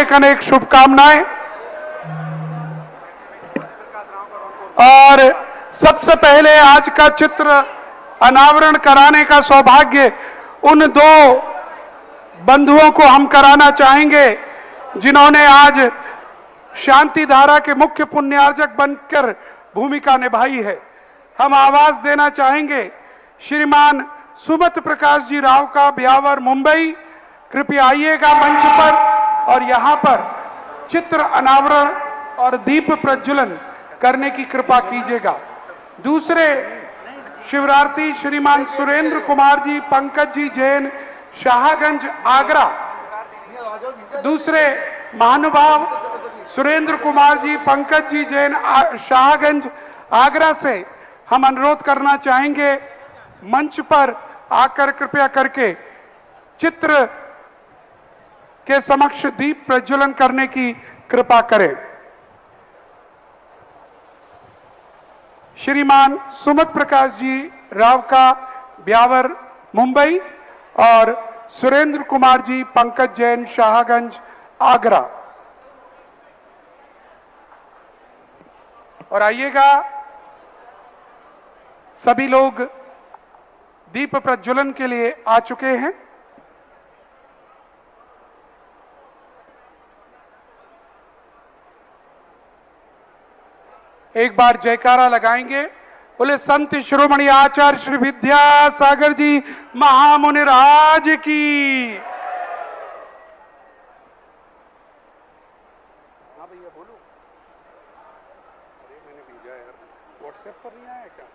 अनेक शुभकामनाएं। और सबसे पहले आज का चित्र अनावरण कराने का सौभाग्य उन दो बंधुओं को हम कराना चाहेंगे जिन्होंने आज शांति धारा के मुख्य पुण्यार्जक बनकर भूमिका निभाई है। हम आवाज देना चाहेंगे श्रीमान सुमत प्रकाश जी राव का, ब्यावर, मुंबई। कृपया आइएगा मंच पर और यहां पर चित्र अनावरण और दीप प्रज्वलन करने की कृपा कीजिएगा। दूसरे शिवरार्थी श्रीमान सुरेंद्र कुमार जी, पंकज जी जैन, शाहगंज, आगरा। दूसरे महानुभाव सुरेंद्र कुमार जी, पंकज जी जैन, शाहगंज, आगरा से हम अनुरोध करना चाहेंगे मंच पर आकर कृपया करके चित्र के समक्ष दीप प्रज्वलन करने की कृपा करें। श्रीमान सुमत प्रकाश जी राव का, ब्यावर, मुंबई और सुरेंद्र कुमार जी, पंकज जैन, शाहगंज, आगरा। और आइएगा, सभी लोग दीप प्रज्वलन के लिए आ चुके हैं। एक बार जयकारा लगाएंगे। बोले संत शिरोमणि आचार्य श्री विद्यासागर जी महामुनि राज की। हाँ भैया बोलो। अरे मैंने भेजा यार, व्हाट्सएप पर नहीं आया क्या?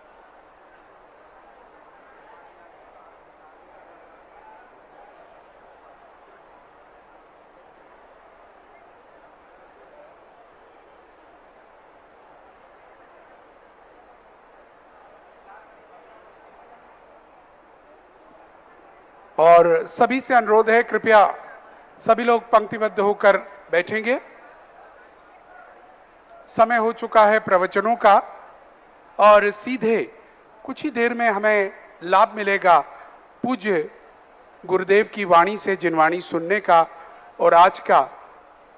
और सभी से अनुरोध है, कृपया सभी लोग पंक्तिबद्ध होकर बैठेंगे। समय हो चुका है प्रवचनों का और सीधे कुछ ही देर में हमें लाभ मिलेगा पूज्य गुरुदेव की वाणी से जिनवाणी सुनने का और आज का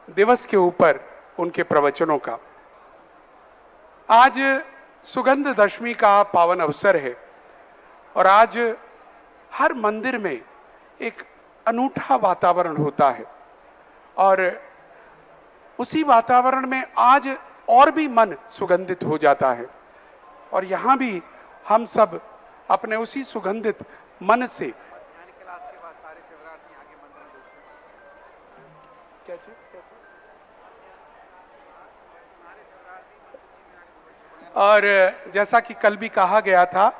दिवस के ऊपर उनके प्रवचनों का। आज सुगंध दशमी का पावन अवसर है और आज हर मंदिर में एक अनूठा वातावरण होता है और उसी वातावरण में आज और भी मन सुगंधित हो जाता है। और यहाँ भी हम सब अपने उसी सुगंधित मन से क्या चीज और जैसा कि कल भी कहा गया था,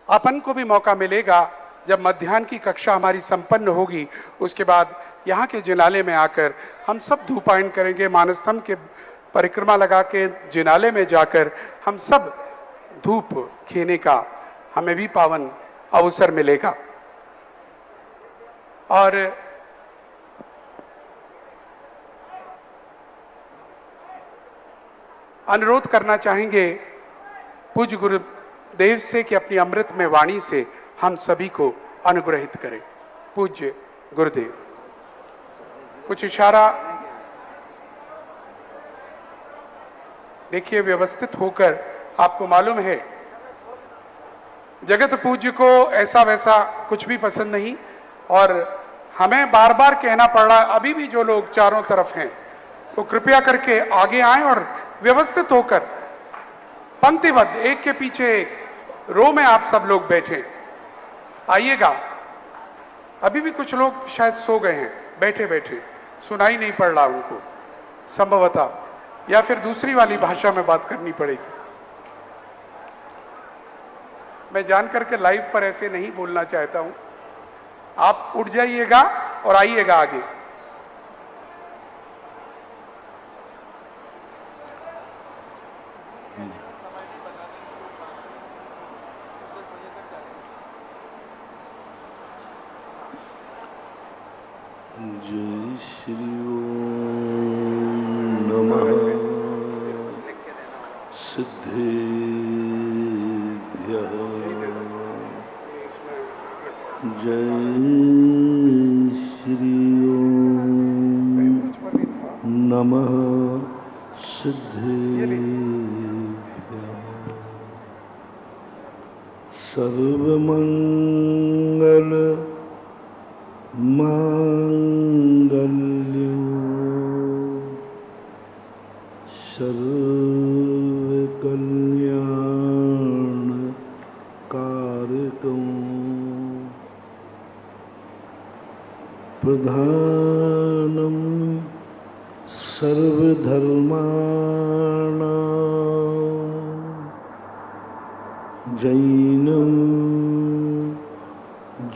अपन को भी मौका मिलेगा जब मध्याह्न की कक्षा हमारी संपन्न होगी, उसके बाद यहाँ के जिनाले में आकर हम सब धूपायन करेंगे। मानस्तंभ के परिक्रमा लगा के जिनाले में जाकर हम सब धूप खेने का हमें भी पावन अवसर मिलेगा। और अनुरोध करना चाहेंगे पूज्य गुरुदेव से कि अपनी अमृत में वाणी से हम सभी को अनुग्रहित करें। पूज्य गुरुदेव कुछ इशारा देखिए, व्यवस्थित होकर। आपको मालूम है जगत पूज्य को ऐसा वैसा कुछ भी पसंद नहीं और हमें बार बार कहना पड़ रहा है। अभी भी जो लोग चारों तरफ हैं वो कृपया करके आगे आएं और व्यवस्थित होकर पंक्तिबद्ध एक के पीछे एक रो में आप सब लोग बैठे आइएगा। अभी भी कुछ लोग शायद सो गए हैं, बैठे बैठे सुनाई नहीं पड़ रहा उनको संभवतः, या फिर दूसरी वाली भाषा में बात करनी पड़ेगी। मैं जान करके लाइव पर ऐसे नहीं बोलना चाहता हूं। आप उठ जाइएगा और आइएगा आगे। जय श्री ओम नमः सिद्धेभ्यः। जय श्री ओम नमः सिद्धेभ्यः सर्वमंगल मांगल्यं सर्वकल्याण कारकं प्रधानं सर्वधर्माणां जैनं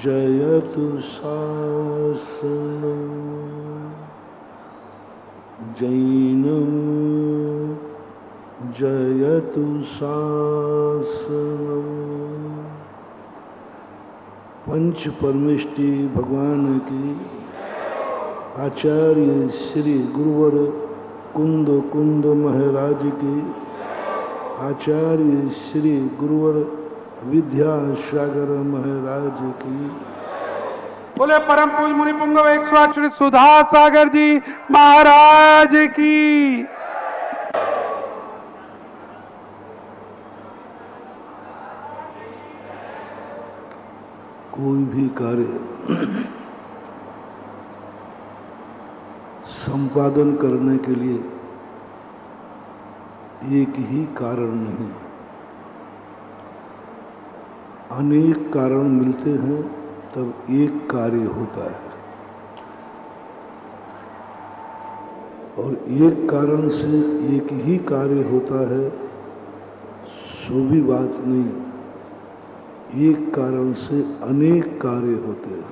जयतु शासनं जैनं जयतु शासनं। पंच परमेष्टि भगवान की आचार्य श्री गुरुवर कुंद कुंद महाराज की आचार्य श्री गुरुवर विद्यासागर महाराज की बोले परम पूज मुनि पुंगव 108 श्री सुधा सागर जी महाराज की। कोई भी कार्य संपादन करने के लिए एक ही कारण नहीं, अनेक कारण मिलते हैं तब एक कार्य होता है। और एक कारण से एक ही कार्य होता है सो भी बात नहीं, एक कारण से अनेक कार्य होते हैं।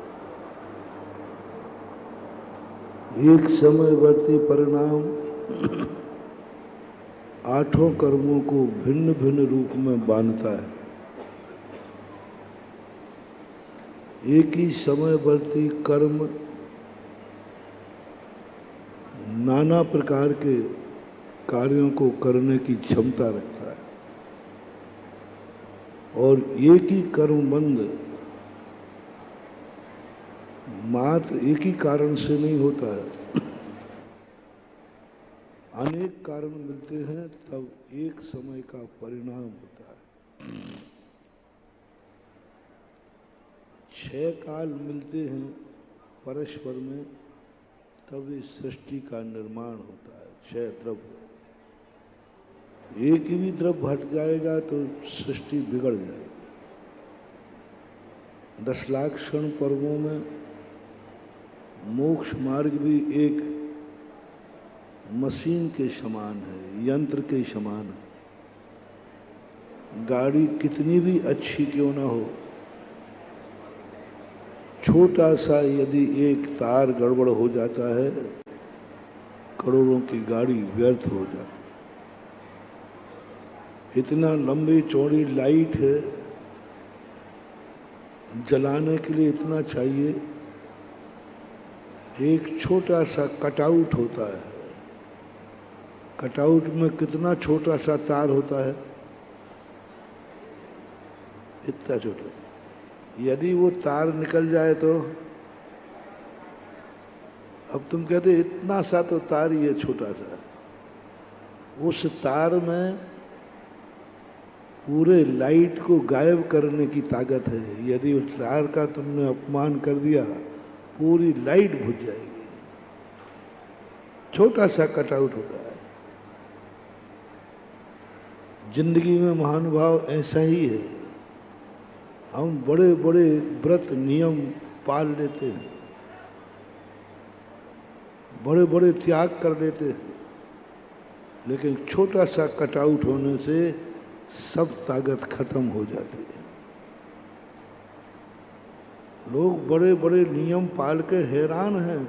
एक समयवर्ती परिणाम आठों कर्मों को भिन्न भिन्न रूप में बांधता है। एक ही समयवर्ती कर्म नाना प्रकार के कार्यों को करने की क्षमता रखता है और एक ही कर्मबंध मात्र एक ही कारण से नहीं होता है, अनेक कारण मिलते हैं तब एक समय का परिणाम होता है। 6 काल मिलते हैं परस्पर में तब इस सृष्टि का निर्माण होता है। 6 द्रव्य, एक ही भी द्रव्य हट जाएगा तो सृष्टि बिगड़ जाएगी। 10 लाख क्षण पर्वों में मोक्ष मार्ग भी एक मशीन के समान है, यंत्र के समान है। गाड़ी कितनी भी अच्छी क्यों ना हो, छोटा सा यदि एक तार गड़बड़ हो जाता है, करोड़ों की गाड़ी व्यर्थ हो जाती। इतना लंबी चौड़ी लाइट है, जलाने के लिए इतना चाहिए, एक छोटा सा कटआउट होता है। कटआउट में कितना छोटा सा तार होता है, इतना छोटा। यदि वो तार निकल जाए तो अब तुम कहते इतना सा तो तार ही है छोटा सा, उस तार में पूरे लाइट को गायब करने की ताकत है। यदि उस तार का तुमने अपमान कर दिया पूरी लाइट बुझ जाएगी। छोटा सा कटआउट होता है। जिंदगी में महानुभाव ऐसा ही है। हम बड़े बड़े व्रत नियम पाल लेते हैं, बड़े बड़े त्याग कर देते हैं, लेकिन छोटा सा कटआउट होने से सब ताकत खत्म हो जाती है। लोग बड़े बड़े नियम पाल के हैरान हैं।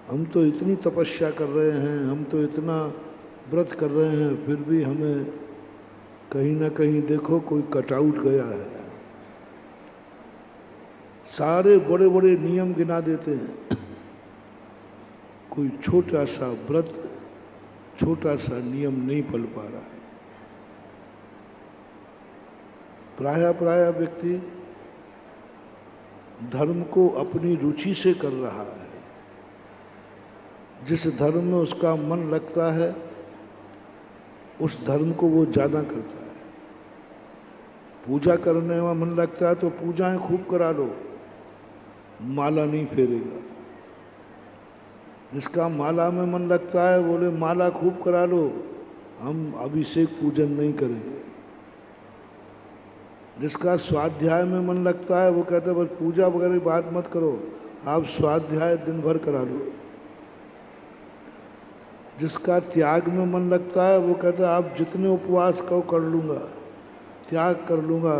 हम तो इतनी तपस्या कर रहे हैं, हम तो इतना व्रत कर रहे हैं, फिर भी हमें कहीं ना कहीं देखो कोई कटआउट गया है। सारे बड़े बड़े नियम गिना देते हैं, कोई छोटा सा व्रत, छोटा सा नियम नहीं पल पा रहा है। प्राय व्यक्ति धर्म को अपनी रुचि से कर रहा है। जिस धर्म में उसका मन लगता है उस धर्म को वो ज़्यादा करता है। पूजा करने में मन लगता है तो पूजाएं खूब करा लो, माला नहीं फेरेगा। जिसका माला में मन लगता है बोले माला खूब करा लो, हम अभिषेक पूजन नहीं करेंगे। जिसका स्वाध्याय में मन लगता है वो कहते हैं बस पूजा वगैरह बात मत करो, आप स्वाध्याय दिन भर करा लो। जिसका त्याग में मन लगता है वो कहता है आप जितने उपवास कहो कर लूँगा, त्याग कर लूँगा,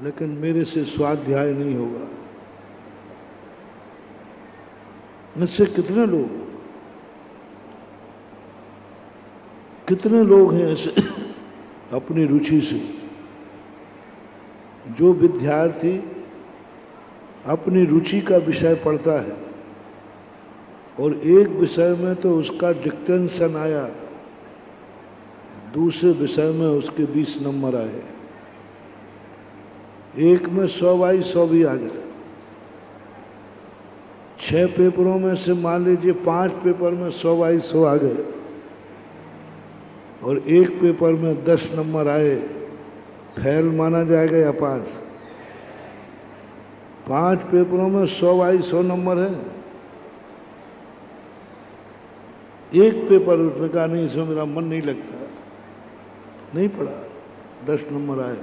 लेकिन मेरे से स्वाध्याय नहीं होगा। मुझसे कितने लोग हैं ऐसे अपनी रुचि से। जो विद्यार्थी अपनी रुचि का विषय पढ़ता है और एक विषय में तो उसका डिक्टेंशन आया, दूसरे विषय में उसके 20 नंबर आए, एक में 100/100 भी आ गया। 6 पेपरों में से मान लीजिए 5 पेपर में 100/100 आ गए और एक पेपर में 10 नंबर आए, फेल माना जाएगा या पास? 5 पेपरों में 100/100 नंबर है। एक पेपर उसने कहा नहीं इसमें मेरा मन नहीं लगता, नहीं पढ़ा, 10 नंबर आए।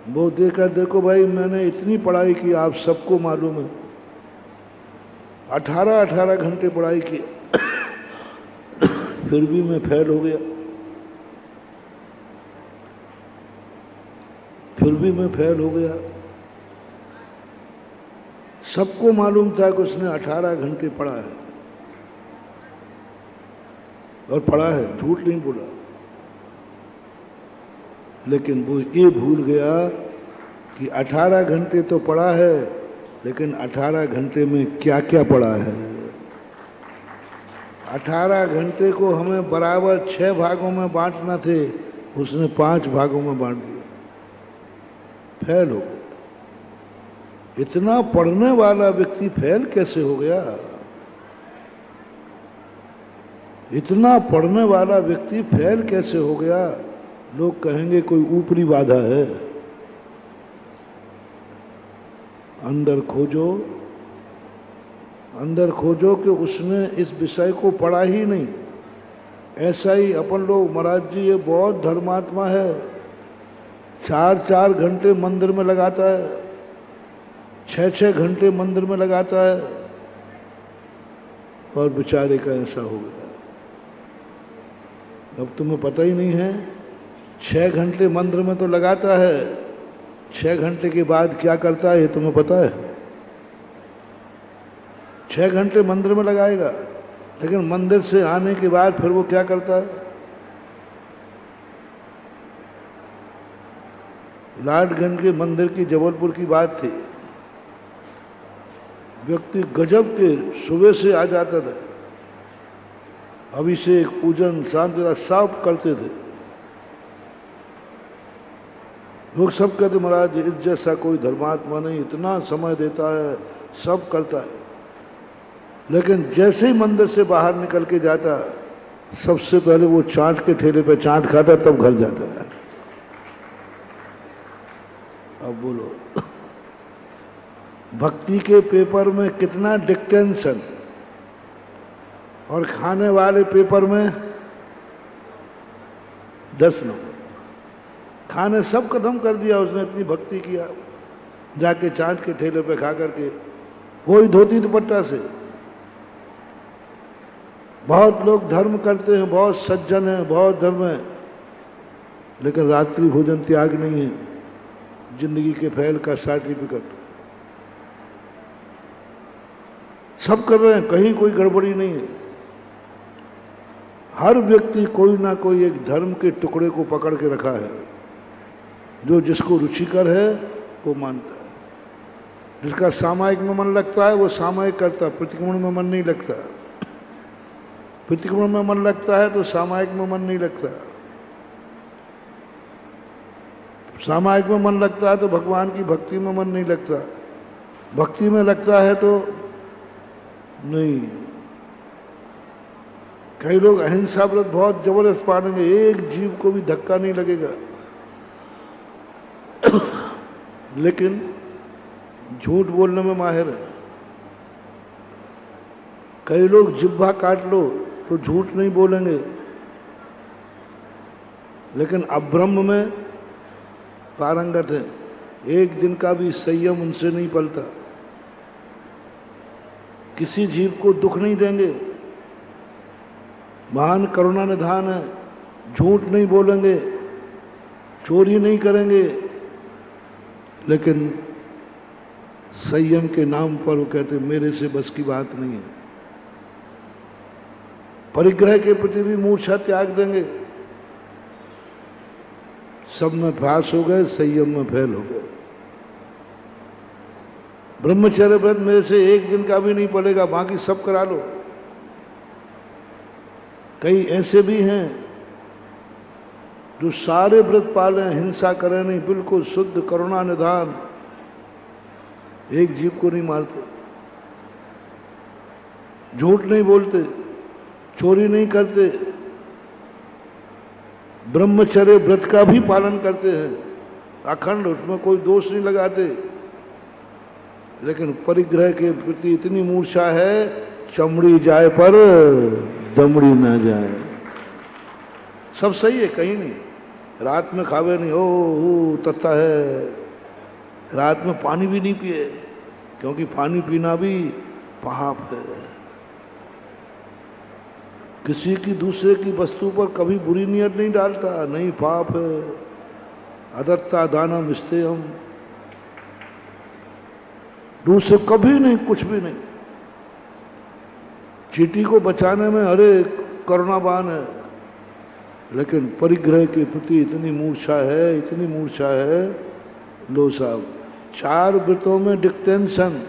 वो देखा देखो भाई मैंने इतनी पढ़ाई की, आप सबको मालूम है, 18 घंटे पढ़ाई की फिर भी मैं फेल हो गया, सबको मालूम था कि उसने 18 घंटे पढ़ा है और पढ़ा है, झूठ नहीं बोला। लेकिन वो ये भूल गया कि 18 घंटे तो पढ़ा है, लेकिन 18 घंटे में क्या क्या पढ़ा है। 18 घंटे को हमें बराबर 6 भागों में बांटना थे, उसने 5 भागों में बांट दिया, फेल हो गया। इतना पढ़ने वाला व्यक्ति फेल कैसे हो गया? इतना पढ़ने वाला व्यक्ति फेल कैसे हो गया? लोग कहेंगे कोई ऊपरी बाधा है। अंदर खोजो कि उसने इस विषय को पढ़ा ही नहीं। ऐसा ही अपन लोग, महाराज जी ये बहुत धर्मात्मा है, 4 घंटे मंदिर में लगाता है, 6 घंटे मंदिर में लगाता है, और बेचारे का ऐसा हो गया। अब तुम्हें पता ही नहीं है, 6 घंटे मंदिर में तो लगाता है, 6 घंटे के बाद क्या करता है ये तुम्हें पता है? 6 घंटे मंदिर में लगाएगा, लेकिन मंदिर से आने के बाद फिर वो क्या करता है? लाडगंज के मंदिर की, जबलपुर की बात थी, व्यक्ति गजब के सुबह से आ जाता था, अभिषेक पूजन शांति सब करते थे। लोग सब कहते महाराज इस जैसा कोई धर्मात्मा नहीं, इतना समय देता है, सब करता है। लेकिन जैसे ही मंदिर से बाहर निकल के जाता, सबसे पहले वो चाट के ठेले पे चाट खाता, तब घर जाता है। अब बोलो, भक्ति के पेपर में कितना डिक्टेंशन, और खाने वाले पेपर में 10 नंबर। खाने सब खत्म कर दिया उसने, इतनी भक्ति किया, जाके चाट के ठेले पे खा करके, वही धोती दुपट्टा से। बहुत लोग धर्म करते हैं, बहुत सज्जन हैं, बहुत धर्म है, लेकिन रात्रि भोजन त्याग नहीं है, जिंदगी के फेल का सर्टिफिकेट। सब कर रहे हैं, कहीं कोई गड़बड़ी नहीं है। हर व्यक्ति कोई ना कोई एक धर्म के टुकड़े को पकड़ के रखा है, जो जिसको रुचिकर है वो मानता है। जिसका सामायिक में मन लगता है वो सामायिक करता है, प्रतिक्रमण में मन नहीं लगता। प्रतिक्रमण में मन लगता है तो सामायिक में मन नहीं लगता। सामायिक में मन लगता है तो भगवान की भक्ति में मन नहीं लगता। भक्ति में लगता है तो नहीं। कई लोग अहिंसा व्रत बहुत जबरदस्त पालेंगे, एक जीव को भी धक्का नहीं लगेगा, लेकिन झूठ बोलने में माहिर है। कई लोग जिह्वा काट लो तो झूठ नहीं बोलेंगे, लेकिन अब्रह्म में पारंगत है, एक दिन का भी संयम उनसे नहीं पलता। किसी जीव को दुख नहीं देंगे, महान करुणा निधान है, झूठ नहीं बोलेंगे, चोरी नहीं करेंगे, लेकिन संयम के नाम पर वो कहते मेरे से बस की बात नहीं है। परिग्रह के प्रति भी मूर्छा त्याग देंगे, सब में फास हो गए, संयम में फेल हो गए। ब्रह्मचर्य व्रत मेरे से एक दिन का भी नहीं पड़ेगा, बाकी सब करा लो। कई ऐसे भी हैं जो सारे व्रत पाले, हिंसा करें नहीं, बिल्कुल शुद्ध करुणा निधान, एक जीव को नहीं मारते, झूठ नहीं बोलते, चोरी नहीं करते, ब्रह्मचर्य व्रत का भी पालन करते हैं अखंड, उसमें कोई दोष नहीं लगाते, लेकिन परिग्रह के प्रति इतनी मूर्छा है, चमड़ी जाए पर दमड़ी ना जाए। सब सही है, कहीं नहीं, रात में खावे नहीं, ओ तत्ता है, रात में पानी भी नहीं पिए, क्योंकि पानी पीना भी पाप है। किसी की दूसरे की वस्तु पर कभी बुरी नियत नहीं डालता, नहीं पाप है। अदत्ता दानम स्तेयम, दूसरे कभी नहीं, कुछ भी नहीं। चींटी को बचाने में अरे करुणावान है, लेकिन परिग्रह के प्रति इतनी मूर्छा है, इतनी मूर्छा है। लो साहब, 4 व्रतों में डिक्टेंशन,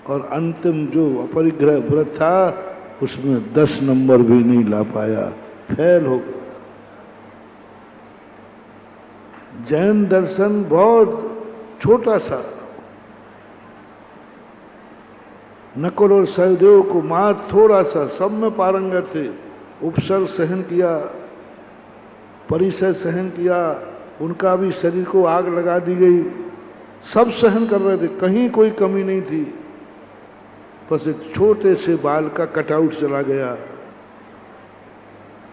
और अंतिम जो अपरिग्रह व्रत था उसमें 10 नंबर भी नहीं ला पाया, फेल हो गया। जैन दर्शन बहुत छोटा सा, नकुल और सहदेव को मात थोड़ा सा, सब में पारंगत थे। उपसर्ग सहन किया, परिसर सहन किया, उनका भी शरीर को आग लगा दी गई, सब सहन कर रहे थे, कहीं कोई कमी नहीं थी। बस एक छोटे से बाल का कटआउट चला गया,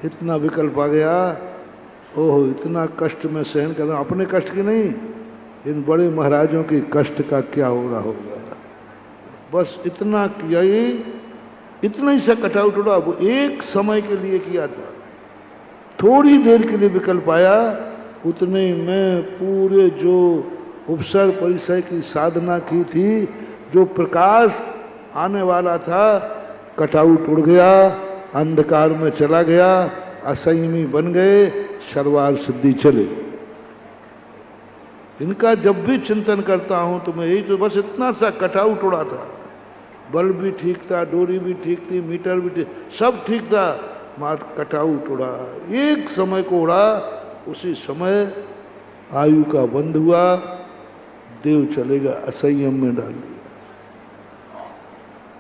इतना विकल्प आ गया, ओहो इतना कष्ट में सहन कर रहा हूं, अपने कष्ट की नहीं, इन बड़े महाराजों के कष्ट का क्या हो रहा होगा। बस इतना किया, ही इतना ही सा कटआउट उड़ा, वो एक समय के लिए किया था, थोड़ी देर के लिए विकल्प आया, उतने में पूरे जो उपसर्ग परिसर की साधना की थी, जो प्रकाश आने वाला था, कटआउट उड़ गया, अंधकार में चला गया, असंयमी बन गए, सर्वार सिद्धि चले। इनका जब भी चिंतन करता हूं तो मैं यही, तो बस इतना सा कटआउट उड़ा था, बल्ब भी ठीक था, डोरी भी ठीक थी, मीटर भी ठीक, सब ठीक था, मार कटआउट उड़ा, एक समय को उड़ा, उसी समय आयु का बंध हुआ, देव चलेगा, असंयम में डाल दिया।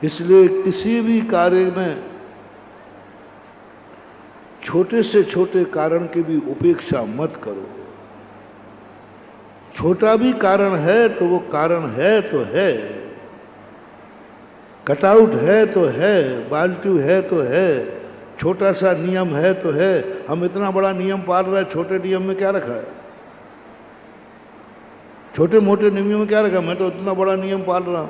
इसलिए किसी भी कार्य में छोटे से छोटे कारण की भी उपेक्षा मत करो। छोटा भी कारण है तो वो कारण है तो है, कटआउट है तो है, बाल्टी है तो है, छोटा सा नियम है तो है। हम इतना बड़ा नियम पाल रहे हैं, छोटे नियम में क्या रखा है? छोटे मोटे नियमों में क्या रखा? मैं तो इतना बड़ा नियम पाल रहा हूं,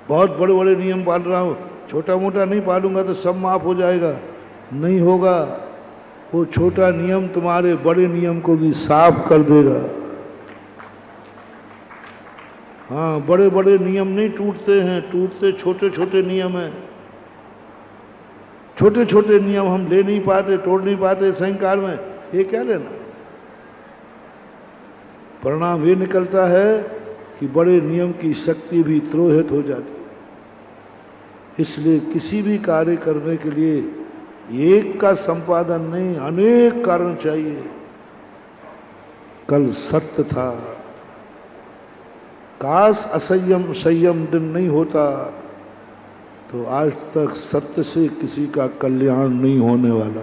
बहुत बड़े बड़े नियम पाल रहा हूं, छोटा मोटा नहीं पालूंगा तो सब माफ हो जाएगा। नहीं होगा, वो छोटा नियम तुम्हारे बड़े नियम को भी साफ कर देगा। हाँ, बड़े बड़े नियम नहीं टूटते हैं, टूटते छोटे छोटे नियम हैं। छोटे छोटे नियम हम ले नहीं पाते, तोड़ नहीं पाते संसार में, ये क्या लेना? परिणाम ये निकलता है कि बड़े नियम की शक्ति भी त्रोहित हो जाती है। इसलिए किसी भी कार्य करने के लिए एक का संपादन नहीं, अनेक कारण चाहिए। कल सत्य था, काश असंयम संयम दिन नहीं होता, तो आज तक सत्य से किसी का कल्याण नहीं होने वाला।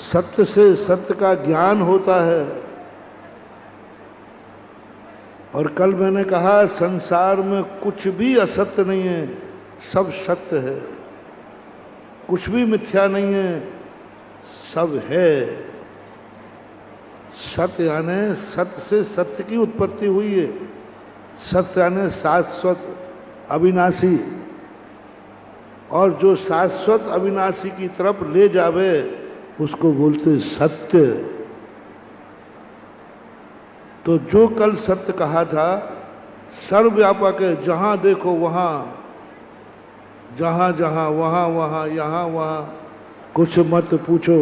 सत्य से सत्य का ज्ञान होता है। और कल मैंने कहा संसार में कुछ भी असत्य नहीं है, सब सत्य है। कुछ भी मिथ्या नहीं है, सब है। सत्य यानी सत्य से सत्य की उत्पत्ति हुई है। सत्य यानी शाश्वत अविनाशी, और जो शाश्वत अविनाशी की तरफ ले जावे उसको बोलते सत्य। तो जो कल सत्य कहा था सर्वव्यापक है, जहां देखो वहां, जहां जहां वहां वहां, यहां वहां, कुछ मत पूछो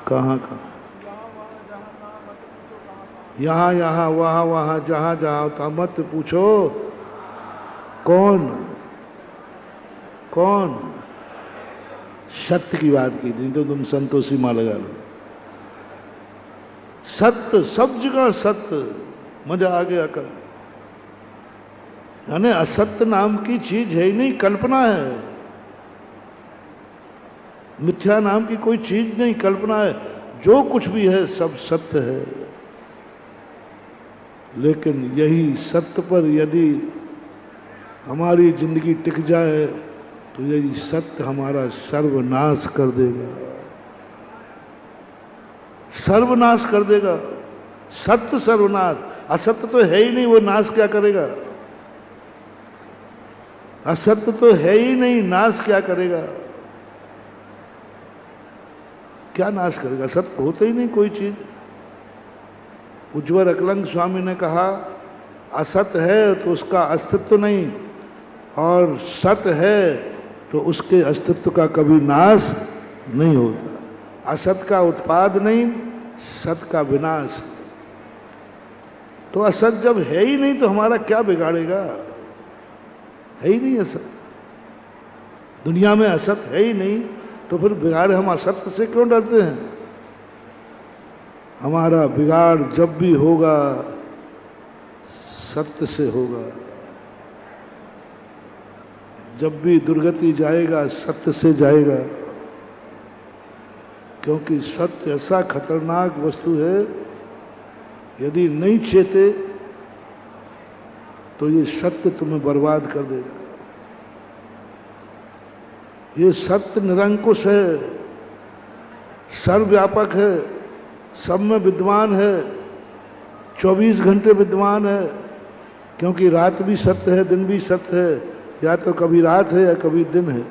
कहां कहां, यहां यहां वहां वहां, जहां जहां था, मत पूछो कौन कौन। सत्य की बात की, नहीं तो तुम संतोषी माँ लगा लो। सत्य, सब जगह सत्य, मजा आ गया कल। यानी असत्य नाम की चीज है ही नहीं, कल्पना है। मिथ्या नाम की कोई चीज नहीं, कल्पना है। जो कुछ भी है सब सत्य है। लेकिन यही सत्य पर यदि हमारी जिंदगी टिक जाए तो यही सत्य हमारा सर्वनाश कर देगा, सर्वनाश कर देगा। सत्य सर्वनाश, असत्य तो है ही नहीं, वो नाश क्या करेगा। असत्य तो है ही नहीं, नाश क्या करेगा। क्या नाश करेगा, सत्य होता ही नहीं कोई चीज। उज्ज्वल अकलंग स्वामी ने कहा असत्य है तो उसका अस्तित्व नहीं, और सत्य है तो उसके अस्तित्व का कभी नाश नहीं होता। असत का उत्पाद नहीं, सत का विनाश। तो असत जब है ही नहीं तो हमारा क्या बिगाड़ेगा। है ही नहीं असत, दुनिया में असत है ही नहीं, तो फिर बिगाड़ हम असत्य से क्यों डरते हैं। हमारा बिगाड़ जब भी होगा सत्य से होगा, जब भी दुर्गति जाएगा सत्य से जाएगा। क्योंकि सत्य ऐसा खतरनाक वस्तु है, यदि नहीं चेते तो ये सत्य तुम्हें बर्बाद कर देगा। ये सत्य निरंकुश है, सर्वव्यापक है, सब में विद्वान है, 24 घंटे विद्वान है। क्योंकि रात भी सत्य है, दिन भी सत्य है। या तो कभी रात है या कभी दिन है।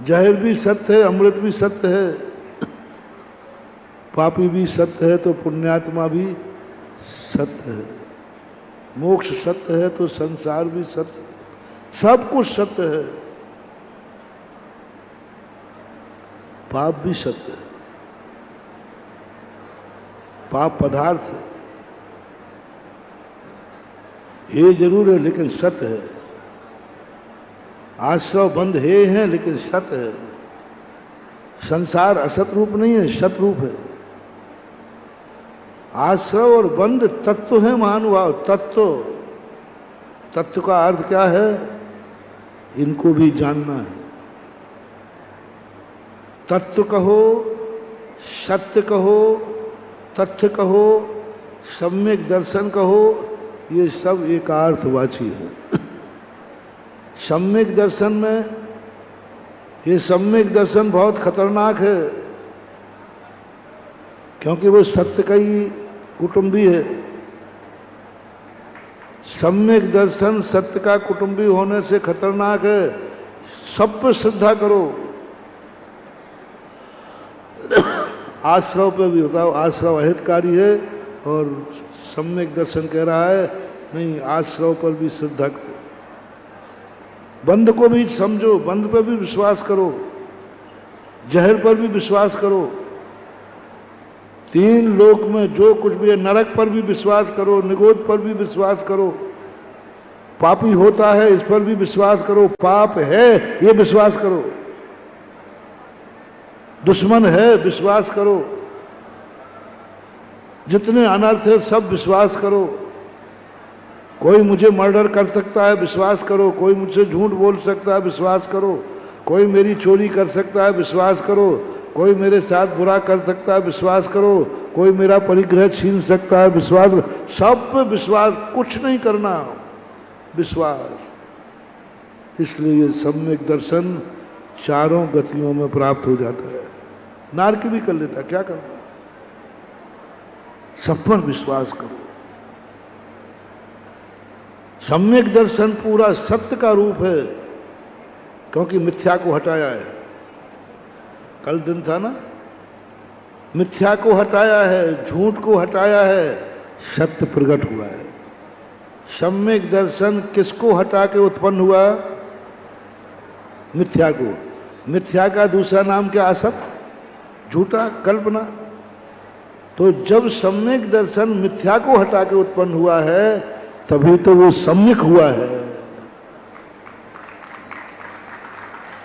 जहर भी सत्य है, अमृत भी सत्य है, पापी भी सत्य है तो पुण्यात्मा भी सत्य है, मोक्ष सत्य है तो संसार भी सत्य है, सब कुछ सत्य है। पाप भी सत्य है, पाप पदार्थ है, ये जरूर है लेकिन सत्य है। आश्रव बंध हे हैं लेकिन सत्य है। संसार असत रूप नहीं है, सत रूप है। आश्रव और बंध तत्व है महानुभाव, तत्व। तत्व का अर्थ क्या है, इनको भी जानना है। तत्व कहो, सत्य कहो, तथ्य कहो, सम्यक दर्शन कहो, ये सब एकार्थवाची है। सम्यक दर्शन में, ये सम्यक दर्शन बहुत खतरनाक है, क्योंकि वो सत्य का ही कुटुंबी है। सम्यक दर्शन सत्य का कुटुंबी होने से खतरनाक है। सब पे श्रद्धा करो। आश्रव पे भी होता है, आश्रव अहितकारी है, और सम्यक दर्शन कह रहा है नहीं, आश्रव पर भी श्रद्धा करो। बंध को भी समझो, बंध पर भी विश्वास करो, जहर पर भी विश्वास करो। तीन लोक में जो कुछ भी है, नरक पर भी विश्वास करो, निगोद पर भी विश्वास करो। पापी होता है इस पर भी विश्वास करो, पाप है ये विश्वास करो, दुश्मन है विश्वास करो, जितने अनर्थ है सब विश्वास करो। कोई मुझे मर्डर कर सकता है, विश्वास करो। कोई मुझसे झूठ बोल सकता है, विश्वास करो। कोई मेरी चोरी कर सकता है, विश्वास करो। कोई मेरे साथ बुरा कर सकता है, विश्वास करो। कोई मेरा परिग्रह छीन सकता है, विश्वास। सब पे विश्वास, कुछ नहीं करना, विश्वास। इसलिए ये सम्यक दर्शन चारों गतियों में प्राप्त हो जाता है। नारकी भी कर लेता, क्या करना, सब पर विश्वास करो। सम्यक दर्शन पूरा सत्य का रूप है, क्योंकि मिथ्या को हटाया है। कल दिन था ना, मिथ्या को हटाया है, झूठ को हटाया है, सत्य प्रकट हुआ है। सम्यक दर्शन किसको हटा के उत्पन्न हुआ? मिथ्या को। मिथ्या का दूसरा नाम क्या? असत, झूठा, कल्पना। तो जब सम्यक दर्शन मिथ्या को हटा के उत्पन्न हुआ है, तभी तो वो सम्यक हुआ है।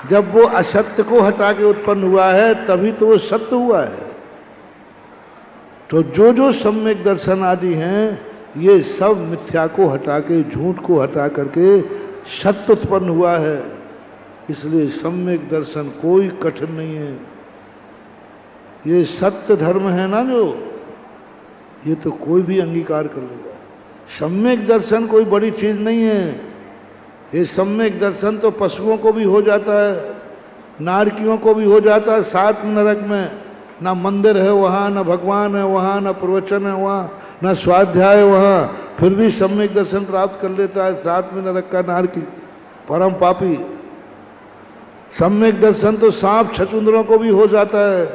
जब वो असत्य को हटा के उत्पन्न हुआ है, तभी तो वो सत्य हुआ है। तो जो जो सम्यक दर्शन आदि हैं, ये सब मिथ्या को हटा के, झूठ को हटा करके सत्य उत्पन्न हुआ है। इसलिए सम्यक दर्शन कोई कठिन नहीं है। ये सत्य धर्म है ना, जो ये तो कोई भी अंगीकार कर लेगा। सम्यक दर्शन कोई बड़ी चीज नहीं है। ये सम्यक दर्शन तो पशुओं को भी हो जाता है, नारकियों को भी हो जाता है। सात नरक में ना मंदिर है वहाँ, ना भगवान है वहाँ, ना प्रवचन है वहाँ, ना स्वाध्याय है वहाँ, फिर भी सम्यक दर्शन प्राप्त कर लेता है। सात में नरक का नारकी, परम पापी। सम्यक दर्शन तो सांप छछूंदरों को भी हो जाता है,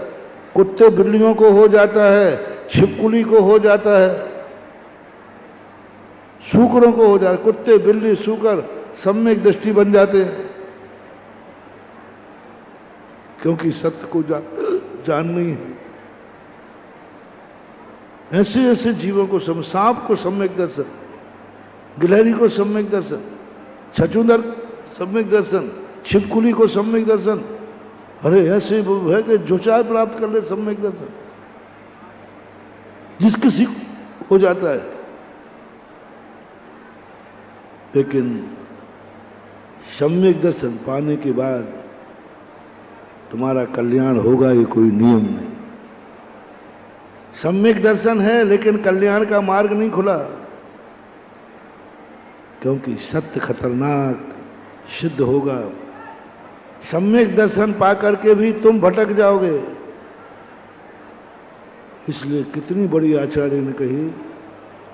कुत्ते बिल्लियों को हो जाता है, छिपकुली को हो जाता है, सूकरों को हो जाता है। कुत्ते, बिल्ली, सूकर सम्यक दृष्टि बन जाते हैं, क्योंकि सत्य को जानना ही है। ऐसे ऐसे जीवों को सांप को सम्यक दर्शन, गिलहरी को सम्यक दर्शन, छछूंदर सम्यक दर्शन, छिपकुली को सम्यक दर्शन। अरे ऐसे है कि जो चाहे प्राप्त कर ले सम्यक दर्शन, जिस किसी को हो जाता है। लेकिन सम्यक दर्शन पाने के बाद तुम्हारा कल्याण होगा, ये कोई नियम नहीं। सम्यक दर्शन है, लेकिन कल्याण का मार्ग नहीं खुला, क्योंकि सत्य खतरनाक सिद्ध होगा। सम्यक दर्शन पाकर के भी तुम भटक जाओगे। इसलिए कितनी बड़ी आचार्य ने कही,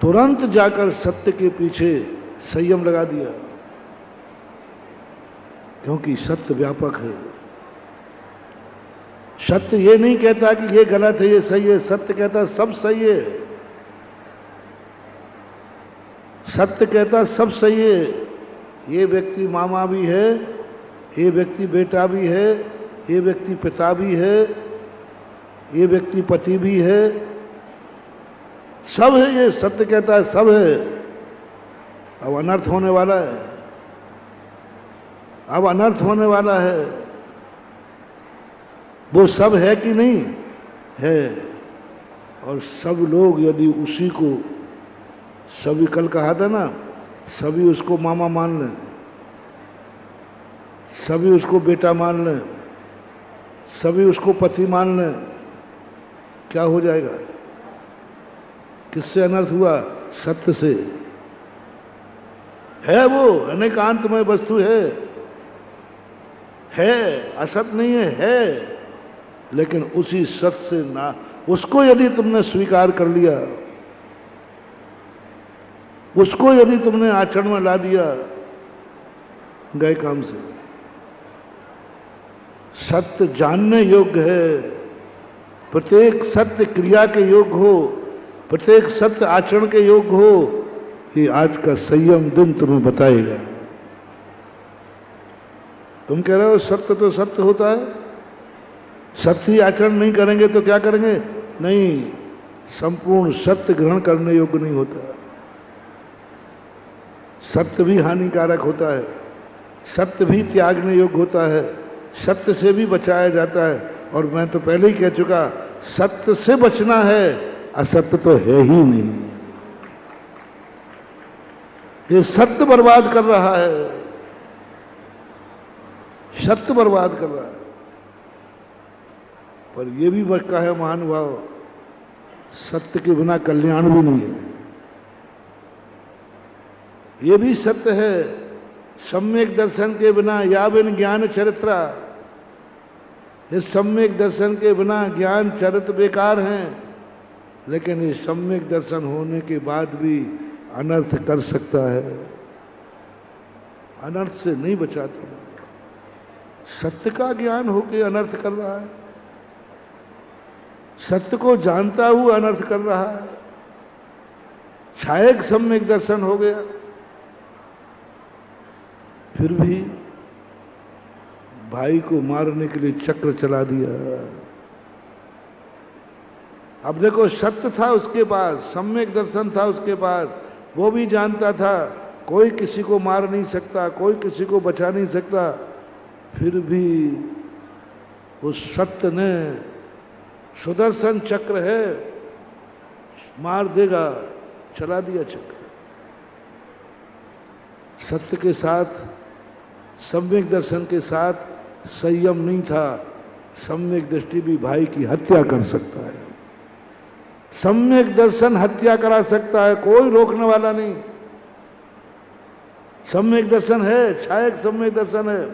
तुरंत जाकर सत्य के पीछे संयम लगा दिया, क्योंकि सत्य व्यापक है। सत्य ये नहीं कहता कि ये गलत है, ये सही है। सत्य कहता सब सही है। सत्य कहता सब सही है। ये व्यक्ति मामा भी है, ये व्यक्ति बेटा भी है, ये व्यक्ति पिता भी है, ये व्यक्ति पति भी है, सब है। ये सत्य कहता है सब है। अब अनर्थ होने वाला है, अब अनर्थ होने वाला है। वो सब है कि नहीं है। और सब लोग यदि उसी को, सभी कल कहा था ना, सभी उसको मामा मान लें, सभी उसको बेटा मान लें, सभी उसको पति मान लें, क्या हो जाएगा? किससे अनर्थ हुआ? सत्य से। है वो अनेकांतमय वस्तु है, असत नहीं है। लेकिन उसी सत्य से ना, उसको यदि तुमने स्वीकार कर लिया, उसको यदि तुमने आचरण में ला दिया, गए काम से। सत्य जानने योग्य है, प्रत्येक सत्य क्रिया के योग्य हो, प्रत्येक सत्य आचरण के योग्य हो। ये आज का संयम दिन तुम्हें बताएगा। तुम कह रहे हो सत्य तो सत्य होता है, सत्य ही आचरण नहीं करेंगे तो क्या करेंगे? नहीं, संपूर्ण सत्य ग्रहण करने योग्य नहीं होता। सत्य भी हानिकारक होता है, सत्य भी त्यागने योग्य होता है, सत्य से भी बचाया जाता है। और मैं तो पहले ही कह चुका, सत्य से बचना है, असत्य तो है ही नहीं। ये सत्य बर्बाद कर रहा है, सत्य बर्बाद कर रहा है। पर ये भी बचका है महानुभाव, सत्य के बिना कल्याण भी नहीं है। ये भी सत्य है, सम्यक दर्शन के बिना या बिन ज्ञान चरित्रा, इस सम्यक दर्शन के बिना ज्ञान चरित्र बेकार हैं। लेकिन ये सम्यक दर्शन होने के बाद भी अनर्थ कर सकता है, अनर्थ से नहीं बचाता। सत्य का ज्ञान होकर अनर्थ कर रहा है, सत्य को जानता हुआ अनर्थ कर रहा है। छायक सम्यक दर्शन हो गया, फिर भी भाई को मारने के लिए चक्र चला दिया। अब देखो, सत्य था उसके पास, सम्यक दर्शन था उसके पास, वो भी जानता था कोई किसी को मार नहीं सकता, कोई किसी को बचा नहीं सकता, फिर भी उस सत्य ने, सुदर्शन चक्र है, मार देगा, चला दिया चक्र। सत्य के साथ, सम्यक दर्शन के साथ संयम नहीं था। सम्यक दृष्टि भी भाई की हत्या कर सकता है, सम्यक दर्शन हत्या करा सकता है, कोई रोकने वाला नहीं। सम्यक दर्शन है, छायक सम्यक दर्शन है,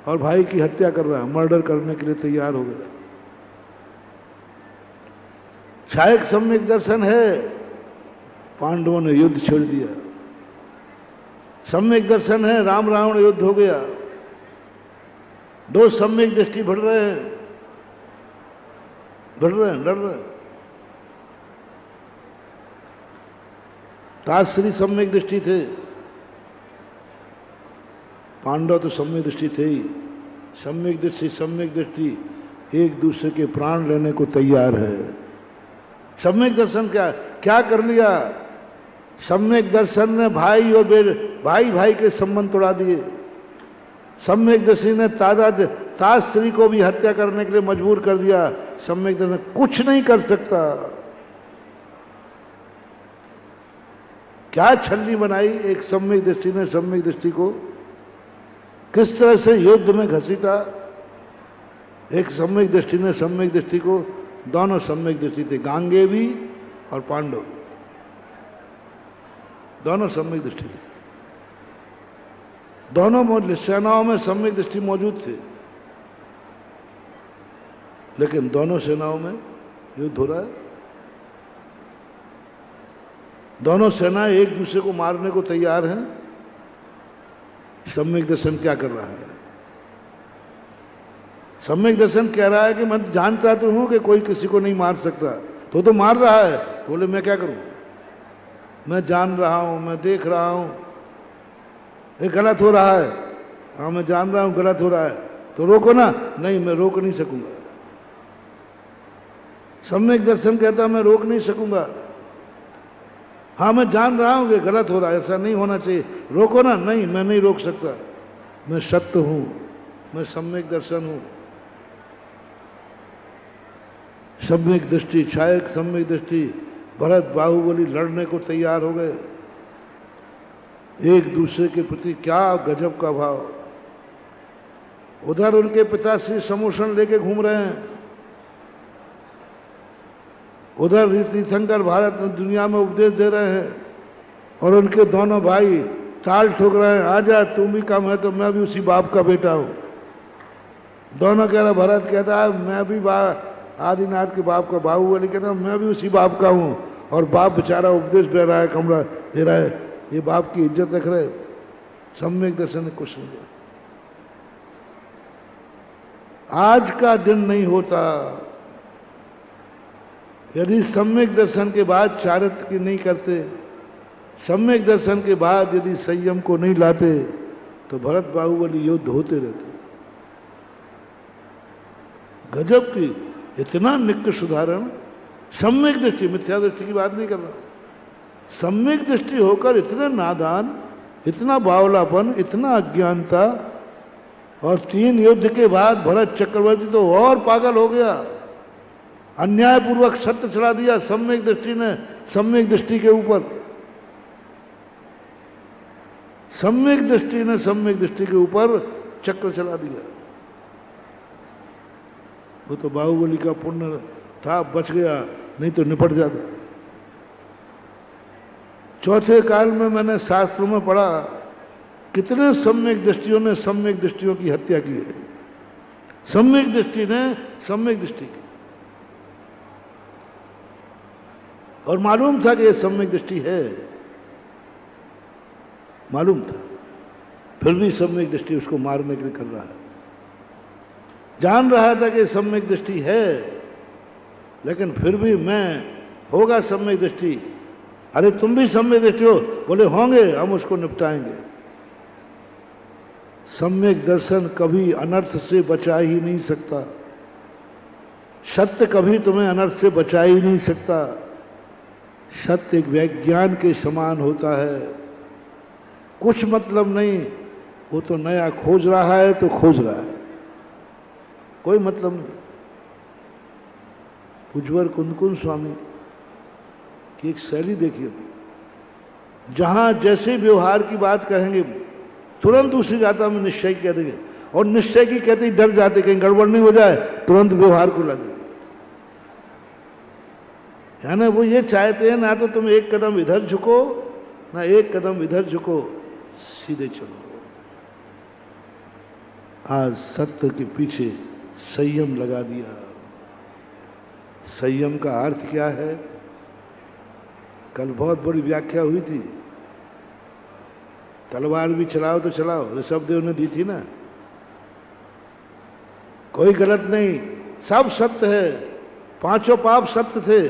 और भाई की हत्या कर रहा है, मर्डर करने के लिए तैयार हो गया। छायक सम्यक दर्शन है, पांडवों ने युद्ध छोड़ दिया। सम्यक दर्शन है, राम रावण युद्ध हो गया। दो सम्यक दृष्टि बढ़ रहे हैं, बढ़ रहे हैं, लड़ रहे हैं। ताश्री सम्यक दृष्टि थे, पांडव तो सम्यक दृष्टि थे ही। सम्यक दृष्टि एक दूसरे के प्राण लेने को तैयार है। सम्यक दर्शन क्या कर लिया? सम्यक दर्शन ने भाई और भाई के संबंध तोड़ा दिए। सम्यक दर्शी ने ताश्री को भी हत्या करने के लिए मजबूर कर दिया। सम्यक दर्शन कुछ नहीं कर सकता। क्या छलनी बनाई एक सम्यक दृष्टि ने सम्यक दृष्टि को, किस तरह से युद्ध में घसीटा एक सम्यक दृष्टि ने सम्यक दृष्टि को। दोनों सम्यक दृष्टि थे, गांगेवी और पांडव, दोनों सम्यक दृष्टि थे। दोनों सेनाओं में सम्यक दृष्टि मौजूद थे, लेकिन दोनों सेनाओं में युद्ध हो रहा है। दोनों सेनाएं एक दूसरे को मारने को तैयार हैं। सम्यक दर्शन क्या कर रहा है? सम्यक दर्शन कह रहा है कि मैं जानता तो हूं कि कोई किसी को नहीं मार सकता, तो मार रहा है। बोले मैं क्या करूं, मैं जान रहा हूं, मैं देख रहा हूं ये गलत हो रहा है। हाँ मैं जान रहा हूं गलत हो रहा है, तो रोको ना। नहीं, मैं रोक नहीं सकूंगा। सम्यक दर्शन कहता मैं रोक नहीं सकूंगा। हाँ मैं जान रहा हूं कि गलत हो रहा है, ऐसा नहीं होना चाहिए, रोको ना। नहीं, मैं नहीं रोक सकता, मैं सत्य हूं, मैं सम्यक दर्शन हूं। सम्यक दृष्टि, छायक सम्यक दृष्टि, भरत बाहुबली लड़ने को तैयार हो गए। एक दूसरे के प्रति क्या गजब का भाव। उधर उनके पिताश्री समोषण लेके घूम रहे हैं, उधर तीर्थंकर भारत दुनिया में उपदेश दे रहे हैं, और उनके दोनों भाई ताल ठोक रहे हैं, आजा तुम भी कम है तो मैं भी उसी बाप का बेटा हूं। दोनों कह रहा, भरत कहता है मैं भी आदिनाथ के बाप का, बाहुबली कहता है मैं भी उसी बाप का हूं। और बाप बेचारा उपदेश दे रहा है, कमरा दे रहा है, ये बाप की इज्जत रख रहे। सम्यक दर्शन कुछ नहीं। आज का दिन नहीं होता यदि सम्यक दर्शन के बाद चारित्र की नहीं करते, सम्यक दर्शन के बाद यदि संयम को नहीं लाते, तो भरत बाहुबली युद्ध होते रहते। गजब की इतना निकृष्ट उदाहरण। सम्यक दृष्टि, मिथ्या दृष्टि की बात नहीं कर रहा, सम्यक दृष्टि होकर इतने नादान, इतना बावलापन, इतना अज्ञानता, और 3 युद्ध के बाद भरत चक्रवर्ती तो और पागल हो गया। अन्यायपूर्वक सत्य चला दिया सम्यक दृष्टि ने सम्यक दृष्टि के ऊपर। सम्यक दृष्टि ने सम्यक दृष्टि के ऊपर चक्र चला दिया। वो तो बाहुबली का पुण्य था, बच गया, नहीं तो निपट जाता। चौथे काल में मैंने शास्त्रों में पढ़ा कितने सम्यक दृष्टियों ने सम्यक दृष्टियों की हत्या की है। सम्यक दृष्टि ने सम्यक दृष्टि की, और मालूम था कि यह सम्यक दृष्टि है, मालूम था, फिर भी सम्यक दृष्टि उसको मारने के लिए कर रहा है। जान रहा था कि सम्यक दृष्टि है, लेकिन फिर भी मैं होगा सम्यक दृष्टि। अरे तुम भी सम्यक दृष्टि हो? बोले होंगे, हम उसको निपटाएंगे। सम्यक दर्शन कभी अनर्थ से बचा ही नहीं सकता। सत्य कभी तुम्हें अनर्थ से बचा ही नहीं सकता। सत्य एक विज्ञान के समान होता है, कुछ मतलब नहीं। वो तो नया खोज रहा है तो खोज रहा है, कोई मतलब नहीं। पुजवर कुंदकुंद स्वामी की एक शैली देखिए, जहां जैसे व्यवहार की बात कहेंगे तुरंत उसी गाथा में निश्चय कह देंगे, और निश्चय की कहते ही डर जाते कहीं गड़बड़ नहीं हो जाए, तुरंत व्यवहार को ला देंगे। यानी वो ये चाहते हैं ना तो तुम एक कदम इधर झुको ना एक कदम इधर झुको, सीधे चलो। आज सत्य के पीछे संयम लगा दिया। संयम का अर्थ क्या है? कल बहुत बड़ी व्याख्या हुई थी। तलवार भी चलाओ तो चलाओ, ऋषभदेव ने दी थी ना। कोई गलत नहीं, सब सत्य है, पांचों पाप सत्य थे,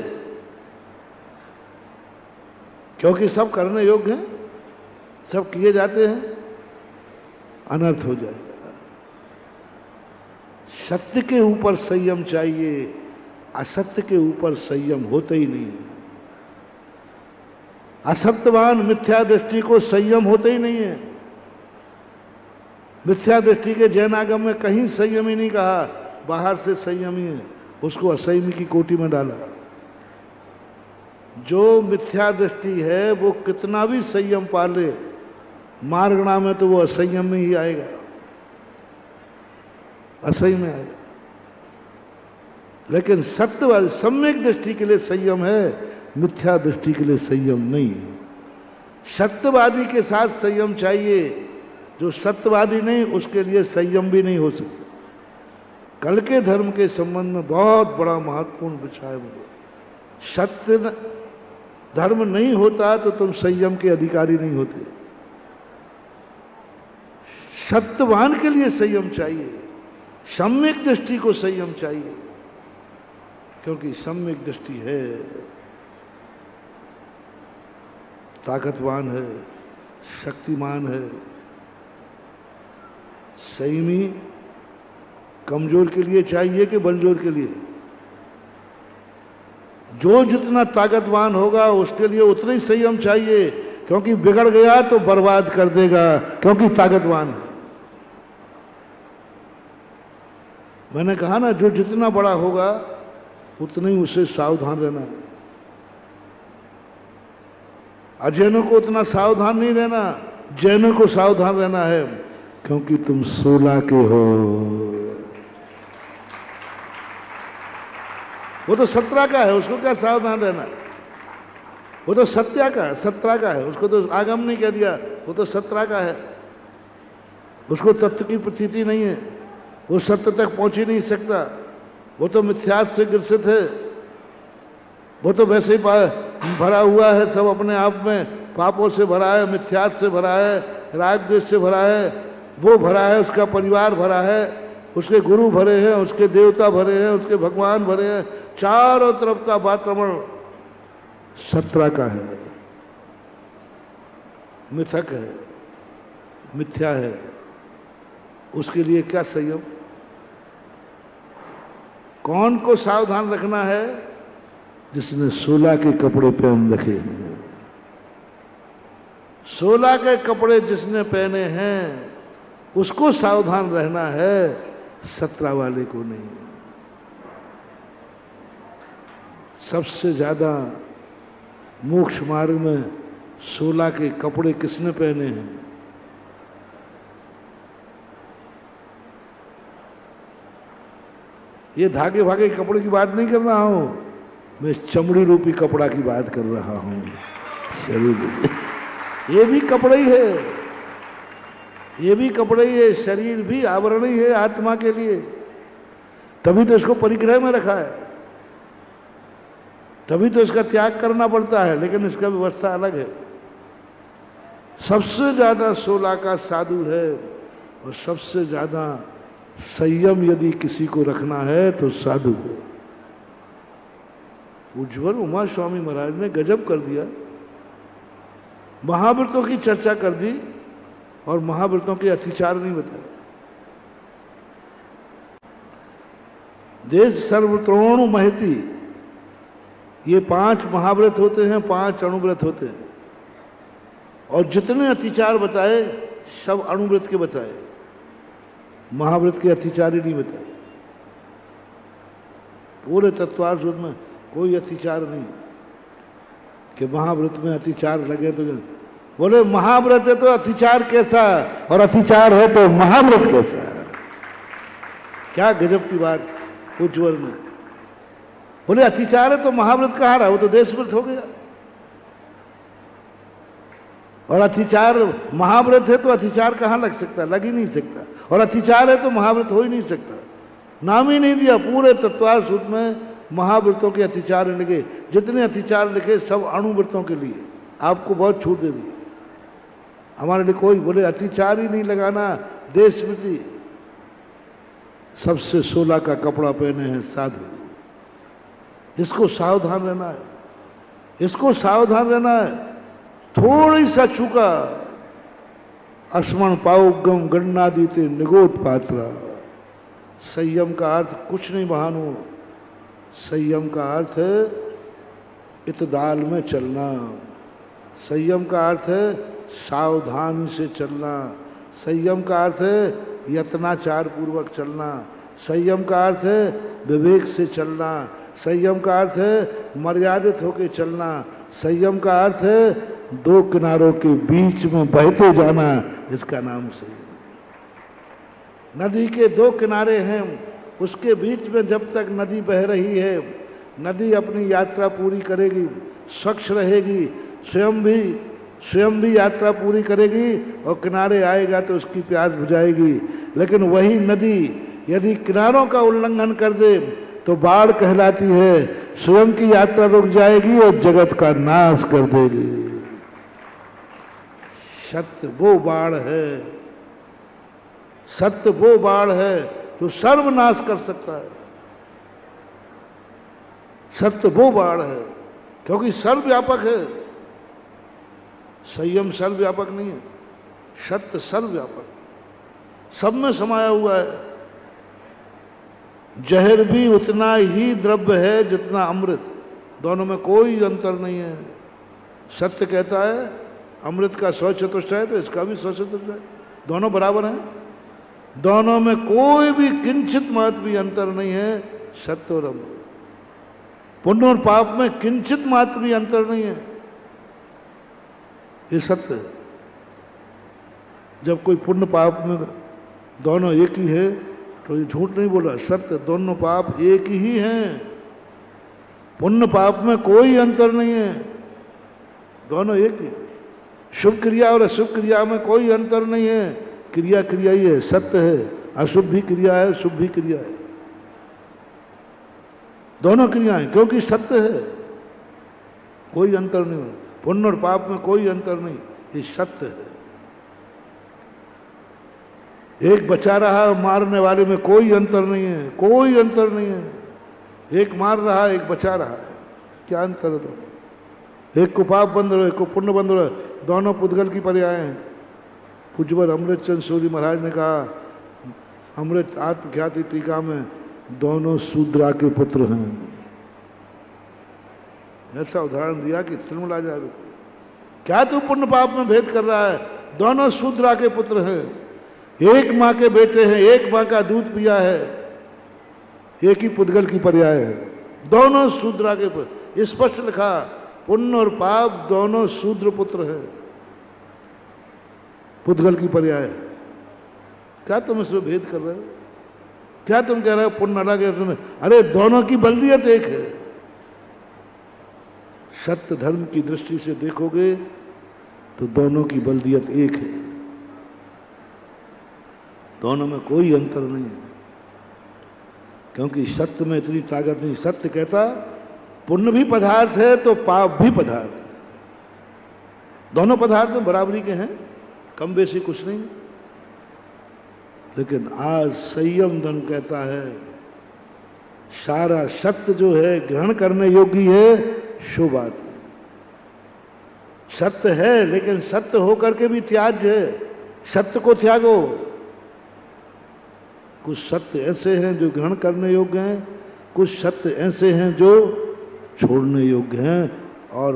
क्योंकि सब करने योग्य हैं, सब किए जाते हैं, अनर्थ हो जाएगा। सत्य के ऊपर संयम चाहिए, असत्य के ऊपर संयम होता ही नहीं है। असत्यवान मिथ्या दृष्टि को संयम होता ही नहीं है। मिथ्या दृष्टि के जैनागम में कहीं संयम ही नहीं कहा, बाहर से संयम ही है, उसको असंयमी की कोटि में डाला। जो मिथ्या दृष्टि है वो कितना भी संयम पाले, मार्गणा में तो वो असंयम में ही आएगा, असंयम में आएगा। लेकिन सत्यवादी सम्यक दृष्टि के लिए संयम है, मिथ्या दृष्टि के लिए संयम नहीं है। सत्यवादी के साथ संयम चाहिए, जो सत्यवादी नहीं उसके लिए संयम भी नहीं हो सकता। कल के धर्म के संबंध में बहुत बड़ा महत्वपूर्ण विषय है। सत्य धर्म नहीं होता तो तुम संयम के अधिकारी नहीं होते। सत्यवान के लिए संयम चाहिए, सम्यक दृष्टि को संयम चाहिए, क्योंकि सम्यक दृष्टि है, ताकतवान है, शक्तिमान है। संयमी कमजोर के लिए चाहिए कि बलजोर के लिए? जो जितना ताकतवान होगा उसके लिए उतना ही संयम चाहिए, क्योंकि बिगड़ गया तो बर्बाद कर देगा, क्योंकि ताकतवान है। मैंने कहा ना, जो जितना बड़ा होगा उतना ही उसे सावधान रहना है। अजैनों को उतना सावधान नहीं रहना, जैनों को सावधान रहना है, क्योंकि तुम 16 के हो। वो तो 17 का है, उसको क्या सावधान रहना? वो तो सत्या का है, 17 का है, उसको तो आगम नहीं कह दिया, वो तो 17 का है। उसको तत्व की प्रतीति नहीं है, वो सत्य तक पहुंच ही नहीं सकता, वो तो मिथ्यास से ग्रसित है। वो तो वैसे ही भरा हुआ है, सब अपने आप में पापों से भरा है, मिथ्यास से भरा है, राग द्वेष से भरा है, वो भरा है, उसका परिवार भरा है, उसके गुरु भरे हैं, उसके देवता भरे हैं, उसके भगवान भरे हैं, चारों तरफ का वातावरण 17 का है, मिथक है, मिथ्या है। उसके लिए क्या संयम? कौन को सावधान रखना है? जिसने 16 के कपड़े पहन रखे हैं। 16 के कपड़े जिसने पहने हैं उसको सावधान रहना है, 17 वाले को नहीं। सबसे ज्यादा मोक्ष मार्ग में 16 के कपड़े किसने पहने हैं? ये धागे भागे कपड़े की बात नहीं कर रहा हूं, मैं चमड़ी रूपी कपड़ा की बात कर रहा हूं। शरीर ये भी कपड़ा ही है, ये भी कपड़ा ही है, शरीर भी आवरण ही है आत्मा के लिए। तभी तो इसको परिग्रह में रखा है, तभी तो इसका त्याग करना पड़ता है, लेकिन इसका व्यवस्था अलग है। सबसे ज्यादा 16 का साधु है, और सबसे ज्यादा संयम यदि किसी को रखना है तो साधु को। उज्ज्वल उमा स्वामी महाराज ने गजब कर दिया, महाव्रतों की चर्चा कर दी और महाव्रतों के अतिचार नहीं बताए। देश सर्वत्रोणु महति, ये 5 महाव्रत होते हैं, 5 अणुव्रत होते हैं, और जितने अतिचार बताए सब अणुव्रत के बताए, महाव्रत के अतिचार ही नहीं बताए। पूरे तत्वार्थ में कोई अतिचार नहीं कि महाव्रत में अतिचार लगे तो बोले महाव्रत है तो अतिचार कैसा, और अतिचार है तो महाव्रत कैसा। क्या गजब की बात उज्ज्वल में। बोले अतिचार है तो महाव्रत कहाँ रहा, वो तो देशव्रत हो गया। और अतिचार महाव्रत है तो अतिचार कहाँ लग सकता, लग ही नहीं सकता। और अतिचार है तो महाव्रत हो ही नहीं सकता, नाम ही नहीं दिया। पूरे तत्वार्थ सूत्र में महाव्रतों के अतिचार लिखे, जितने अतिचार लिखे सब अणुव्रतों के लिए। आपको बहुत छूट दे दी, हमारे लिए कोई बोले अतिचार ही नहीं लगाना, देश स्मृति। सबसे 16 का कपड़ा पहने हैं साधु, इसको सावधान रहना है, इसको सावधान रहना है। थोड़ी सा चूका अस्मण पाउगम गणनादीते निगोट पात्रा। संयम का अर्थ कुछ नहीं बहानो, संयम का अर्थ है इतदाल में चलना, संयम का अर्थ है सावधानी से चलना, संयम का अर्थ है यत्नाचार पूर्वक चलना, संयम का अर्थ है विवेक से चलना, संयम का अर्थ है मर्यादित होकर चलना, संयम का अर्थ है 2 किनारों के बीच में बहते जाना, इसका नाम संयम। नदी के 2 किनारे हैं, उसके बीच में जब तक नदी बह रही है, नदी अपनी यात्रा पूरी करेगी, स्वच्छ रहेगी, स्वयं भी यात्रा पूरी करेगी, और किनारे आएगा तो उसकी प्यास बुझाएगी। लेकिन वही नदी यदि किनारों का उल्लंघन कर दे तो बाढ़ कहलाती है, स्वयं की यात्रा रुक जाएगी और जगत का नाश कर देगी। सत्य वो बाढ़ है, सत्य वो बाढ़ है जो सर्वनाश कर सकता है। सत्य वो बाढ़ है क्योंकि सर्वव्यापक है, संयम सर्वव्यापक नहीं है, सत्य सर्वव्यापक, सब में समाया हुआ है। जहर भी उतना ही द्रव्य है जितना अमृत, दोनों में कोई अंतर नहीं है। सत्य कहता है अमृत का 100 चतुष्ट है तो इसका भी 100 चतुष्ट है, दोनों बराबर हैं, दोनों में कोई भी किंचित मात्र भी अंतर नहीं है। सत्य और अमृत, पुण्य और पाप में किंचित मात्र भी अंतर नहीं है, ये सत्य है। जब कोई पुण्य पाप में दोनों एक ही है तो ये झूठ नहीं बोला, सत्य, दोनों पाप एक ही हैं, पुण्य पाप में कोई अंतर नहीं है, दोनों एक ही। शुभ क्रिया और अशुभ क्रिया में कोई अंतर नहीं है, क्रिया क्रिया ही है, सत्य है। अशुभ भी क्रिया है, शुभ भी क्रिया है, दोनों क्रियाएं, क्योंकि सत्य है, कोई अंतर नहीं। पुण्य और पाप में कोई अंतर नहीं, ये सत्य है। एक बचा रहा मारने वाले में कोई अंतर नहीं है, कोई अंतर नहीं है। एक मार रहा है, एक बचा रहा है, क्या अंतर है दोनों? एक को पाप बंद रहे, एक को पुण्य बंद रहे, दोनों पुद्गल की पर्याय हैं। पूज्यवर अमृतचंद सूरी महाराज ने कहा अमृत आत्मख्याति टीका में, दोनों शूद्रा के पुत्र हैं। ऐसा उदाहरण दिया कि तिरमला जाए, क्या तू पुण्य पाप में भेद कर रहा है? दोनों शूद्रा के पुत्र हैं, एक माँ के बेटे हैं, एक माँ का दूध पिया है, एक ही पुद्गल की पर्याय है, दोनों शूद्रा के पुत्र। स्पष्ट लिखा, पुण्य और पाप दोनों शूद्र पुत्र हैं, पुद्गल की पर्याय है। क्या तुम इसमें भेद कर रहे हो? क्या तुम कह रहे हो पुण्य अलग है तुम्हें? अरे दोनों की बल्दियत एक है। सत्य धर्म की दृष्टि से देखोगे तो दोनों की बल्दियत एक है, दोनों में कोई अंतर नहीं है। क्योंकि सत्य में इतनी ताकत नहीं। सत्य कहता पुण्य भी पदार्थ है तो पाप भी पदार्थ है, दोनों पदार्थ बराबरी के हैं, कम बेसी कुछ नहीं। लेकिन आज संयम धर्म कहता है सारा सत्य जो है ग्रहण करने योग्य है, शो बात है। सत्य है लेकिन सत्य होकर के भी त्याज्य है, सत्य को त्यागो। कुछ सत्य ऐसे हैं जो ग्रहण करने योग्य हैं, कुछ सत्य ऐसे हैं जो छोड़ने योग्य हैं और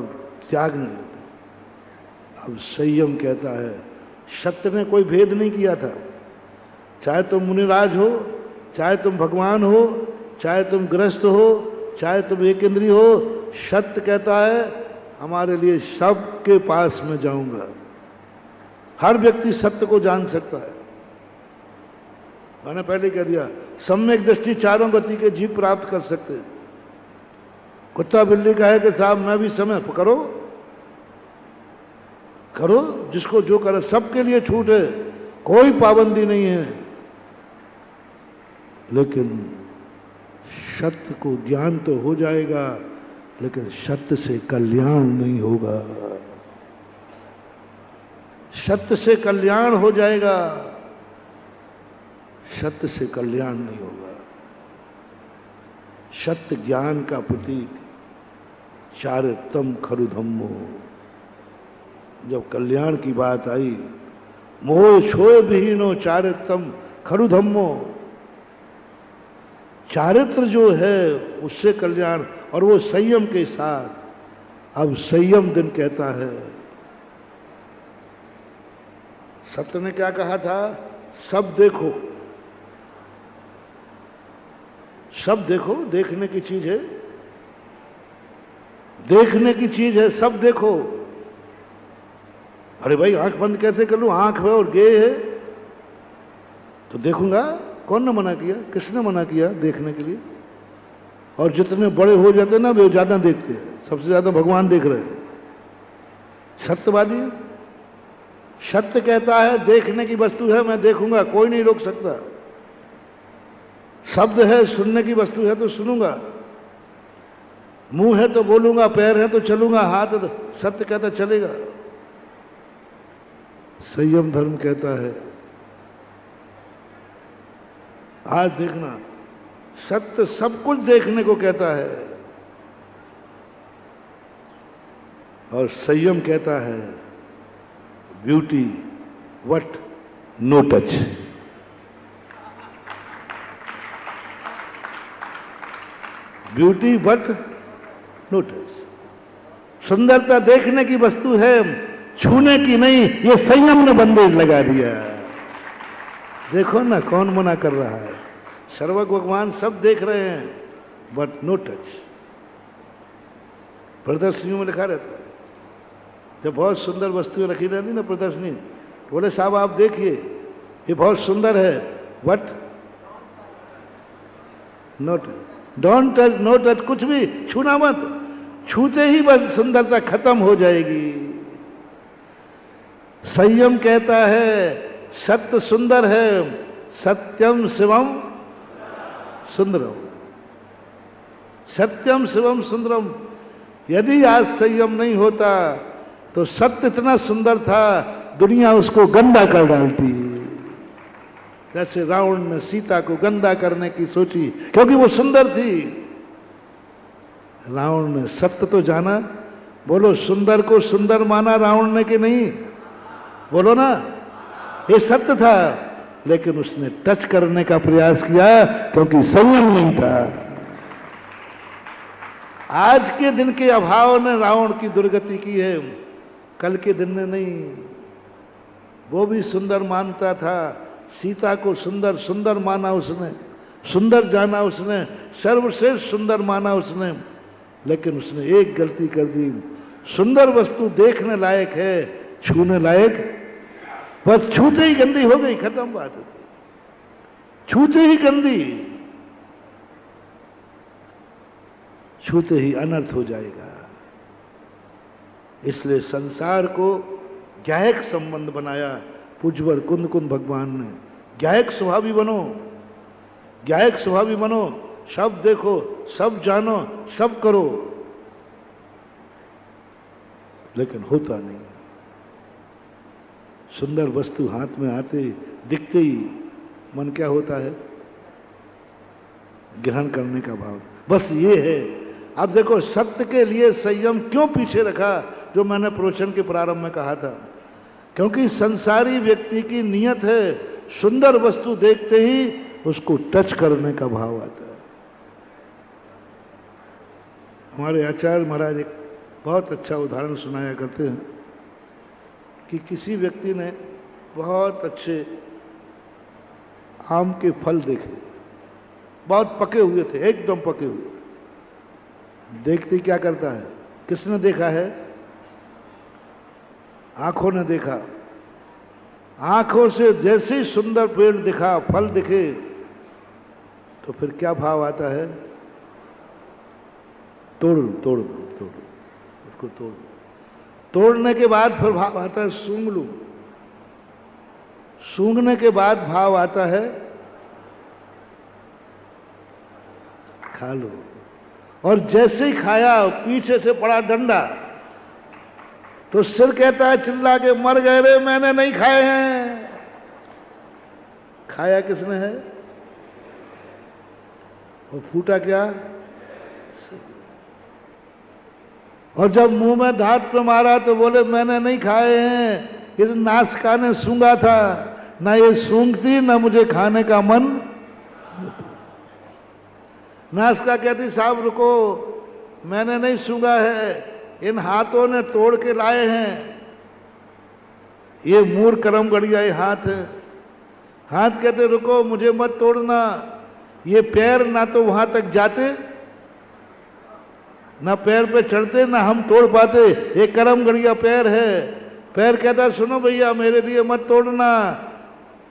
त्यागने योग्य हैं। अब संयम कहता है सत्य ने कोई भेद नहीं किया था, चाहे तुम मुनिराज हो, चाहे तुम भगवान हो, चाहे तुम गृहस्थ हो, चाहे तुम एक इंद्रिय हो, सत्य कहता है हमारे लिए सबके पास में जाऊंगा। हर व्यक्ति सत्य को जान सकता है। मैंने पहले कह दिया सम्यक दृष्टि चारों गति के जीव प्राप्त कर सकते हैं। कुत्ता बिल्ली का है कि साहब मैं भी समय करो करो, जिसको जो करे, सबके लिए छूट है, कोई पाबंदी नहीं है। लेकिन सत्य को ज्ञान तो हो जाएगा, लेकिन सत्य से कल्याण नहीं होगा। सत्य से कल्याण हो जाएगा, सत्य से कल्याण नहीं होगा। सत्य ज्ञान का प्रतीक, चारित्रम खरु धम्मो। जब कल्याण की बात आई, मोह छोय विहीनो चारित्रम खरु धम्मो। चारित्र जो है उससे कल्याण, और वो संयम के साथ। अब संयम दिन कहता है, सत्य ने क्या कहा था? सब देखो, सब देखो, देखने की चीज है, देखने की चीज है, सब देखो। अरे भाई आंख बंद कैसे कर लूं? आंख है और गे है तो देखूंगा। कौन ने मना किया? किसने मना किया देखने के लिए? और जितने बड़े हो जाते हैं ना वे ज्यादा देखते हैं, सबसे ज्यादा भगवान देख रहे हैं। सत्यवादी सत्य कहता है देखने की वस्तु है, मैं देखूंगा, कोई नहीं रोक सकता। शब्द है सुनने की वस्तु है तो सुनूंगा, मुंह है तो बोलूंगा, पैर है तो चलूंगा, हाथ है तो, सत्य कहता चलेगा। संयम धर्म कहता है आज देखना, सत्य सब कुछ देखने को कहता है, और संयम कहता है beauty what no touch. Beauty but no touch. सुंदरता देखने की वस्तु है, छूने की नहीं। ये संयम ने बंदेज लगा दिया। देखो ना कौन मना कर रहा है? सर्वज्ञ भगवान सब देख रहे हैं, बट नो टच। प्रदर्शनियों में लिखा रहता है, जब बहुत सुंदर वस्तुएं रखी रहती ना प्रदर्शनी, तो बोले साहब आप देखिए ये बहुत सुंदर है, but no touch, don't touch, no touch, कुछ भी छूना मत। छूते ही बस सुंदरता खत्म हो जाएगी। संयम कहता है सत्य सुंदर है, सत्यम शिवम सुंदरम, सत्यम शिवम सुंदरम। यदि आज संयम नहीं होता तो सत्य इतना सुंदर था, दुनिया उसको गंदा कर डालती। जैसे रावण ने सीता को गंदा करने की सोची क्योंकि वो सुंदर थी। रावण ने सत्य तो जाना, बोलो सुंदर को सुंदर माना रावण ने कि नहीं? बोलो ना, ये सत्य था, लेकिन उसने टच करने का प्रयास किया क्योंकि संयम नहीं था। आज के दिन के अभाव ने रावण की दुर्गति की है, कल के दिन ने नहीं। वो भी सुंदर मानता था, सीता को सुंदर सुंदर माना उसने, सुंदर जाना उसने, सर्वश्रेष्ठ सुंदर माना उसने, लेकिन उसने एक गलती कर दी। सुंदर वस्तु देखने लायक है, छूने लायक, बस छूते ही गंदी हो गई, खत्म बात होती। छूते ही गंदी, छूते ही अनर्थ हो जाएगा। इसलिए संसार को ज्ञायक संबंध बनाया पूज्यवर कुंद कुंद भगवान ने। ज्ञायक स्वभावी बनो, ज्ञायक स्वभावी बनो, सब देखो, सब जानो, सब करो, लेकिन होता नहीं। सुंदर वस्तु हाथ में आते दिखते ही मन क्या होता है? ग्रहण करने का भाव। बस ये है। अब देखो, सत्य के लिए संयम क्यों पीछे रखा, जो मैंने प्रवचन के प्रारंभ में कहा था। क्योंकि संसारी व्यक्ति की नियत है सुंदर वस्तु देखते ही उसको टच करने का भाव आता है। हमारे आचार्य महाराज एक बहुत अच्छा उदाहरण सुनाया करते हैं कि किसी व्यक्ति ने बहुत अच्छे आम के फल देखे, बहुत पके हुए थे, एकदम पके हुए। देखते क्या करता है? किसने देखा है? आंखों ने देखा। आंखों से जैसे ही सुंदर पेड़ दिखा, फल दिखे, तो फिर क्या भाव आता है? तोड़ तोड़ तोड़, उसको तोड़। तोड़ने के बाद फिर भाव आता है सूंघ लूं। सूंघने के बाद भाव आता है खा लो। और जैसे ही खाया, पीछे से पड़ा डंडा, तो सिर कहता है चिल्ला के, मर गए रे, मैंने नहीं खाए हैं। खाया किसने है? और फूटा क्या? और जब मुंह में धात पे मारा तो बोले मैंने नहीं खाए हैं, इस नासिका ने सूंघा था, ना ये सूंघती ना मुझे खाने का मन। नासिका कहती साहब रुको, मैंने नहीं सूंघा है, इन हाथों ने तोड़ के लाए हैं, ये मूर करम गड़िया ये हाथ है। हाथ कहते रुको, मुझे मत तोड़ना, ये पैर ना तो वहां तक जाते, ना पैर पे चढ़ते, ना हम तोड़ पाते, ये करम गड़िया पैर है। पैर कहता सुनो भैया, मेरे लिए मत तोड़ना,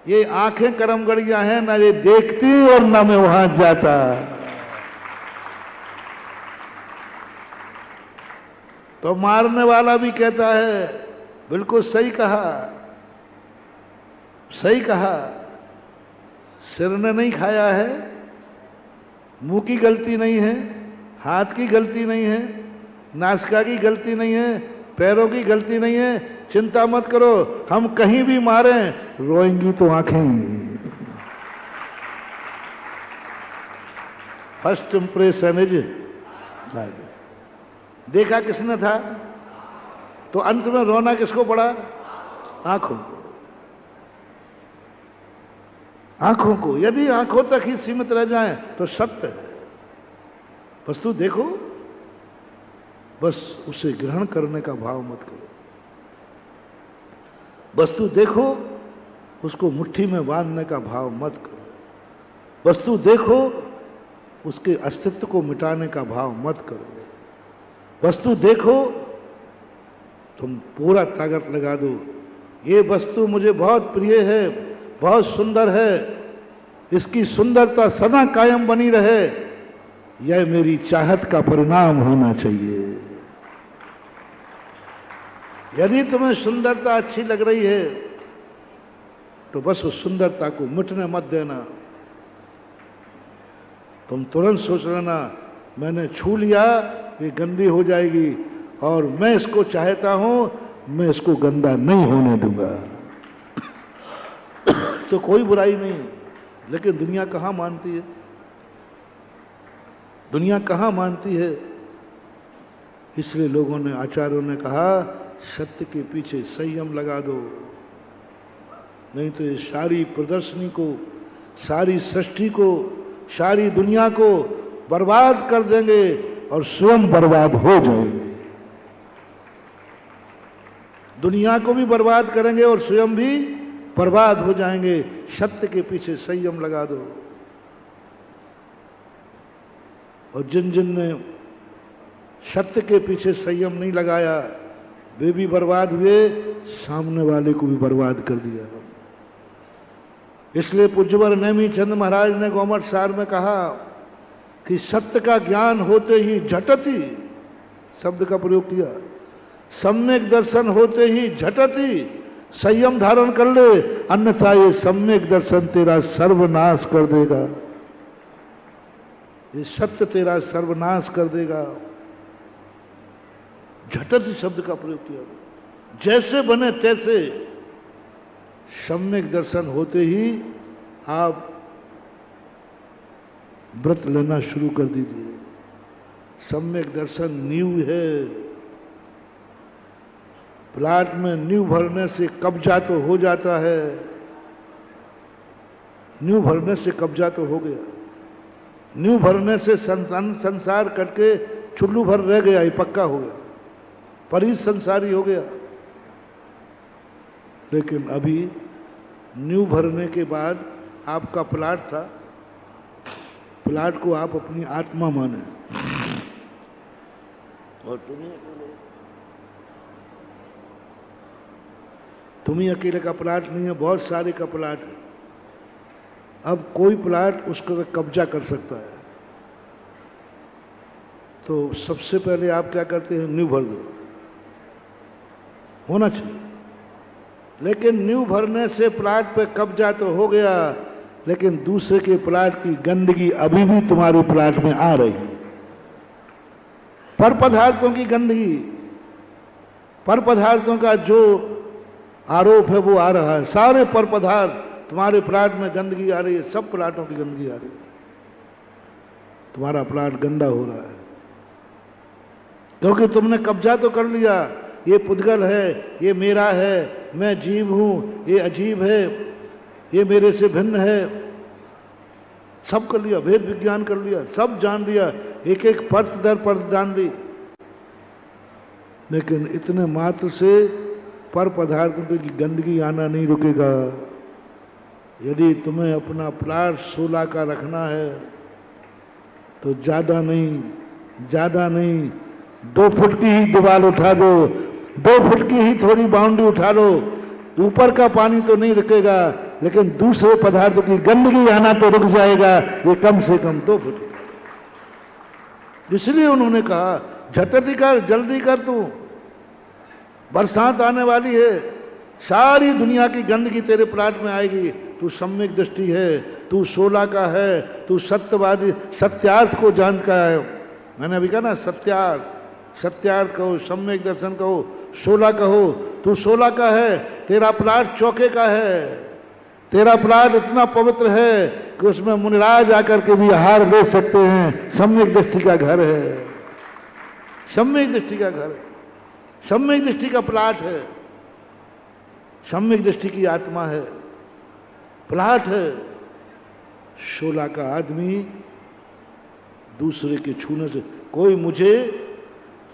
ये आंखें करम गड़िया हैं, ना ये देखती और ना मैं वहां जाता। तो मारने वाला भी कहता है बिल्कुल सही कहा, सही कहा, सिर ने नहीं खाया है, मुंह की गलती नहीं है, हाथ की गलती नहीं है, नासिका की गलती नहीं है, पैरों की गलती नहीं है। चिंता मत करो, हम कहीं भी मारें, रोएंगी तो आंखें। First impression is life. देखा किसने था, तो अंत में रोना किसको पड़ा? आंखों को। आंखों को यदि आंखों तक ही सीमित रह जाएं तो सत्य है। वस्तु देखो, बस उसे ग्रहण करने का भाव मत करो। वस्तु देखो, उसको मुट्ठी में बांधने का भाव मत करो। वस्तु देखो, उसके अस्तित्व को मिटाने का भाव मत करो। वस्तु देखो, तुम पूरा ताकत लगा दो, ये वस्तु मुझे बहुत प्रिय है, बहुत सुंदर है, इसकी सुंदरता सदा कायम बनी रहे, यह मेरी चाहत का परिणाम होना चाहिए। यदि तुम्हें सुंदरता अच्छी लग रही है तो बस उस सुंदरता को मिटने मत देना। तुम तुरंत सोच लेना मैंने छू लिया, ये गंदी हो जाएगी, और मैं इसको चाहता हूं, मैं इसको गंदा नहीं होने दूंगा। तो कोई बुराई नहीं। लेकिन दुनिया कहां मानती है? दुनिया कहां मानती है? इसलिए लोगों ने, आचार्यों ने कहा सत्य के पीछे संयम लगा दो, नहीं तो ये सारी प्रदर्शनी को, सारी सृष्टि को, सारी दुनिया को बर्बाद कर देंगे और स्वयं बर्बाद हो जाएंगे। दुनिया को भी बर्बाद करेंगे और स्वयं भी बर्बाद हो जाएंगे। सत्य के पीछे संयम लगा दो। और जिन जिन ने सत्य के पीछे संयम नहीं लगाया वे भी बर्बाद हुए, सामने वाले को भी बर्बाद कर दिया। इसलिए पूज्यवर नेमी चंद महाराज ने गोमट सार में कहा कि सत्य का ज्ञान होते ही झटति शब्द का प्रयोग किया, सम्यक दर्शन होते ही झटति संयम धारण कर ले, अन्यथा ये सम्यक दर्शन तेरा सर्वनाश कर देगा, ये सत्य तेरा सर्वनाश कर देगा। झटति शब्द का प्रयोग किया, जैसे बने तैसे सम्यक दर्शन होते ही आप व्रत लेना शुरू कर दीजिए। सम्यक दर्शन नींव है। प्लाट में नींव भरने से कब्जा तो हो जाता है, नींव भरने से कब्जा तो हो गया, नींव भरने से संसार कटके चुल्लू भर रह गया, ये पक्का हो गया, परिस संसारी हो गया। लेकिन अभी नींव भरने के बाद आपका प्लाट था, प्लाट को आप अपनी आत्मा माने, और तुम्ही अकेले का प्लाट नहीं है, बहुत सारे का प्लाट है। अब कोई प्लाट उसको कब्जा कर सकता है, तो सबसे पहले आप क्या करते हैं, नींव भर दो, होना चाहिए। लेकिन नींव भरने से प्लाट पे कब्जा तो हो गया, लेकिन दूसरे के प्लाट की गंदगी अभी भी तुम्हारे प्लाट में आ रही है। पर पदार्थों की गंदगी, पर पदार्थों का जो आरोप है वो आ रहा है। सारे पर पदार्थ तुम्हारे प्लाट में गंदगी आ रही है, सब प्लाटों की गंदगी आ रही है, तुम्हारा प्लाट गंदा हो रहा है, क्योंकि तुमने कब्जा तो कर लिया। ये पुद्गल है, ये मेरा है, मैं जीव हूं, ये अजीब है, ये मेरे से भिन्न है, सब कर लिया, भेद विज्ञान कर लिया, सब जान लिया, एक एक परत दर परत जान ली। लेकिन इतने मात्र से पर पदार्थों की गंदगी आना नहीं रुकेगा। यदि तुम्हें अपना प्लाट 16 का रखना है तो ज्यादा नहीं 2 फुट की ही दीवार उठा दो, 2 फुट की ही थोड़ी बाउंड्री उठा लो। ऊपर का पानी तो नहीं रुकेगा, लेकिन दूसरे पदार्थों की गंदगी आना तो रुक जाएगा, ये कम से कम 2 फुट। इसलिए उन्होंने कहा झटती कर, जल्दी कर, तू बरसात आने वाली है, सारी दुनिया की गंदगी तेरे प्लाट में आएगी। तू सम्यक दृष्टि है, तू 16 का है, तू सत्यवादी, सत्यार्थ को जान का है। मैंने अभी कहा ना, सत्यार्थ कहो, सम्यक दर्शन कहो, 16 कहो, तू 16 का है, तेरा प्लाट चौके का है, तेरा प्लाट इतना पवित्र है कि उसमें मुनिराज आकर के भी आहार ले सकते हैं। सम्यक दृष्टि का घर है, सम्यक दृष्टि का घर है, सम्यक दृष्टि का प्लाट है, सम्यक दृष्टि की आत्मा है, प्लाट है। 16 का आदमी दूसरे के छूने से, कोई मुझे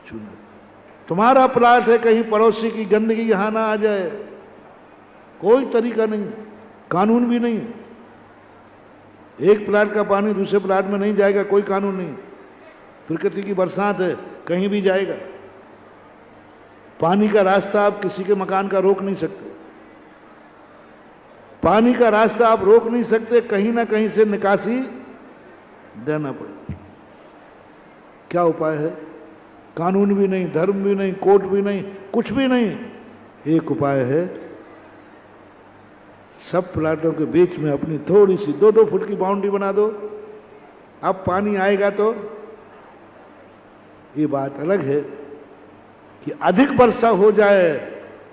छूना, तुम्हारा प्लाट है, कहीं पड़ोसी की गंदगी यहां ना आ जाए, कोई तरीका नहीं, कानून भी नहीं। एक प्लाट का पानी दूसरे प्लाट में नहीं जाएगा, कोई कानून नहीं। प्रकृति की बरसात है, कहीं भी जाएगा। पानी का रास्ता आप किसी के मकान का रोक नहीं सकते, पानी का रास्ता आप रोक नहीं सकते, कहीं ना कहीं से निकासी देना पड़ेगा। क्या उपाय है? कानून भी नहीं, धर्म भी नहीं, कोर्ट भी नहीं, कुछ भी नहीं। एक उपाय है, सब प्लाटों के बीच में अपनी थोड़ी सी 2-2 फुट की बाउंड्री बना दो। अब पानी आएगा तो ये बात अलग है कि अधिक वर्षा हो जाए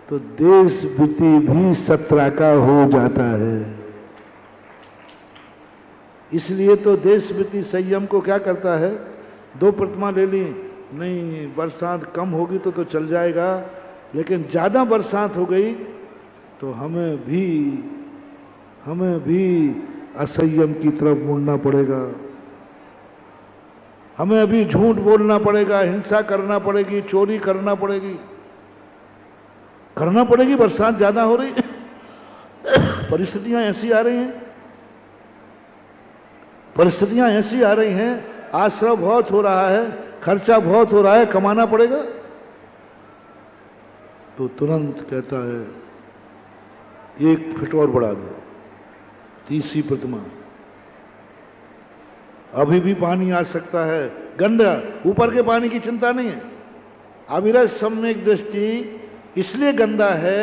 तो देश भी 17 का हो जाता है। इसलिए तो देश बीती संयम को क्या करता है, 2 प्रतिमा ले ली, नहीं बरसात कम होगी तो चल जाएगा, लेकिन ज़्यादा बरसात हो गई तो हमें भी असंयम की तरफ मुड़ना पड़ेगा, हमें अभी झूठ बोलना पड़ेगा, हिंसा करना पड़ेगी, चोरी करना पड़ेगी, बरसात ज़्यादा हो रही परिस्थितियां ऐसी आ रही हैं, आश्रय बहुत हो रहा है, खर्चा बहुत हो रहा है, कमाना पड़ेगा। तो तुरंत कहता है 1 फीट और बढ़ा दो, तीसरी प्रतिमा। अभी भी पानी आ सकता है, गंदा, ऊपर के पानी की चिंता नहीं है। अविरत सम्यक दृष्टि इसलिए गंदा है,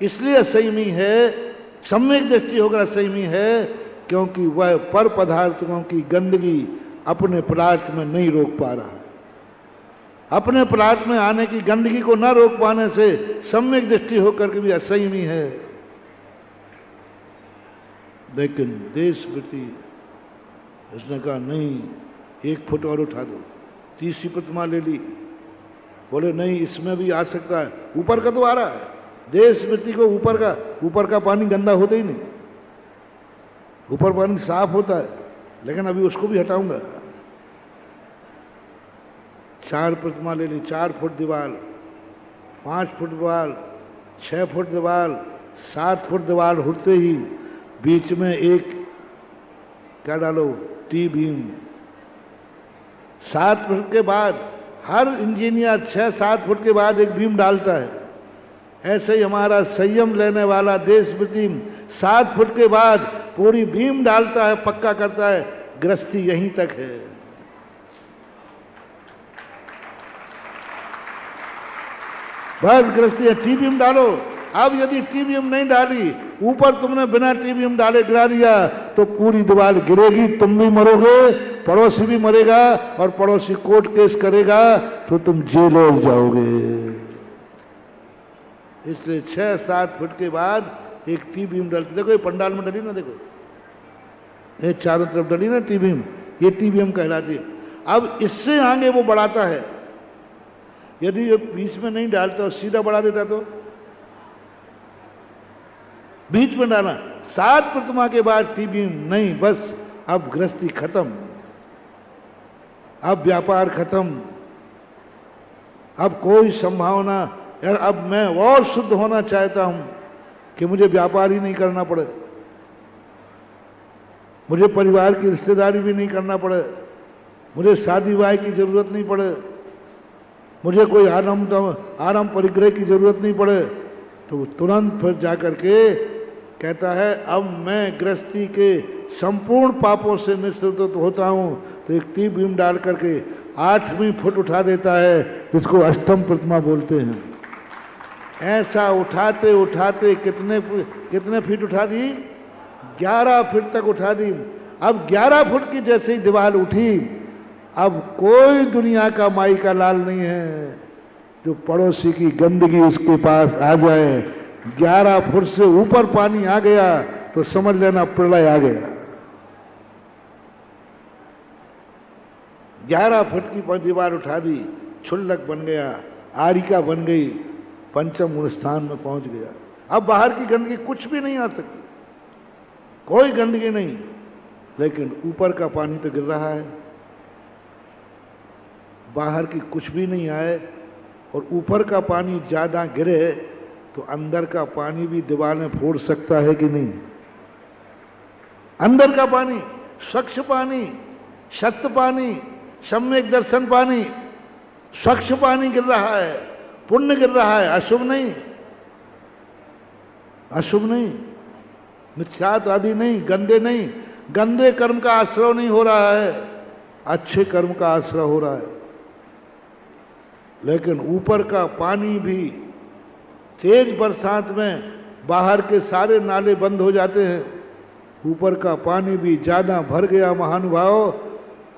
इसलिए असंयमी है, सम्यक दृष्टि होकर असंयमी है, क्योंकि वह पर पदार्थों की गंदगी अपने प्लाट में नहीं रोक पा रहा है। अपने प्लाट में आने की गंदगी को न रोक पाने से सम्यक दृष्टि होकर के भी असंयमी है। लेकिन देश प्रति उसने कहा नहीं, 1 फुट और उठा दो। तीसरी प्रतिमा ले ली, बोले नहीं इसमें भी आ सकता है, ऊपर का तो आ रहा है। देश स्मृति को ऊपर का पानी गंदा होता ही नहीं, ऊपर पानी साफ होता है, लेकिन अभी उसको भी हटाऊंगा। 4 प्रतिमा ले ली, 4 फुट दीवार, 5 फुट दीवार, 6 फुट दीवार, 7 फुट दीवार उठते ही बीच में एक क्या डालो, टी बीम। 7 फुट के बाद हर इंजीनियर 6-7 फुट के बाद एक बीम डालता है। ऐसे ही हमारा संयम लेने वाला देश स्मृति 7 फुट के बाद पूरी बीम डालता है, पक्का करता है, गृहस्थी यहीं तक है। बस गृहस्थी है, टी बीम डालो। अब यदि टी बीम नहीं डाली, ऊपर तुमने बिना टी बीम डाले गिरा दिया, तो पूरी दीवार गिरेगी, तुम भी मरोगे, पड़ोसी भी मरेगा, और पड़ोसी कोर्ट केस करेगा तो तुम जेल हो जाओगे। इसलिए 6-7 फुट के बाद एक टी बीम डालती। देखो ये पंडाल में डली ना, देखो ये चारों तरफ डली ना टी बीम, ये टी बीम कहलाती है। अब इससे आगे वो बढ़ाता है। यदि ये बीच में नहीं डालता और सीधा बढ़ा देता तो बीच में डाला। 7 प्रतिमा के बाद टी बीम नहीं, बस अब गृहस्थी खत्म, अब व्यापार खत्म, अब कोई संभावना। यार अब मैं और शुद्ध होना चाहता हूं कि मुझे व्यापार ही नहीं करना पड़े, मुझे परिवार की रिश्तेदारी भी नहीं करना पड़े, मुझे शादी ब्याह की जरूरत नहीं पड़े, मुझे कोई आराम परिग्रह की जरूरत नहीं पड़े। तो तुरंत फिर जाकर के कहता है अब मैं गृहस्थी के संपूर्ण पापों से निवृत्त होता हूं। तो एक टी बीम डाल करके 8वीं फुट उठा देता है, जिसको अष्टम प्रतिमा बोलते हैं। ऐसा उठाते उठाते कितने फीट उठा दी? 11 फीट तक उठा दी। अब 11 फुट की जैसे ही दीवार उठी, अब कोई दुनिया का माई का लाल नहीं है जो पड़ोसी की गंदगी उसके पास आ जाए। 11 फुट से ऊपर पानी आ गया तो समझ लेना प्रलय आ गया। 11 फुट की दीवार उठा दी, क्षुल्लक बन गया, आरिका बन गई, पंचम गुण स्थान में पहुंच गया। अब बाहर की गंदगी कुछ भी नहीं आ सकती, कोई गंदगी नहीं, लेकिन ऊपर का पानी तो गिर रहा है। बाहर की कुछ भी नहीं आए और ऊपर का पानी ज्यादा गिरे तो अंदर का पानी भी दीवारें फोड़ सकता है कि नहीं? अंदर का पानी, स्वच्छ पानी, सत्य पानी, सम्यक दर्शन पानी, स्वच्छ पानी गिर रहा है, पुण्य गिर रहा है, अशुभ नहीं, अशुभ नहीं, मिथ्यात्व आदि नहीं, गंदे नहीं, गंदे कर्म का आश्रय नहीं हो रहा है, अच्छे कर्म का आश्रय हो रहा है। लेकिन ऊपर का पानी भी तेज बरसात में बाहर के सारे नाले बंद हो जाते हैं, ऊपर का पानी भी ज्यादा भर गया महानुभाव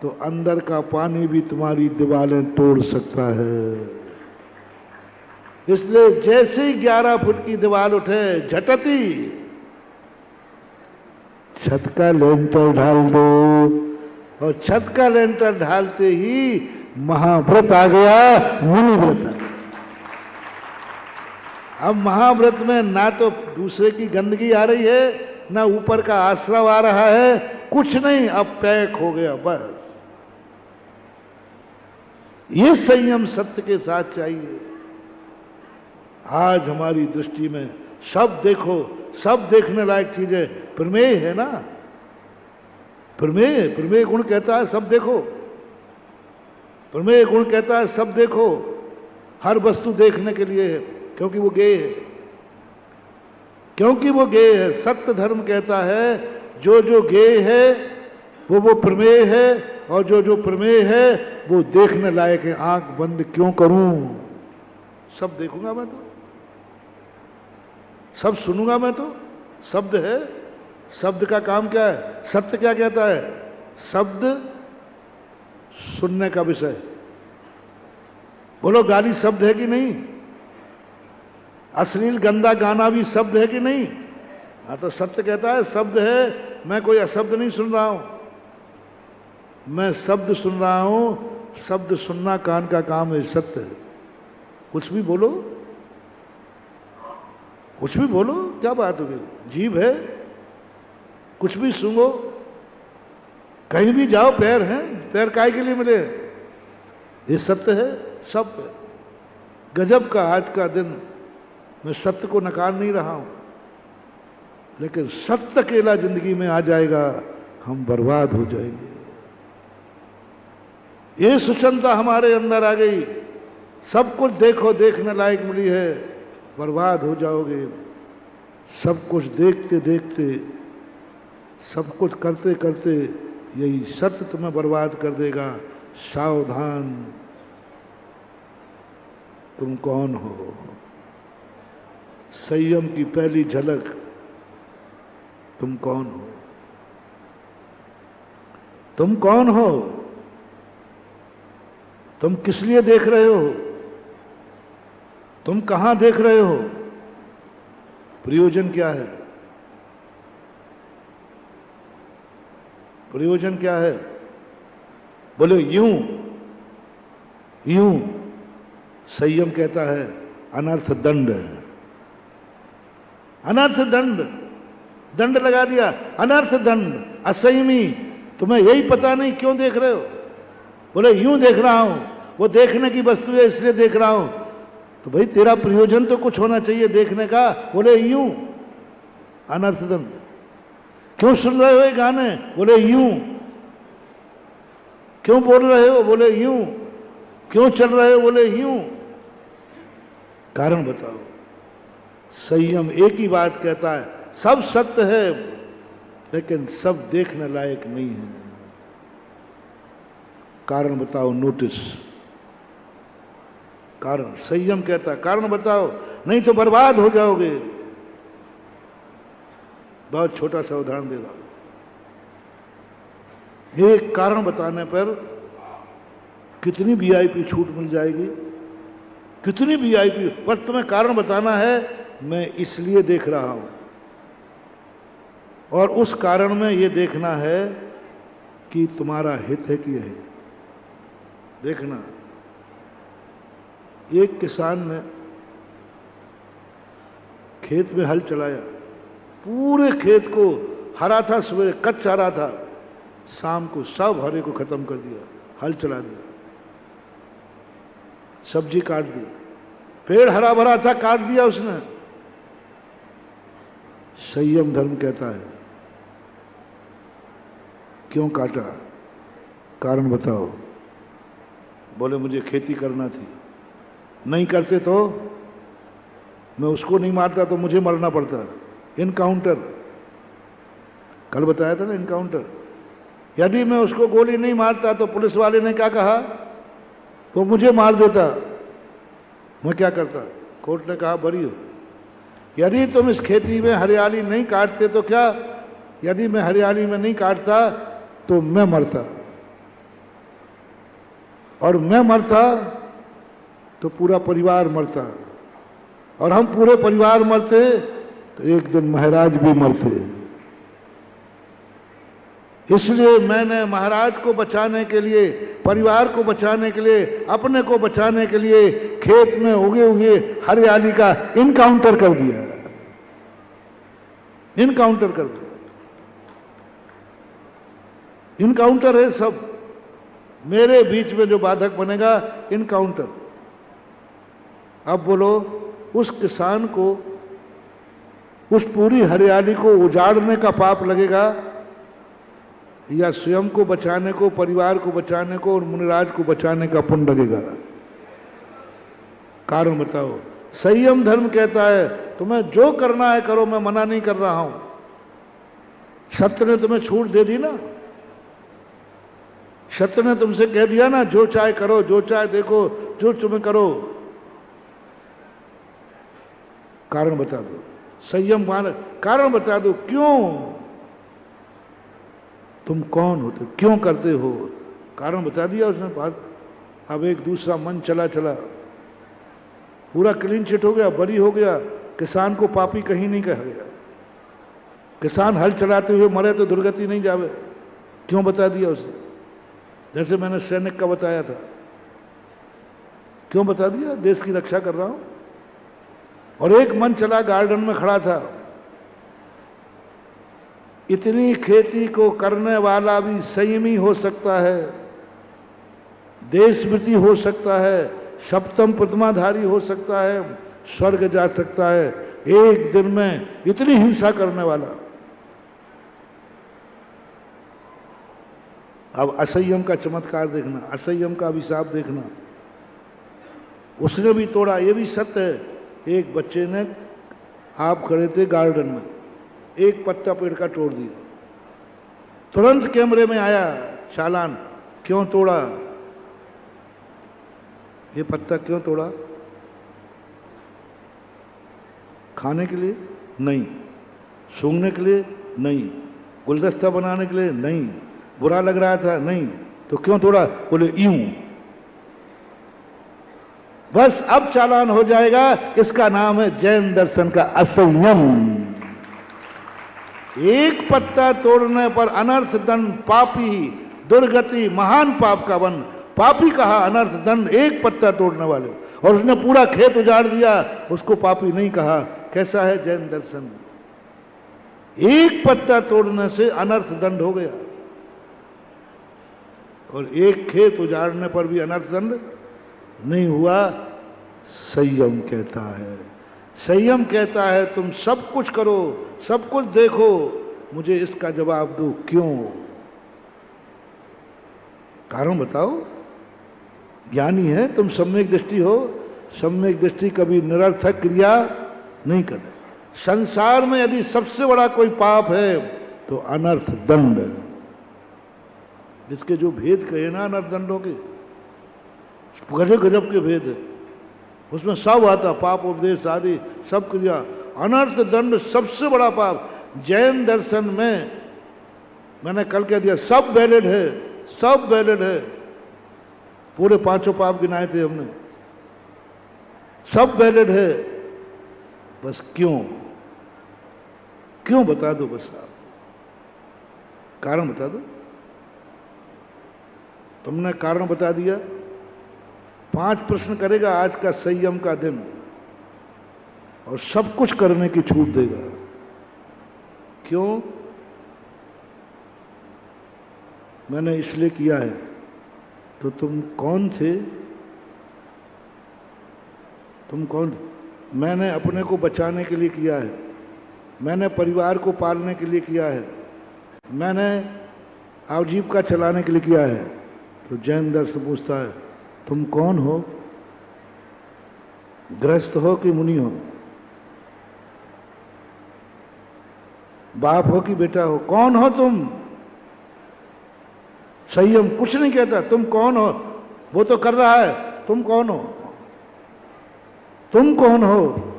तो अंदर का पानी भी तुम्हारी दीवारें तोड़ सकता है। इसलिए जैसे ही 11 फुट की दीवार उठे, झटती छत का लेंटर ढाल दो, और छत का लेंटर ढालते ही महाव्रत आ गया, मुनि व्रत आ गया। अब महाव्रत में ना तो दूसरे की गंदगी आ रही है, ना ऊपर का आश्रय आ रहा है, कुछ नहीं, अब पैक हो गया बस। ये संयम सत्य के साथ चाहिए। आज हमारी दृष्टि में सब देखो, सब देखने लायक चीजें, प्रमेय है ना, प्रमेय गुण कहता है सब देखो, प्रमेय गुण कहता है सब देखो। हर वस्तु देखने के लिए है, क्योंकि वो गेय है, क्योंकि वो गेय है। सत्य धर्म कहता है जो जो गेय है वो प्रमेय है, और जो जो प्रमेय है वो देखने लायक है। आंख बंद क्यों करूं? सब देखूंगा मैं तो, सब सुनूंगा मैं तो। शब्द है, शब्द का काम क्या है? सत्य क्या कहता है? शब्द सुनने का विषय। बोलो, गाली शब्द है कि नहीं? अश्लील गंदा गाना भी शब्द है कि नहीं? हाँ, तो सत्य कहता है शब्द है, मैं कोई अशब्द नहीं सुन रहा हूं, मैं शब्द सुन रहा हूं। शब्द सुनना कान का काम है, सत्य है। कुछ भी बोलो, कुछ भी बोलो, क्या बात हो गई? जीभ है, कुछ भी सूंघो, कहीं भी जाओ, पैर हैं, पैर काहे के लिए मिले? ये सत्य है, सब है। गजब का आज का दिन। मैं सत्य को नकार नहीं रहा हूं, लेकिन सत्य अकेला जिंदगी में आ जाएगा, हम बर्बाद हो जाएंगे। ये सुचंता हमारे अंदर आ गई, सब कुछ देखो, देखने लायक मिली है, बर्बाद हो जाओगे। सब कुछ देखते देखते, सब कुछ करते करते यही सत्य तुम्हें बर्बाद कर देगा। सावधान, तुम कौन हो? संयम की पहली झलक, तुम कौन हो? तुम कौन हो? तुम किस लिए देख रहे हो? तुम कहां देख रहे हो? प्रयोजन क्या है? प्रयोजन क्या है? बोले यूं यूं। संयम कहता है अनर्थ दंड, अनर्थ दंड, दंड लगा दिया, अनर्थ दंड। असंयमी, तुम्हें यही पता नहीं क्यों देख रहे हो? बोले यूं देख रहा हूं, वो देखने की वस्तु है इसलिए देख रहा हूं। तो भाई तेरा प्रयोजन तो कुछ होना चाहिए देखने का। बोले यूं, अनर्थ दंड। क्यों सुन रहे हो ये गाने? बोले यूं। क्यों बोल रहे हो? बोले यूं। क्यों चल रहे हो? बोले यूं। कारण बताओ। संयम एक ही बात कहता है, सब सत्य है लेकिन सब देखने लायक नहीं है। कारण बताओ, नोटिस। कारण, संयम कहता है कारण बताओ, नहीं तो बर्बाद हो जाओगे। बहुत छोटा सा उदाहरण दे रहा हूं। एक कारण बताने पर कितनी वीआईपी छूट मिल जाएगी, कितनी वीआईपी। पर तुम्हें कारण बताना है, मैं इसलिए देख रहा हूं, और उस कारण में यह देखना है कि तुम्हारा हित है कि यह हित। देखना, एक किसान ने खेत में हल चलाया, पूरे खेत को हरा था, सवेरे कच्चा हरा था, शाम को सब हरे को खत्म कर दिया, हल चला दिया, सब्जी काट दी, पेड़ हरा भरा था काट दिया उसने। संयम धर्म कहता है क्यों काटा? कारण बताओ। बोले मुझे खेती करना थी, नहीं करते तो मैं उसको नहीं मारता तो मुझे मरना पड़ता। इनकाउंटर, कल बताया था ना इनकाउंटर। यदि मैं उसको गोली नहीं मारता तो पुलिस वाले ने क्या कहा, वो मुझे मार देता, मैं क्या करता? कोर्ट ने कहा बरी हो। यदि तुम इस खेती में हरियाली नहीं काटते तो क्या, यदि मैं हरियाली में नहीं काटता तो मैं मरता, और मैं मरता तो पूरा परिवार मरता, और हम पूरे परिवार मरते तो एक दिन महाराज भी मरते। इसलिए मैंने महाराज को बचाने के लिए, परिवार को बचाने के लिए, अपने को बचाने के लिए खेत में उगे उगे हरियाली का इनकाउंटर कर दिया, इनकाउंटर कर दिया। इनकाउंटर है सब, मेरे बीच में जो बाधक बनेगा इनकाउंटर। अब बोलो, उस किसान को उस पूरी हरियाली को उजाड़ने का पाप लगेगा, या स्वयं को बचाने को, परिवार को बचाने को और मुनिराज को बचाने का पुण्य लगेगा? कारण बताओ। संयम धर्म कहता है तुम्हें जो करना है करो, मैं मना नहीं कर रहा हूं, सत्य ने तुम्हें छूट दे दी ना, सत्य ने तुमसे कह दिया ना, जो चाहे करो, जो चाहे देखो, जो तुम्हें करो। कारण बता दो, संयम कारण बता दो, क्यों तुम कौन होते, क्यों करते हो, कारण बता दिया उसने बात। अब एक दूसरा मन चला चला, पूरा क्लीन चिट हो गया, बरी हो गया, किसान को पापी कहीं नहीं कहा गया। किसान हल चलाते हुए मरे तो दुर्गति नहीं जावे, क्यों बता दिया उसे। जैसे मैंने सैनिक का बताया था, क्यों बता दिया, देश की रक्षा कर रहा हूं। और एक मन चला गार्डन में खड़ा था, इतनी खेती को करने वाला भी संयमी हो सकता है, देशभक्ति हो सकता है, सप्तम प्रतिमाधारी हो सकता है, स्वर्ग जा सकता है, एक दिन में इतनी हिंसा करने वाला। अब असंयम का चमत्कार देखना, असंयम का अभिशाप देखना। उसने भी तोड़ा, ये भी सत्य है। एक बच्चे ने, आप खड़े थे गार्डन में, एक पत्ता पेड़ का तोड़ दिया, तुरंत कैमरे में आया चालान, क्यों तोड़ा, ये पत्ता क्यों तोड़ा, खाने के लिए नहीं, सूंघने के लिए नहीं, गुलदस्ता बनाने के लिए नहीं, बुरा लग रहा था नहीं, तो क्यों तोड़ा, बोले यूं। बस अब चालान हो जाएगा। इसका नाम है जैन दर्शन का असंयम। एक पत्ता तोड़ने पर अनर्थ दंड, पापी दुर्गति, महान पाप का वन, पापी कहा, अनर्थ दंड एक पत्ता तोड़ने वाले। और उसने पूरा खेत उजाड़ दिया, उसको पापी नहीं कहा। कैसा है जैन दर्शन, एक पत्ता तोड़ने से अनर्थ दंड हो गया, और एक खेत उजाड़ने पर भी अनर्थ दंड नहीं हुआ। संयम कहता है, संयम कहता है तुम सब कुछ करो, सब कुछ देखो, मुझे इसका जवाब दो, क्यों, कारण बताओ। ज्ञानी है तुम, सम्यक दृष्टि हो, सम्यक दृष्टि कभी निरर्थक क्रिया नहीं करते। संसार में यदि सबसे बड़ा कोई पाप है तो अनर्थ दंड, जिसके जो भेद कहे ना अनर्थ दंडों के, गजब गजब के भेद है, उसमें सब आता, पाप उपदेश आदि सब क्रिया। अनर्थ दंड सबसे बड़ा पाप। जैन दर्शन में मैंने कल कह दिया, सब वैलिड है, सब वैलिड है। पूरे पांचों पाप गिनाए थे हमने, सब वैलिड है। बस क्यों, क्यों बता दो, बस आप कारण बता दो। तुमने कारण बता दिया, 5 प्रश्न करेगा आज का संयम का दिन, और सब कुछ करने की छूट देगा। क्यों, मैंने इसलिए किया है। तो तुम कौन थे, तुम कौन, मैंने अपने को बचाने के लिए किया है, मैंने परिवार को पालने के लिए किया है, मैंने आजीविका चलाने के लिए किया है। तो जैन दर्शन पूछता है तुम कौन हो, गृहस्थ हो कि मुनि हो, बाप हो कि बेटा हो, कौन हो तुम। संयम कुछ नहीं कहता, तुम कौन हो, वो तो कर रहा है, तुम कौन हो, तुम कौन हो।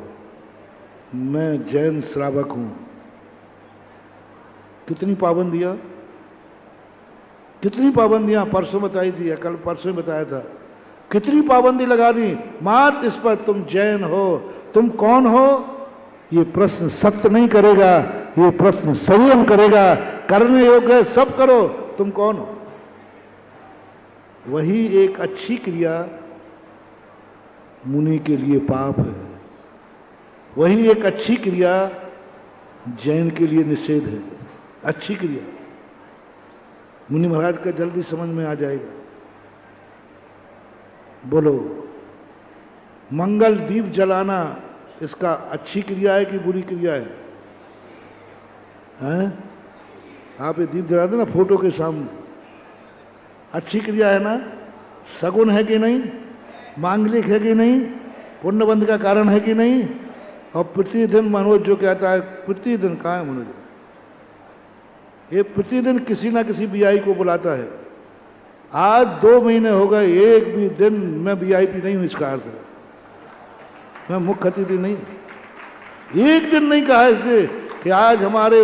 मैं जैन श्रावक हूं। कितनी पाबंदियां, कितनी पाबंदियां परसों बताई थी, या कल परसों ही बताया था, कितनी पाबंदी लगा दी मात्र इस पर तुम जैन हो। तुम कौन हो, ये प्रश्न सत्य नहीं करेगा, ये प्रश्न संयम करेगा। करने योग्य है, सब करो, तुम कौन हो। वही एक अच्छी क्रिया मुनि के लिए पाप है, वही एक अच्छी क्रिया जैन के लिए निषेध है। अच्छी क्रिया मुनि महाराज का जल्दी समझ में आ जाएगा। बोलो, मंगल दीप जलाना इसका अच्छी क्रिया है कि बुरी क्रिया है? हैं? आप ये दीप जलाते ना फोटो के सामने, अच्छी क्रिया है ना? सगुन है कि नहीं, मांगलिक है कि नहीं, पुण्यबंध का कारण है कि नहीं? और प्रतिदिन मनोज जो कहता है, प्रतिदिन कहाँ है मनोज, ये प्रतिदिन किसी ना किसी वीआईपी को बुलाता है। आज 2 महीने हो गए, एक भी दिन मैं वीआईपी नहीं हूं, इसका अर्थ है मैं मुख्य अतिथि नहीं। एक दिन नहीं कहा इससे कि आज हमारे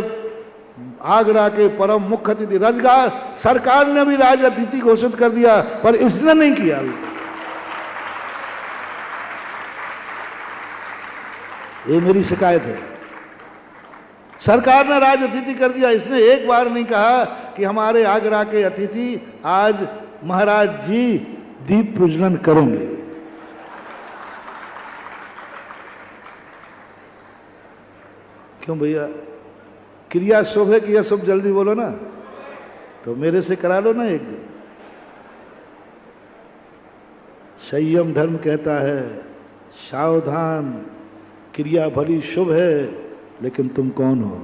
आगरा के परम मुख्य अतिथि, राजगार सरकार ने भी राज अतिथि घोषित कर दिया, पर इसने नहीं किया अभी। ये मेरी शिकायत है। सरकार ने राज अतिथि कर दिया, इसने एक बार नहीं कहा कि हमारे आगरा के अतिथि आज महाराज जी दीप प्रज्वलन करेंगे। क्यों भैया, क्रिया शुभ है कि अशुभ? जल्दी बोलो ना, तो मेरे से करा लो ना एक दिन। संयम धर्म कहता है सावधान, क्रिया भली शुभ है, लेकिन तुम कौन हो?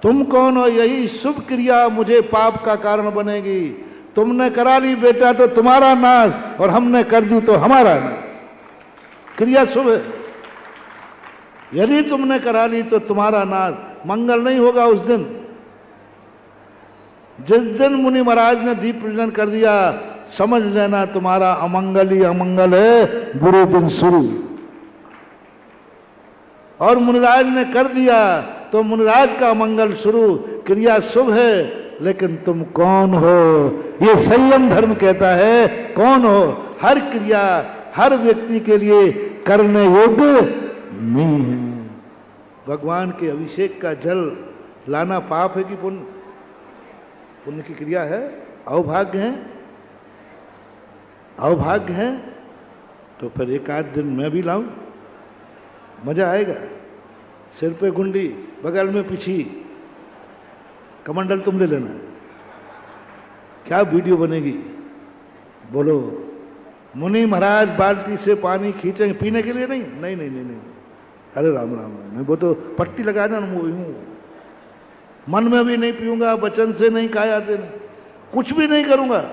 तुम कौन हो? यही शुभ क्रिया मुझे पाप का कारण बनेगी। तुमने करा ली बेटा तो तुम्हारा नाश, और हमने कर दी तो हमारा नाश। क्रिया शुभ है, यदि तुमने करा ली तो तुम्हारा नाश। मंगल नहीं होगा उस दिन। जिस दिन मुनि महाराज ने दीप प्रज्वलन कर दिया, समझ लेना तुम्हारा अमंगल ही अमंगल है, बुरे दिन शुरू। और मुनिराज ने कर दिया तो मुनिराज का अमंगल शुरू। क्रिया शुभ है, लेकिन तुम कौन हो? ये संयम धर्म कहता है कौन हो। हर क्रिया हर व्यक्ति के लिए करने योग्य नहीं है। भगवान के अभिषेक का जल लाना पाप है कि पुण्य? पुण्य की क्रिया है। अवभाग्य है, अवभाग्य है, तो फिर एक आध दिन मैं भी लाऊं, मजा आएगा। सिर पे गुंडी, बगल में पिछी, कमंडल तुम ले लेना। क्या वीडियो बनेगी बोलो? मुनि महाराज बाल्टी से पानी खींचेंगे पीने के लिए? नहीं नहीं नहीं नहीं, नहीं। अरे राम राम राम, वो तो पट्टी लगा देना। हूँ मन में भी नहीं पीऊंगा, वचन से नहीं, काया से नहीं, कुछ भी नहीं करूंगा,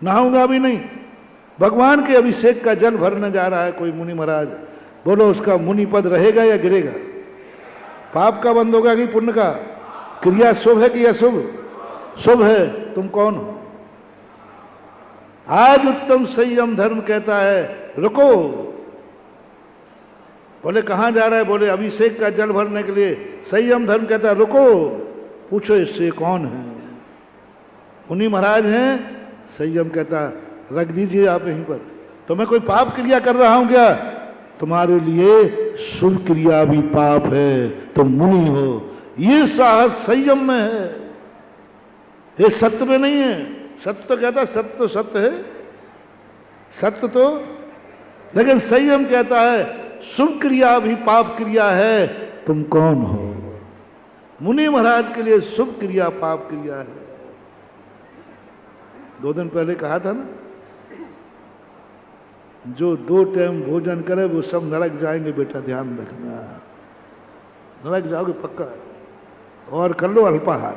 नहाऊंगा भी नहीं। भगवान के अभिषेक का जल भरने जा रहा है कोई मुनि महाराज, बोलो उसका मुनि पद रहेगा या गिरेगा? पाप का बंद होगा कि पुण्य का? क्रिया शुभ है कि अशुभ? शुभ है। तुम कौन हो? आज उत्तम संयम धर्म कहता है रुको। बोले कहां जा रहा है? बोले अभिषेक का जल भरने के लिए। संयम धर्म कहता है रुको, पूछो इससे कौन है? मुनि महाराज हैं। संयम कहता रख दीजिए आप यहीं पर। तो मैं कोई पाप क्रिया कर रहा हूं क्या? तुम्हारे लिए शुभ क्रिया भी पाप है, तुम मुनि हो। ये साहस संयम में है, ये सत्य में नहीं है। सत्य तो कहता सत्य तो सत्य है, सत्य तो, लेकिन संयम कहता है शुभ क्रिया भी पाप क्रिया है, तुम कौन हो? मुनि महाराज के लिए शुभ क्रिया पाप क्रिया है। 2 दिन पहले कहा था ना, जो 2 टाइम भोजन करे वो सब नरक जाएंगे। बेटा ध्यान रखना, नरक जाओगे पक्का। और कर लो अल्पाहार,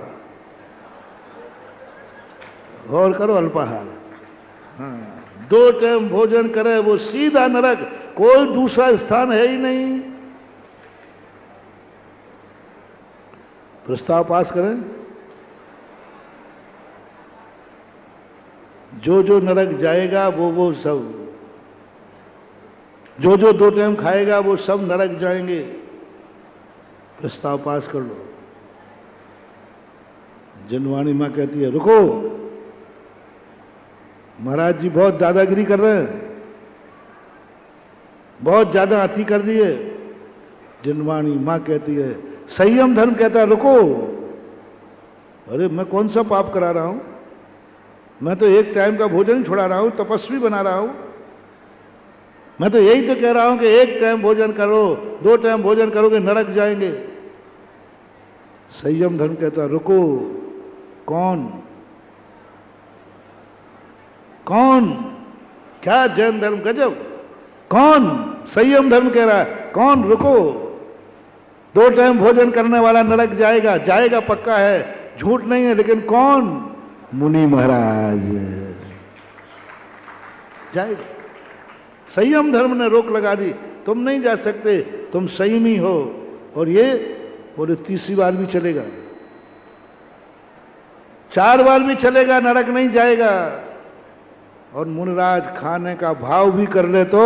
और करो अल्पाहार। हाँ, 2 टाइम भोजन करे वो सीधा नरक, कोई दूसरा स्थान है ही नहीं। प्रस्ताव पास करें। जो जो नरक जाएगा वो सब, जो 2 टाइम खाएगा वो सब नरक जाएंगे। प्रस्ताव पास कर लो। जनवाणी मां कहती है रुको, महाराज जी बहुत दादागिरी कर रहे हैं, बहुत ज्यादा अति कर दिए। जनवाणी मां कहती है, संयम धर्म कहता है रुको। अरे मैं कौन सा पाप करा रहा हूं? मैं तो 1 टाइम का भोजन ही छुड़ा रहा हूं, तपस्वी बना रहा हूं। मैं तो यही तो कह रहा हूं कि 1 टाइम भोजन करो, 2 टाइम भोजन करोगे नरक जाएंगे। संयम धर्म कहता रुको। कौन? कौन? क्या जैन धर्म गजब। कौन? संयम धर्म कह रहा है कौन? रुको। 2 टाइम भोजन करने वाला नरक जाएगा, जाएगा पक्का है, झूठ नहीं है, लेकिन कौन? मुनि महाराज जाएगा। संयम धर्म ने रोक लगा दी, तुम नहीं जा सकते, तुम संयमी हो। और ये बोले 30वीं बार भी चलेगा, 4 बार भी चलेगा, नरक नहीं जाएगा। और मुनिराज खाने का भाव भी कर ले तो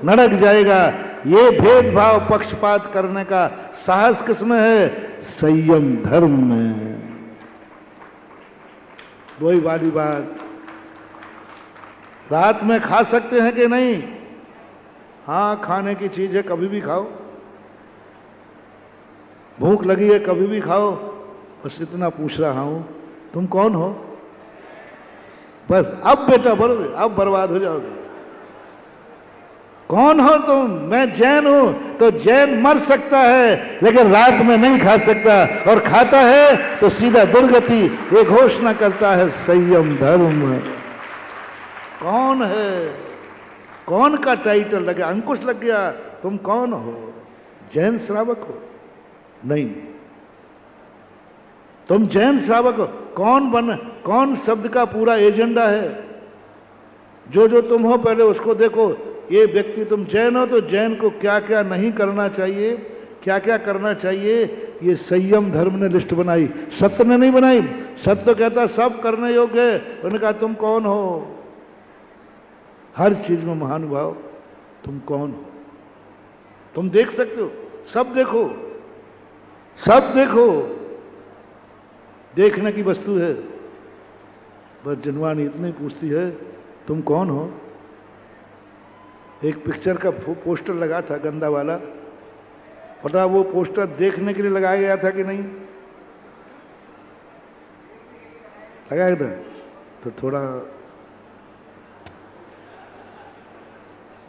नरक जाएगा। ये भेदभाव पक्षपात करने का साहस किसमें है? संयम धर्म में। वही वाली बात, रात में खा सकते हैं कि नहीं? हाँ, खाने की चीज है, कभी भी खाओ। भूख लगी है, कभी भी खाओ। बस इतना पूछ रहा हूं, तुम कौन हो? बस अब बेटा बोलोगे, अब बर्बाद हो जाओगे। कौन हो तुम? मैं जैन हूं। तो जैन मर सकता है लेकिन रात में नहीं खा सकता, और खाता है तो सीधा दुर्गति। ये घोषणा करता है संयम धर्म। कौन है? कौन का टाइटल लगे, अंकुश लग गया। तुम कौन हो? जैन श्रावक हो? नहीं, तुम जैन श्रावक हो। कौन शब्द का पूरा एजेंडा है? जो जो तुम हो पहले उसको देखो। ये व्यक्ति, तुम जैन हो तो जैन को क्या क्या नहीं करना चाहिए, क्या क्या करना चाहिए, ये संयम धर्म ने लिस्ट बनाई, सत्य ने नहीं बनाई। सत्य तो कहता सब करने योग्य है। उन्होंने कहा तुम कौन हो? हर चीज में महानुभाव, तुम कौन हो? तुम देख सकते हो, सब देखो, सब देखो। देखने की वस्तु है। बस जनवानी इतनी पूछती है, तुम कौन हो? एक पिक्चर का पोस्टर लगा था गंदा वाला, पता वो पोस्टर देखने के लिए लगाया गया था कि नहीं? लगाया था। तो थोड़ा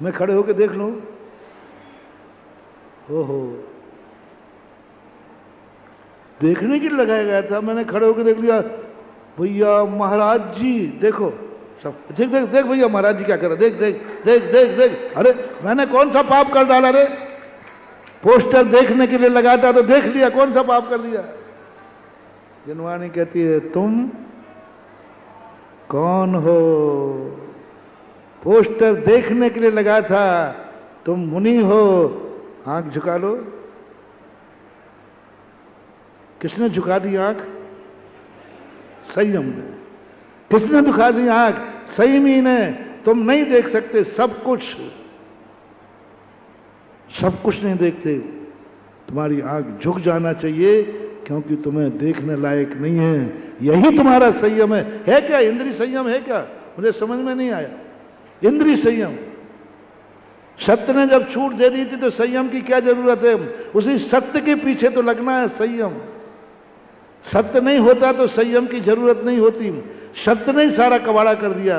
मैं खड़े होकर देख लूं। ओहो, देखने के लिए लगाया गया था, मैंने खड़े होकर देख लिया। भैया महाराज जी देखो, सब देख देख देख भैया महाराज जी क्या कर रहे, देख देख देख देख देख। अरे मैंने कौन सा पाप कर डाला रे? पोस्टर देखने के लिए लगाता तो देख लिया, कौन सा पाप कर दिया? जनवानी कहती है तुम कौन हो? पोस्टर देखने के लिए लगा था, तुम मुनि हो। आंख झुका लो। किसने झुका दी आंख? संयम ने। किसने झुका दी आंख? संयमी ने। तुम नहीं देख सकते सब कुछ, सब कुछ नहीं देखते। तुम्हारी आंख झुक जाना चाहिए क्योंकि तुम्हें देखने लायक नहीं है। यही तुम्हारा संयम है क्या? इंद्रिय संयम है क्या? मुझे समझ में नहीं आया। इंद्रिय संयम, सत्य ने जब छूट दे दी थी तो संयम की क्या जरूरत है? उसी सत्य के पीछे तो लगना है संयम। सत्य नहीं होता तो संयम की जरूरत नहीं होती। सत्य ने सारा कबाड़ा कर दिया।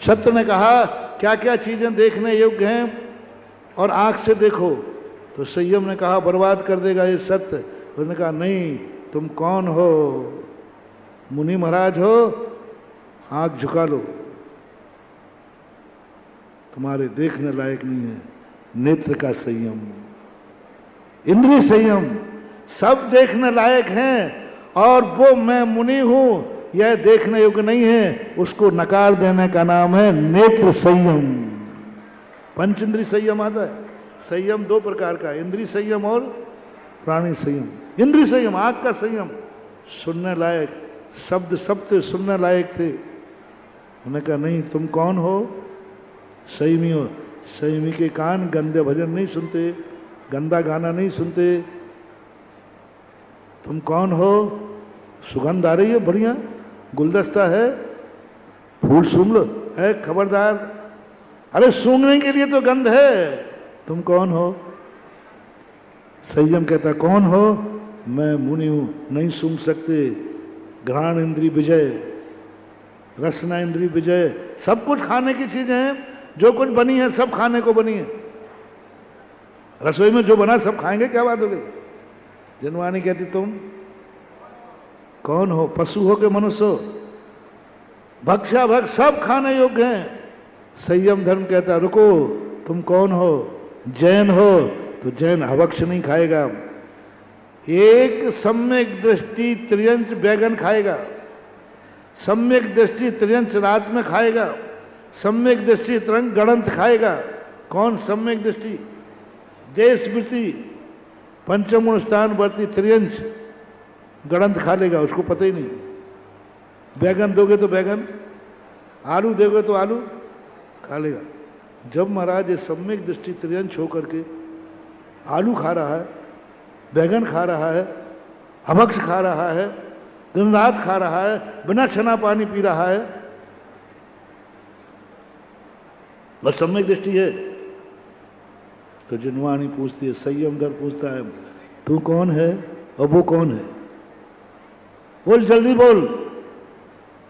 सत्य ने कहा क्या क्या चीजें देखने योग्य हैं और आंख से देखो, तो संयम ने कहा बर्बाद कर देगा ये सत्य। उसने कहा नहीं, तुम कौन हो? मुनि महाराज हो, आंख झुका लो, तुम्हारे देखने लायक नहीं है। नेत्र का संयम, इंद्रिय संयम, सब देखने लायक हैं और वो मैं मुनि हूं यह देखने योग्य नहीं है, उसको नकार देने का नाम है नेत्र संयम। पंच इंद्रिय संयम आता है। संयम दो प्रकार का, इंद्रिय संयम और प्राणी संयम। इंद्रिय संयम, आंख का संयम, सुनने लायक, शब्द शब्द सुनने लायक थे। उन्होंने कहा नहीं, तुम कौन हो? संयमी हो। संयमी के कान गंदे भजन नहीं सुनते, गंदा गाना नहीं सुनते। तुम कौन हो? सुगंध आ रही है बढ़िया, गुलदस्ता है, फूल सूंघ लो। है खबरदार, अरे सूंघने के लिए तो गंध है। तुम कौन हो? संयम कहता कौन हो? मैं मुनि हूं, नहीं सूंघ सकते। घ्राण इंद्रिय विजय, रसना इंद्रिय विजय, सब कुछ खाने की चीजें हैं। जो कुछ बनी है सब खाने को बनी है। रसोई में जो बना सब खाएंगे, क्या बात हो गई? जनवानी कहती तुम कौन हो? पशु हो के मनुष्य हो? भक्षा भक्ष सब खाने योग्य हैं। संयम धर्म कहता रुको, तुम कौन हो? जैन हो तो जैन हवक्ष नहीं खाएगा। एक सम्यक दृष्टि त्रियंच बैगन खाएगा, सम्यक दृष्टि त्रियंच रात में खाएगा, सम्यक दृष्टि तरंग गणंत खाएगा। कौन सम्यक दृष्टि? देश वृत्ति, पंचम स्थान वर्ती त्रियंश गणंत खा लेगा, उसको पता ही नहीं। बैगन दोगे तो बैगन, आलू दोगे तो आलू खा लेगा। जब महाराज ये सम्यक दृष्टि त्रियंश होकर के आलू खा रहा है, बैगन खा रहा है, अभक्ष खा रहा है, दिन रात खा रहा है, बिना छना पानी पी रहा है, बस सम्यक दृष्टि है। तो जिनवाणी पूछती है, संयम धर पूछता है, तू कौन है और वो कौन है? बोल, जल्दी बोल।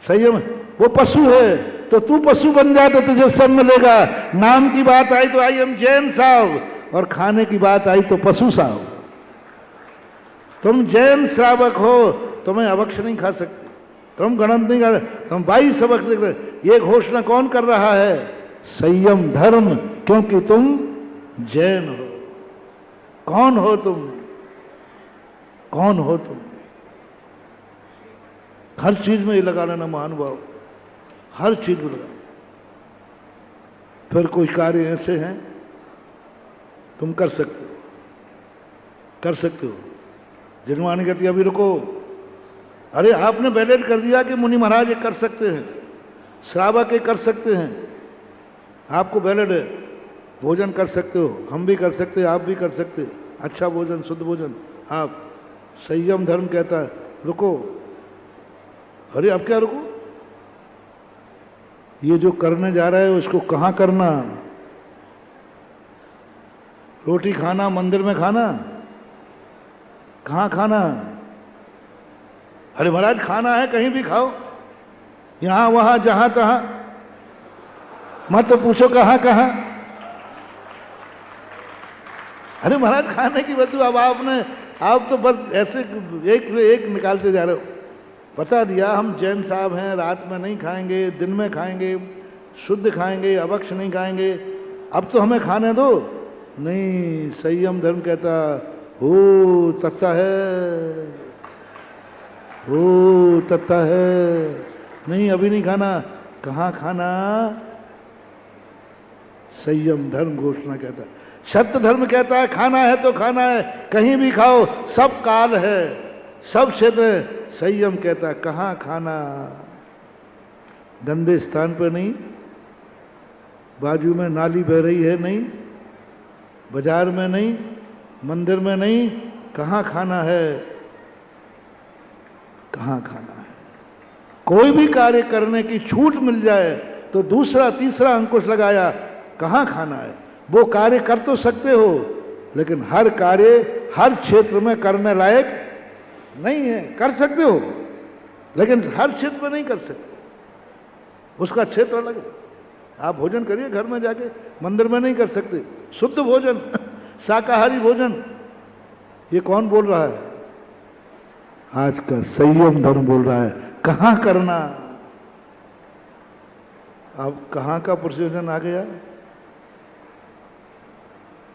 संयम, वो पशु है, तो तू पशु बन जा तो तुझे सब मिलेगा। नाम की बात आई तो आई एम जैन साहब, और खाने की बात आई तो पशु साहब। तुम जैन श्रावक हो, तुम्हें अभक्ष नहीं खा सकते, तुम गणंत नहीं खा सकते, तुम 22 अभक्ष देख रहे। ये घोषणा कौन कर रहा है? संयम धर्म, क्योंकि तुम जैन हो। कौन हो तुम? कौन हो तुम? हर चीज में ये लगा लेना महानुभाव, हर चीज में लगा। फिर कुछ कार्य ऐसे हैं तुम कर सकते हो, कर सकते हो। जिनवाणी कहती है अभी रुको, अरे आपने बैलेट कर दिया कि मुनि महाराज ये कर सकते हैं, श्रावक ये कर सकते हैं, आपको बैलेट है, भोजन कर सकते हो, हम भी कर सकते हैं, आप भी कर सकते हैं, अच्छा भोजन, शुद्ध भोजन। आप संयम धर्म कहता है रुको। अरे अब क्या रुको? ये जो करने जा रहा है उसको कहाँ करना? रोटी खाना, मंदिर में खाना, कहाँ खाना? अरे महाराज खाना है कहीं भी खाओ, यहां वहां जहां तहां, मत तो पूछो कहाँ कहाँ। अरे महाराज खाने की वस्तु, अब आप तो बस ऐसे एक निकालते जा रहे हो। बता दिया हम जैन साहब हैं, रात में नहीं खाएंगे, दिन में खाएंगे, शुद्ध खाएंगे, अभक्ष नहीं खाएंगे। अब तो हमें खाने दो। नहीं, संयम धर्म कहता हो तत्ता है, हो तत्ता है, नहीं अभी नहीं खाना। कहाँ खाना? संयम धर्म घोषणा कहता है। सत्य धर्म कहता है खाना है तो खाना है, कहीं भी खाओ, सब काल है, सब क्षेत्र है। संयम कहता है कहाँ खाना? गंदे स्थान पर नहीं, बाजू में नाली बह रही है नहीं, बाजार में नहीं, मंदिर में नहीं, कहाँ खाना है? कहाँ खाना है? कोई भी कार्य करने की छूट मिल जाए तो दूसरा तीसरा अंकुश लगाया, कहाँ खाना है? वो कार्य कर तो सकते हो, लेकिन हर कार्य हर क्षेत्र में करने लायक नहीं है। कर सकते हो लेकिन हर क्षेत्र में नहीं कर सकते, उसका क्षेत्र अलग है। आप भोजन करिए घर में जाके, मंदिर में नहीं कर सकते। शुद्ध भोजन, शाकाहारी भोजन, ये कौन बोल रहा है? आज का संयम धर्म बोल रहा है। कहाँ करना? अब कहाँ का प्रयोजन आ गया?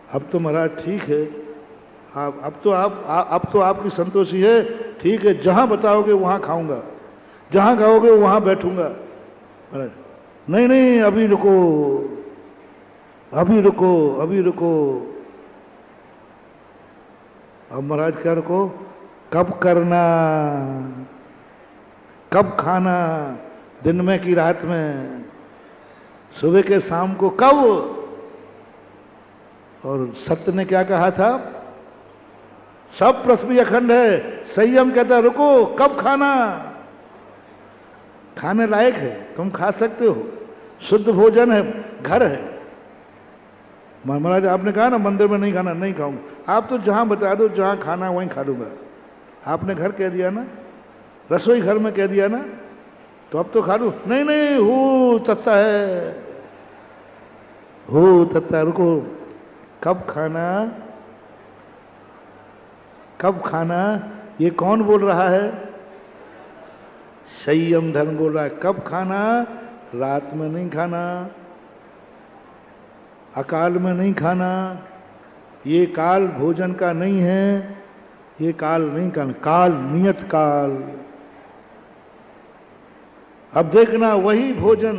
अब तो महाराज ठीक है, अब तो आपकी संतोषी है, ठीक है, जहां बताओगे वहां खाऊंगा, जहां खाओगे वहां बैठूंगा। महाराज नहीं नहीं, अभी रुको, अभी रुको, अभी रुको। अब महाराज क्या रुको? कब करना, कब खाना? दिन में कि रात में, सुबह के शाम को, कब? और सत्य ने क्या कहा था? सब पृथ्वी अखंड है। संयम कहता रुको, कब खाना? खाने लायक है, तुम खा सकते हो, शुद्ध भोजन है, घर है। महाराज आपने कहा ना मंदिर में नहीं खाना, नहीं खाऊंगा। आप तो जहां बता दो जहां खाना वहीं खा लूंगा। आपने घर कह दिया ना, रसोई घर में कह दिया ना, तो अब तो खा लूं। नहीं नहीं, हो तत्ता है, हो तत्ता। रुको, कब खाना? कब खाना? ये कौन बोल रहा है? संयम धर्म बोल रहा है। कब खाना? रात में नहीं खाना, अकाल में नहीं खाना। ये काल भोजन का नहीं है, ये काल नहीं खाना, काल नियत काल। अब देखना, वही भोजन,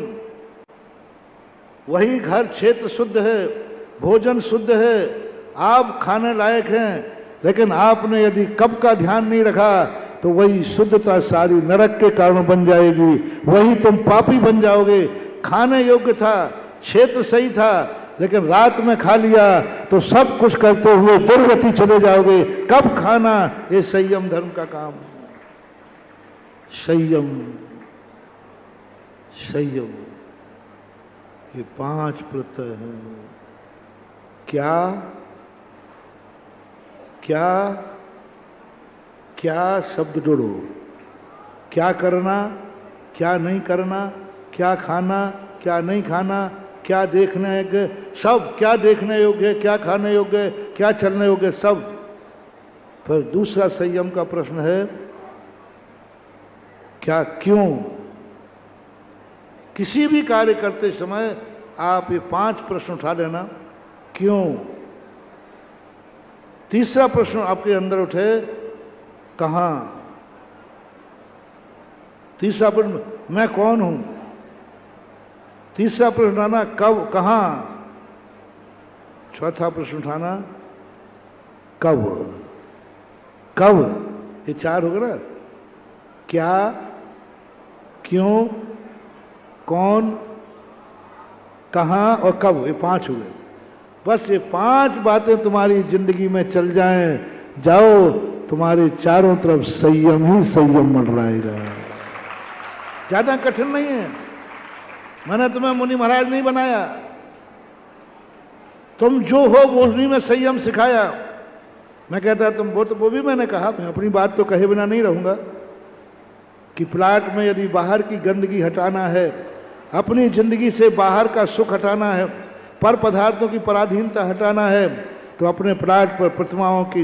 वही घर क्षेत्र शुद्ध है, भोजन शुद्ध है, आप खाने लायक हैं, लेकिन आपने यदि कब का ध्यान नहीं रखा तो वही शुद्धता सारी नरक के कारण बन जाएगी, वही तुम पापी बन जाओगे। खाने योग्य था, क्षेत्र सही था, लेकिन रात में खा लिया तो सब कुछ करते हुए दुर्गति चले जाओगे। कब खाना, ये संयम धर्म का काम है। संयम, संयम, ये 5 प्रत्यय हैं। क्या क्या क्या शब्द जोड़ो, क्या करना, क्या नहीं करना, क्या खाना, क्या नहीं खाना, क्या देखने योग्य, सब क्या देखने योग्य है, क्या खाने योग्य है, क्या चलने योग्य है, सब। फिर दूसरा संयम का प्रश्न है क्या, क्यों। किसी भी कार्य करते समय आप ये 5 प्रश्न उठा लेना, क्यों। तीसरा प्रश्न आपके अंदर उठे, कहां। तीसरा प्रश्न, मैं कौन हूं। तीसरा प्रश्न उठाना, कब, कहां। चौथा प्रश्न उठाना, कब। कब, ये 4 हो गए ना। क्या, क्यों, कौन, कहां और कब, ये 5 हो गए। बस ये 5 बातें तुम्हारी जिंदगी में चल जाएं, जाओ, तुम्हारे चारों तरफ संयम ही संयम मंडराएगा। ज्यादा कठिन नहीं है। मैंने तुम्हें मुनि महाराज नहीं बनाया, तुम जो हो वो उन्हीं में संयम सिखाया। मैं कहता तुम वो भी मैंने कहा, मैं अपनी बात तो कहे बिना नहीं रहूंगा, कि प्लाट में यदि बाहर की गंदगी हटाना है, अपनी जिंदगी से बाहर का सुख हटाना है, पर पदार्थों की पराधीनता हटाना है, तो अपने प्लाट पर प्रतिमाओं की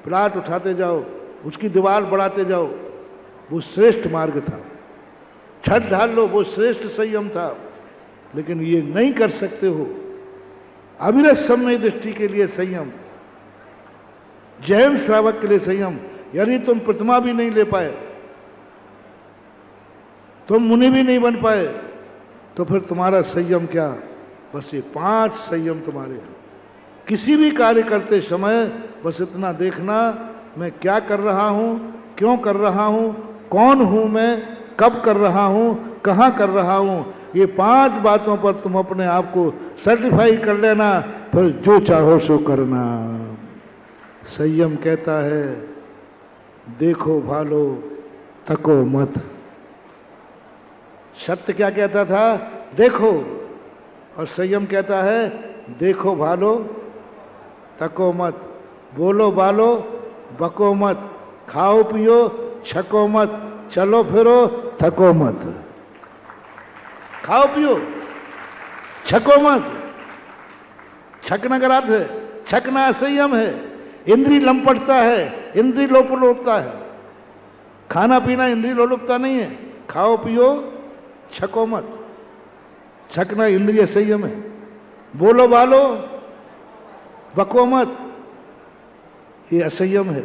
प्लाट उठाते जाओ, उसकी दीवार बढ़ाते जाओ। वो श्रेष्ठ मार्ग था। छत ढाल लो, वो श्रेष्ठ संयम था। लेकिन ये नहीं कर सकते हो। अविरत समय दृष्टि के लिए संयम, जैन श्रावक के लिए संयम। यदि तुम प्रतिमा भी नहीं ले पाए, तुम मुनि भी नहीं बन पाए, तो फिर तुम्हारा संयम क्या। बस ये 5 संयम तुम्हारे हैं। किसी भी कार्य करते समय बस इतना देखना, मैं क्या कर रहा हूं, क्यों कर रहा हूं, कौन हूं मैं, कब कर रहा हूं, कहां कर रहा हूं। ये 5 बातों पर तुम अपने आप को सर्टिफाई कर लेना, फिर जो चाहो सो करना। संयम कहता है देखो भालो तको मत। सत्य क्या कहता था, देखो, और संयम कहता है देखो भालो तको मत, बोलो बालो बको मत, खाओ पियो छको मत, चलो फिरो थको मत। खाओ पियो, छको मत। छकना का अर्थ है, छकना असंयम है, इंद्री लंपटता है, इंद्री लोलुपता है। खाना पीना इंद्री लोलुपता नहीं है। खाओ पियो छको मत, छकना इंद्रिय संयम है। बोलो बालो बको मत, ये असंयम है।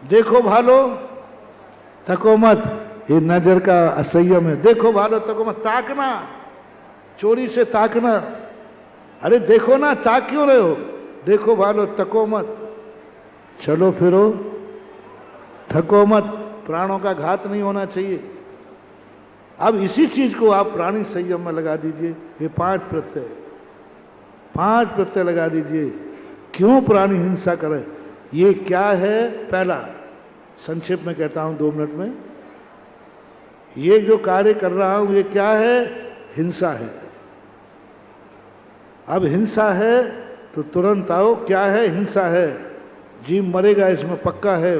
देखो भालो तको मत, ये नजर का असंयम है। देखो भालो तको मत, ताकना, चोरी से ताकना। अरे देखो ना, ताक क्यों रहे हो। देखो भालो तको मत, चलो फिरो थको मत। प्राणों का घात नहीं होना चाहिए। अब इसी चीज को आप प्राणी संयम में लगा दीजिए। ये 5 प्रत्यय, 5 प्रत्यय लगा दीजिए। क्यों प्राणी हिंसा करे, ये क्या है। पहला, संक्षेप में कहता हूं 2 मिनट में, ये जो कार्य कर रहा हूं ये क्या है, हिंसा है। अब हिंसा है तो तुरंत आओ, क्या है, हिंसा है। जीव मरेगा इसमें पक्का है,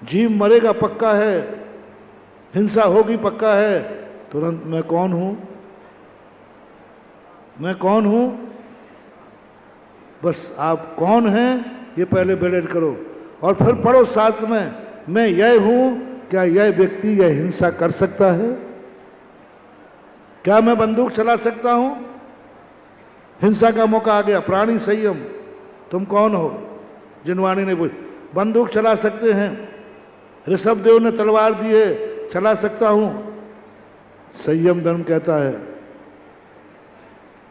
जीव मरेगा पक्का है, हिंसा होगी पक्का है। तुरंत मैं कौन हूं, मैं कौन हूं। बस आप कौन हैं ये पहले बेलेट करो, और फिर पढ़ो साथ में, मैं यह हूं, क्या यह व्यक्ति यह हिंसा कर सकता है। क्या मैं बंदूक चला सकता हूं। हिंसा का मौका आ गया, प्राणी संयम। तुम कौन हो। जिनवाणी ने बोली बंदूक चला सकते हैं, ऋषभदेव ने तलवार दी है, चला सकता हूं। संयम धर्म कहता है।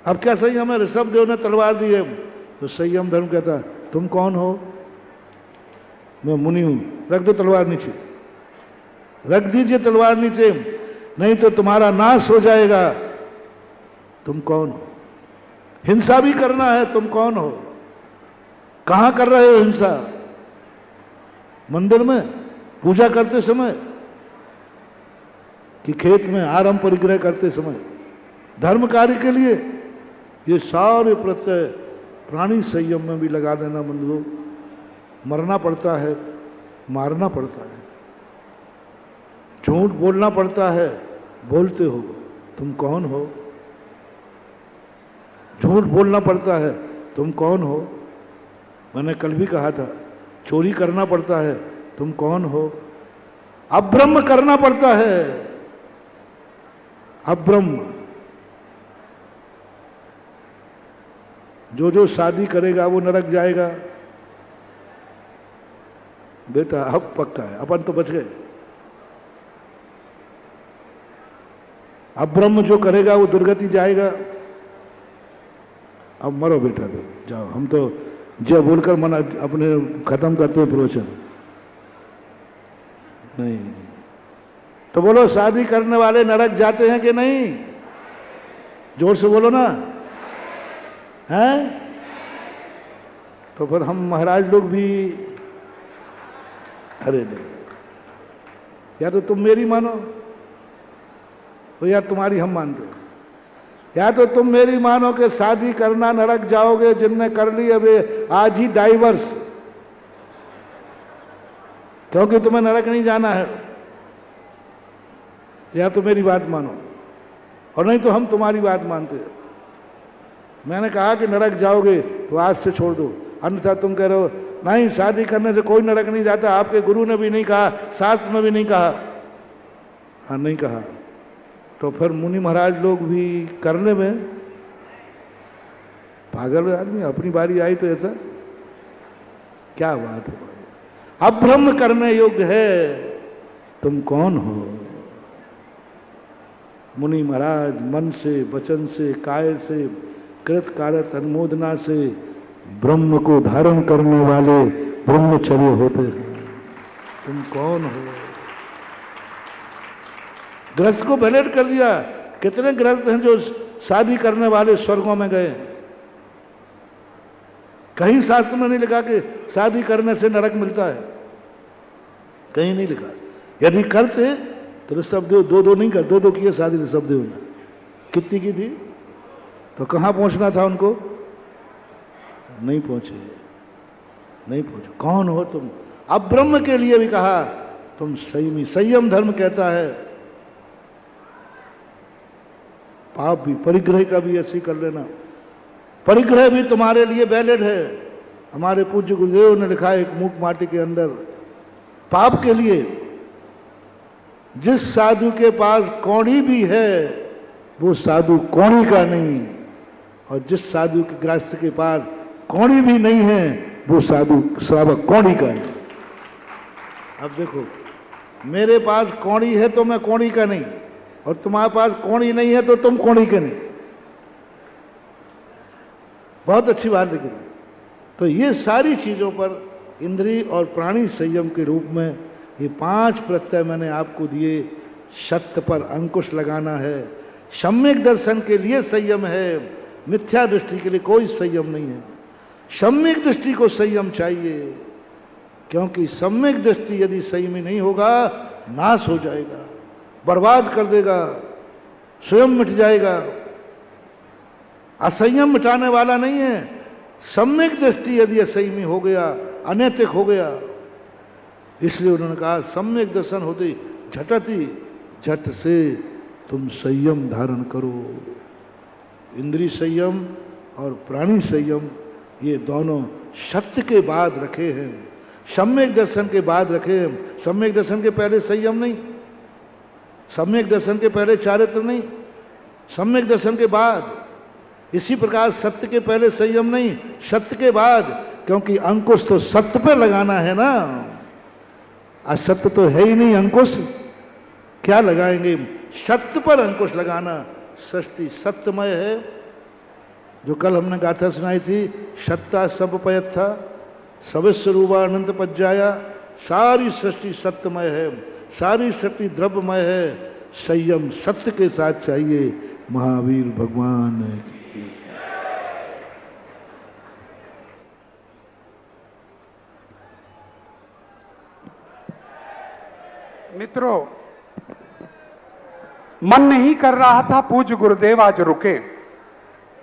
अब क्या संयम है, ऋषभदेव ने तलवार दी है, तो संयम धर्म कहता है तुम कौन हो? मैं मुनि हूं। रख दो तलवार नीचे, रख दीजिए तलवार नीचे, नहीं तो तुम्हारा नाश हो जाएगा। तुम कौन हो? हिंसा भी करना है, तुम कौन हो? कहां कर रहे हो हिंसा? मंदिर में पूजा करते समय कि खेत में आरम परिग्रह करते समय? धर्म कार्य के लिए ये सारे प्रत्यय प्राणी संयम में भी लगा देना बंधुओं। मरना पड़ता है, मारना पड़ता है, झूठ बोलना पड़ता है, बोलते हो। तुम कौन हो? झूठ बोलना पड़ता है, तुम कौन हो? मैंने कल भी कहा था, चोरी करना पड़ता है, तुम कौन हो? अब्रह्म करना पड़ता है, अब्रह्म। जो जो शादी करेगा वो नरक जाएगा। बेटा अब पक्का है, अपन तो बच गए। अब्रह्म जो करेगा वो दुर्गति जाएगा। अब मरो बेटा, तो जाओ। हम तो जय बोलकर मना अपने खत्म करते हैं प्रवचन। नहीं तो बोलो, शादी करने वाले नरक जाते हैं कि नहीं? जोर से बोलो ना, हैं? तो फिर हम महाराज लोग भी, अरे नहीं, या तो तुम मेरी मानो तो या तुम्हारी हम मानते हो। या तो तुम मेरी मानो कि शादी करना नरक जाओगे, जिनने कर ली अबे आज ही डाइवर्स, क्योंकि तुम्हें नरक नहीं जाना है। या तो मेरी बात मानो, और नहीं तो हम तुम्हारी बात मानते हैं। मैंने कहा कि नरक जाओगे तो आज से छोड़ दो, अन्यथा तुम कह रहे हो नहीं शादी करने से कोई नरक नहीं जाता। आपके गुरु ने भी नहीं कहा, शास्त्र में भी नहीं कहा। हाँ नहीं कहा, तो फिर मुनि महाराज लोग भी करने में पागल आदमी। अपनी बारी आई तो ऐसा क्या बात है? अब ब्रह्म करने योग्य है, तुम कौन हो? मुनि महाराज मन से, वचन से, काय से, कृत कारत अनुमोदना से ब्रह्म को धारण करने वाले ब्रह्मचर्य होते हैं। तुम कौन हो? गृहस्थ को बैलेट कर दिया। कितने गृहस्थ हैं जो शादी करने वाले स्वर्गों में गए? कहीं शास्त्र में नहीं लिखा कि शादी करने से नरक मिलता है, कहीं नहीं लिखा। यदि करते तो ऋषभदेव दो नहीं कर, दो किए शादी ऋषभदेव ने। कितनी की थी? तो कहां पहुंचना था उनको? नहीं पहुंचे, नहीं पहुंचे। कौन हो तुम? अब ब्रह्म के लिए भी कहा तुम संयमी। संयम धर्म कहता है पाप भी, परिग्रह का भी ऐसे कर लेना। परिग्रह भी तुम्हारे लिए वैलिड है। हमारे पूज्य गुरुदेव ने लिखा है एक मूक माटी के अंदर, पाप के लिए जिस साधु के पास कौड़ी भी है वो साधु कौड़ी का नहीं, और जिस साधु के गृहस्थ के पास कौड़ी भी नहीं है वो साधु श्रावक कौड़ी का नहीं। अब देखो, मेरे पास कौड़ी है तो मैं कौड़ी का नहीं, और तुम्हारे पास कौड़ी नहीं है तो तुम कौड़ी के नहीं। बहुत अच्छी बात लिखी। तो ये सारी चीजों पर इंद्रिय और प्राणी संयम के रूप में ये 5 प्रत्यय मैंने आपको दिए। सत्य पर अंकुश लगाना है, सम्यक दर्शन के लिए संयम है, मिथ्या दृष्टि के लिए कोई संयम नहीं है। सम्यक दृष्टि को संयम चाहिए, क्योंकि सम्यक दृष्टि यदि संयमी नहीं होगा नाश हो जाएगा, बर्बाद कर देगा, स्वयं मिट जाएगा। असंयम मिटाने वाला नहीं है। सम्यक दृष्टि यदि असंयमी हो गया, अनैतिक हो गया, इसलिए उन्होंने कहा सम्यक दर्शन होते झटती, झट से तुम संयम धारण करो। इंद्रिय संयम और प्राणी संयम ये दोनों सत्य के बाद रखे हैं, सम्यक दर्शन के बाद रखे हैं। सम्यक दर्शन के पहले संयम नहीं, सम्यक दर्शन के पहले चारित्र नहीं, सम्यक दर्शन के बाद। इसी प्रकार सत्य के पहले संयम नहीं, सत्य के बाद, क्योंकि अंकुश तो सत्य पर लगाना है ना। असत्य तो है ही नहीं, अंकुश क्या लगाएंगे? सत्य पर अंकुश लगाना। सृष्टि सत्यमय है। जो कल हमने गाथा सुनाई थी, सत्ता सब पयत था, सविस्वरूपा अनंत पज्जाया, सारी सृष्टि सत्यमय है, सारी सृष्टि द्रव्यमय है, संयम सत्य के साथ चाहिए। महावीर भगवान की। मित्रों, मन नहीं कर रहा था पूज्य गुरुदेव आज रुके।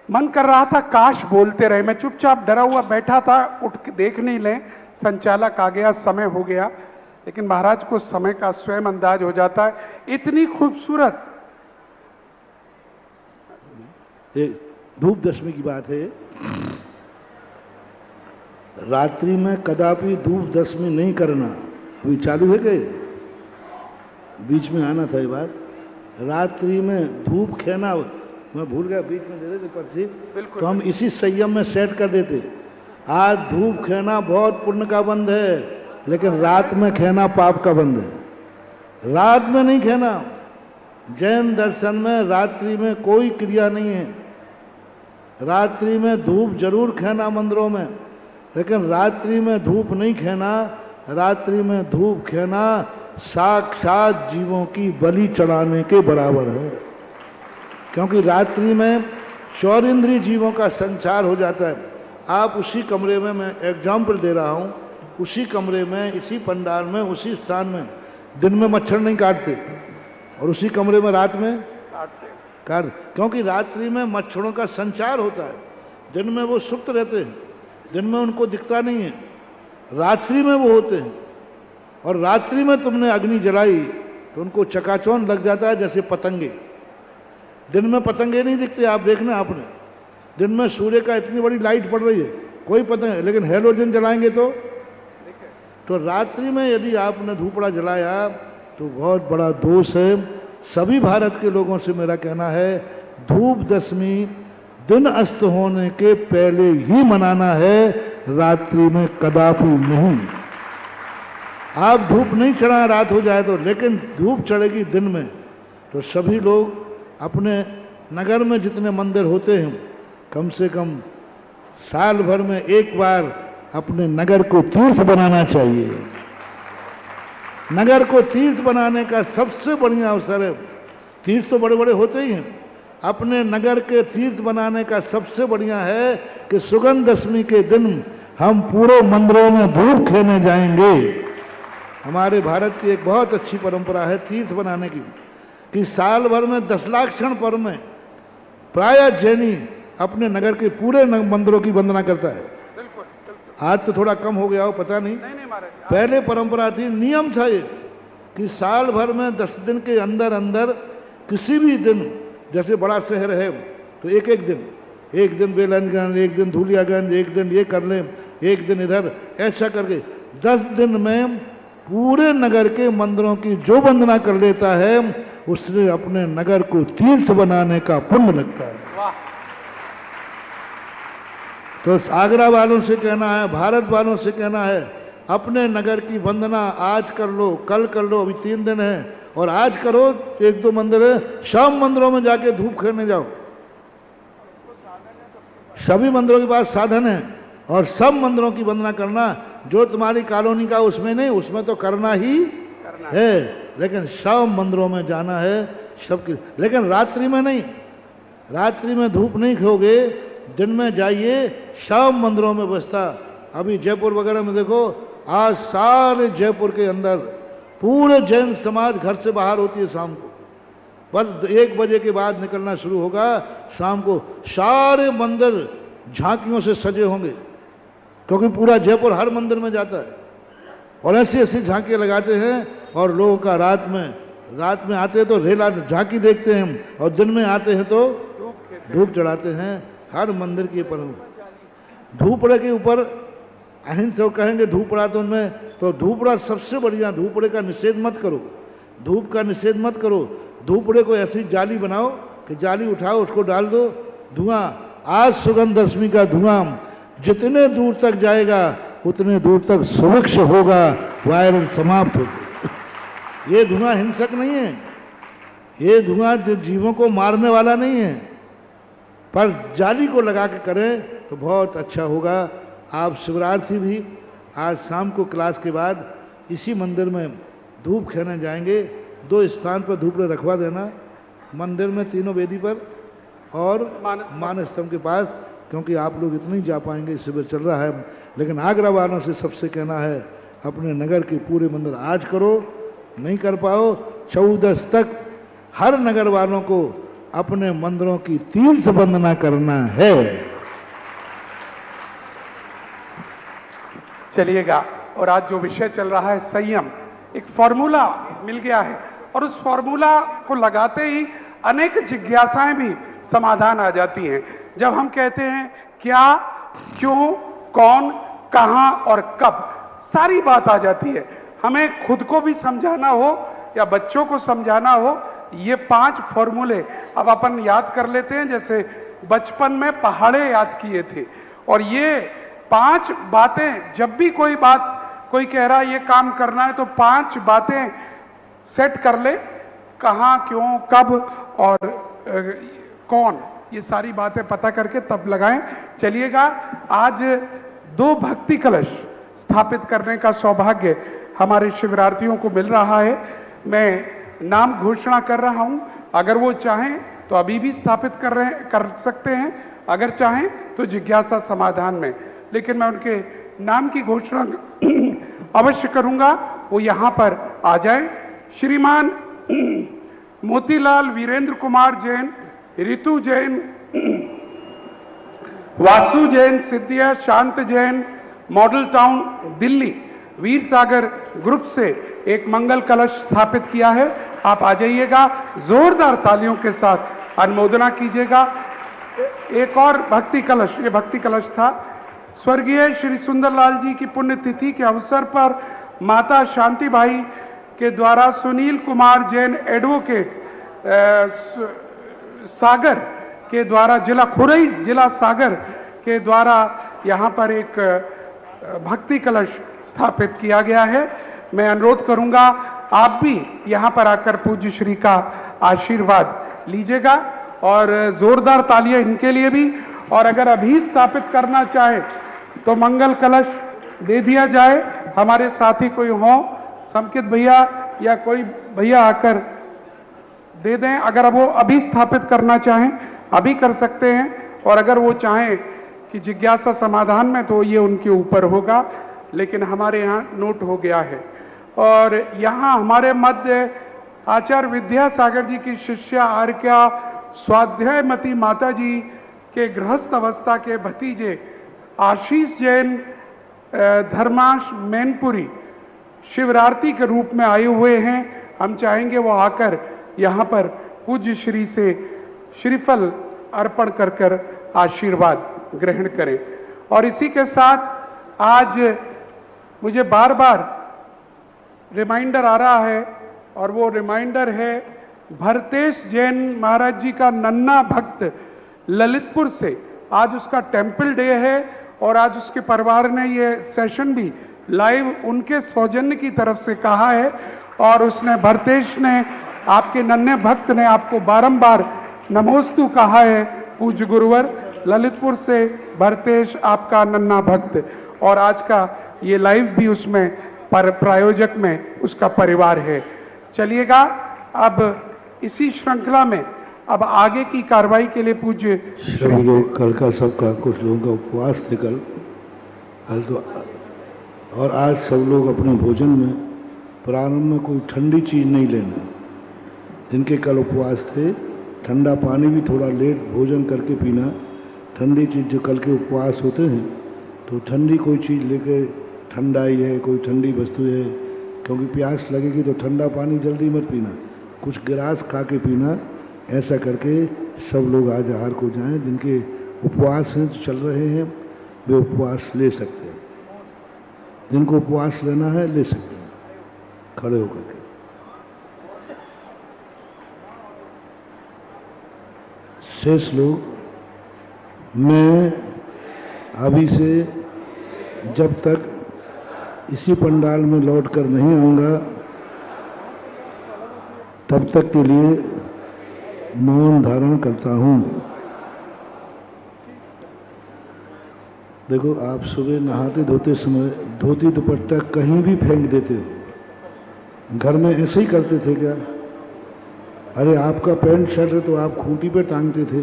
मन कर रहा था काश बोलते रहे। मैं चुपचाप डरा हुआ बैठा था, उठ के देख नहीं ले, संचालक आ गया, समय हो गया। लेकिन महाराज को समय का स्वयं अंदाज हो जाता है। इतनी खूबसूरत धूप दशमी की बात है। रात्रि में कदापि धूप दशमी नहीं करना। अभी चालू है क्या? बीच में आना था ये बात। रात्रि में धूप खेना, मैं भूल गया, बीच में दे देते पर्ची, तो हम इसी संयम में सेट कर देते। आज धूप खेना बहुत पुण्य का बंध है, लेकिन रात में खेना पाप का बंध है। रात में नहीं खेना। जैन दर्शन में रात्रि में कोई क्रिया नहीं है। रात्रि में धूप जरूर खेना मंदिरों में, लेकिन रात्रि में धूप नहीं खेना। रात्रि में धूप खेना साक्षात जीवों की बलि चढ़ाने के बराबर है, क्योंकि रात्रि में चौरिंद्री जीवों का संचार हो जाता है। आप उसी कमरे में, मैं एग्जाम्पल दे रहा हूँ, उसी कमरे में, इसी पंडाल में, उसी स्थान में दिन में मच्छर नहीं काटते और उसी कमरे में रात में काट, क्योंकि रात्रि में मच्छरों का संचार होता है। दिन में वो सुप्त रहते हैं, दिन में उनको दिखता नहीं है, रात्रि में वो होते हैं। और रात्रि में तुमने अग्नि जलाई तो उनको चकाचौंध लग जाता है जैसे पतंगे। दिन में पतंगे नहीं दिखते, आप देखना आपने। दिन में सूर्य का इतनी बड़ी लाइट पड़ रही है, कोई पतंग, लेकिन हेलोजन जलाएंगे तो रात्रि में यदि आपने धूपड़ा जलाया तो बहुत बड़ा दोष है। सभी भारत के लोगों से मेरा कहना है, धूप दशमी दिन अस्त होने के पहले ही मनाना है, रात्रि में कदापि नहीं। आप धूप नहीं चढ़ा रात हो जाए तो, लेकिन धूप चढ़ेगी दिन में। तो सभी लोग अपने नगर में जितने मंदिर होते हैं, कम से कम साल भर में एक बार अपने नगर को तीर्थ बनाना चाहिए। नगर को तीर्थ बनाने का सबसे बढ़िया अवसर है। तीर्थ तो बड़े बड़े होते ही हैं, अपने नगर के तीर्थ बनाने का सबसे बढ़िया है कि सुगंध दशमी के दिन हम पूरे मंदिरों में धूप खेने जाएंगे। हमारे भारत की एक बहुत अच्छी परंपरा है तीर्थ बनाने की, कि साल भर में 10 लाख क्षण पर्व में प्रायः जैनी अपने नगर के पूरे मंदिरों की वंदना करता है। आज तो थोड़ा कम हो गया हो, पता नहीं। पहले परंपरा थी, नियम था ये, कि साल भर में 10 दिन के अंदर अंदर किसी भी दिन, जैसे बड़ा शहर है तो एक दिन बेलनगंज, एक दिन धूलियागंज, एक दिन ये कर लें, एक दिन इधर, ऐसा करके 10 दिन में पूरे नगर के मंदिरों की जो वंदना कर लेता है, उसने अपने नगर को तीर्थ बनाने का पुण्य लगता है। तो आगरा वालों से कहना है, भारत वालों से कहना है, अपने नगर की वंदना आज कर लो, कल कर लो, अभी 3 दिन है, और आज करो। 1-2 मंदिर है, शाम मंदिरों में जाके धूप खेलने जाओ। सभी मंदिरों के पास साधन है, और सब मंदिरों की वंदना करना। जो तुम्हारी कॉलोनी का उसमें नहीं, उसमें तो करना ही है, लेकिन सब मंदिरों में जाना है सबकी। लेकिन रात्रि में नहीं, रात्रि में धूप नहीं खोगे, दिन में जाइए, सब मंदिरों में बसता। अभी जयपुर वगैरह में देखो, आज सारे जयपुर के अंदर पूरे जैन समाज घर से बाहर होती है शाम को, पर 1 बजे के बाद निकलना शुरू होगा। शाम को सारे मंदिर झांकियों से सजे होंगे, क्योंकि पूरा जयपुर हर मंदिर में जाता है, और ऐसी ऐसी झांकियाँ लगाते हैं। और लोगों का रात में आते हैं तो रेला झांकी देखते हैं, और दिन में आते हैं तो धूप चढ़ाते हैं। हर मंदिर की परंपरा। धूपड़े के ऊपर अहिंसा कहेंगे, धूपड़ा तो उनमें, तो धूपड़ा सबसे बढ़िया। धूपड़े का निषेध मत करो, धूप का निषेध मत करो। धूपड़े को ऐसी जाली बनाओ कि जाली उठाओ, उसको डाल दो, धुआं। आज सुगंध दशमी का धुआं जितने दूर तक जाएगा उतने दूर तक सुरक्ष होगा, वायरस समाप्त होगा। ये धुआं हिंसक नहीं है, ये धुआं जो जीवों को मारने वाला नहीं है, पर जाली को लगा के करें तो बहुत अच्छा होगा। आप शिवरार्थी भी आज शाम को क्लास के बाद इसी मंदिर में धूप खेने जाएंगे। 2 स्थान पर धूप रखवा देना, मंदिर में तीनों वेदी पर और मानस स्तंभ के पास, क्योंकि आप लोग इतने ही जा पाएंगे, शिविर चल रहा है। लेकिन आगरा वालों से सबसे कहना है अपने नगर के पूरे मंदिर आज करो, नहीं कर पाओ 14 तक हर नगर वालों को अपने मंदिरों की तीर्थ वंदना करना है। चलिएगा, और आज जो विषय चल रहा है संयम, एक फॉर्मूला मिल गया है और उस फॉर्मूला को लगाते ही अनेक जिज्ञासाएं भी समाधान आ जाती हैं। जब हम कहते हैं क्या, क्यों, कौन, कहां और कब, सारी बात आ जाती है। हमें खुद को भी समझाना हो या बच्चों को समझाना हो, ये 5 फॉर्मूले अब अपन याद कर लेते हैं, जैसे बचपन में पहाड़े याद किए थे। और ये 5 बातें, जब भी कोई बात कोई कह रहा है ये काम करना है, तो 5 बातें सेट कर ले, कहां, क्यों, कब और कौन, ये सारी बातें पता करके तब लगाएं। चलिएगा, आज 2 भक्ति कलश स्थापित करने का सौभाग्य हमारे शिवरार्थियों को मिल रहा है। मैं नाम घोषणा कर रहा हूं, अगर वो चाहें तो अभी भी स्थापित कर सकते हैं, अगर चाहें तो जिज्ञासा समाधान में, लेकिन मैं उनके नाम की घोषणा अवश्य करूंगा, वो यहां पर आ जाए। श्रीमान मोतीलाल वीरेंद्र कुमार जैन, ऋतु जैन, वासु जैन, सिद्धिया शांत जैन, मॉडल टाउन दिल्ली, वीर सागर ग्रुप से एक मंगल कलश स्थापित किया है। आप आ जाइएगा, जोरदार तालियों के साथ अनुमोदना कीजिएगा। एक और भक्ति कलश, ये भक्ति कलश था स्वर्गीय श्री सुंदरलाल जी की पुण्यतिथि के अवसर पर माता शांति भाई के द्वारा सुनील कुमार जैन एडवोकेट सागर के द्वारा, जिला खुरई, जिला सागर के द्वारा यहाँ पर एक भक्ति कलश स्थापित किया गया है। मैं अनुरोध करूंगा आप भी यहाँ पर आकर पूज्य श्री का आशीर्वाद लीजिएगा और जोरदार तालियां इनके लिए भी। और अगर अभी स्थापित करना चाहे तो मंगल कलश दे दिया जाए, हमारे साथी कोई हो, संकित भैया या कोई भैया आकर दे दें। अगर वो अभी स्थापित करना चाहें अभी कर सकते हैं, और अगर वो चाहें कि जिज्ञासा समाधान में तो ये उनके ऊपर होगा, लेकिन हमारे यहाँ नोट हो गया है। और यहाँ हमारे मध्य आचार्य विद्यासागर जी की शिष्या आर्या स्वाध्यायमती माता जी के गृहस्थ अवस्था के भतीजे आशीष जैन धर्माश मैनपुरी शिवरात्रि के रूप में आए हुए हैं। हम चाहेंगे वो आकर यहाँ पर पूज्य श्री से श्रीफल अर्पण कर कर आशीर्वाद ग्रहण करें। और इसी के साथ आज मुझे बार बार रिमाइंडर आ रहा है, और वो रिमाइंडर है भरतेश जैन महाराज जी का नन्ना भक्त ललितपुर से। आज उसका टेम्पल डे है और आज उसके परिवार ने ये सेशन भी लाइव उनके सौजन्य की तरफ से कहा है, और उसने, भरतेश ने, आपके नन्हे भक्त ने आपको बारंबार नमोस्तु कहा है। पूज्य गुरुवर ललितपुर से भरतेश आपका नन्हा भक्त, और आज का ये लाइव भी उसमें प्रायोजक में उसका परिवार है। चलिएगा, अब इसी श्रृंखला में अब आगे की कार्रवाई के लिए पूज्य सब लोग, कल का सबका, कुछ लोगों का उपवास थे कल तो, और आज सब लोग अपने भोजन में प्रारंभ में कोई ठंडी चीज़ नहीं लेना। जिनके कल उपवास थे, ठंडा पानी भी थोड़ा लेट भोजन करके पीना। ठंडी चीज़ जो कल के उपवास होते हैं तो ठंडी कोई चीज़ लेके, ठंडा ही है, कोई ठंडी वस्तु है, क्योंकि प्यास लगेगी तो ठंडा पानी जल्दी मत पीना, कुछ गिलास खा के पीना। ऐसा करके सब लोग आज आहार को जाएं। जिनके उपवास हैं, चल रहे हैं, वे उपवास ले सकते हैं। जिनको उपवास लेना है ले सकते हैं खड़े होकर के। शेष लोग, मैं अभी से जब तक इसी पंडाल में लौट कर नहीं आऊँगा तब तक के लिए मौन धारण करता हूँ। देखो, आप सुबह नहाते धोते समय धोती दुपट्टा कहीं भी फेंक देते हो। घर में ऐसे ही करते थे क्या? अरे आपका पैंट शर्ट है तो आप खूंटी पे टांगते थे,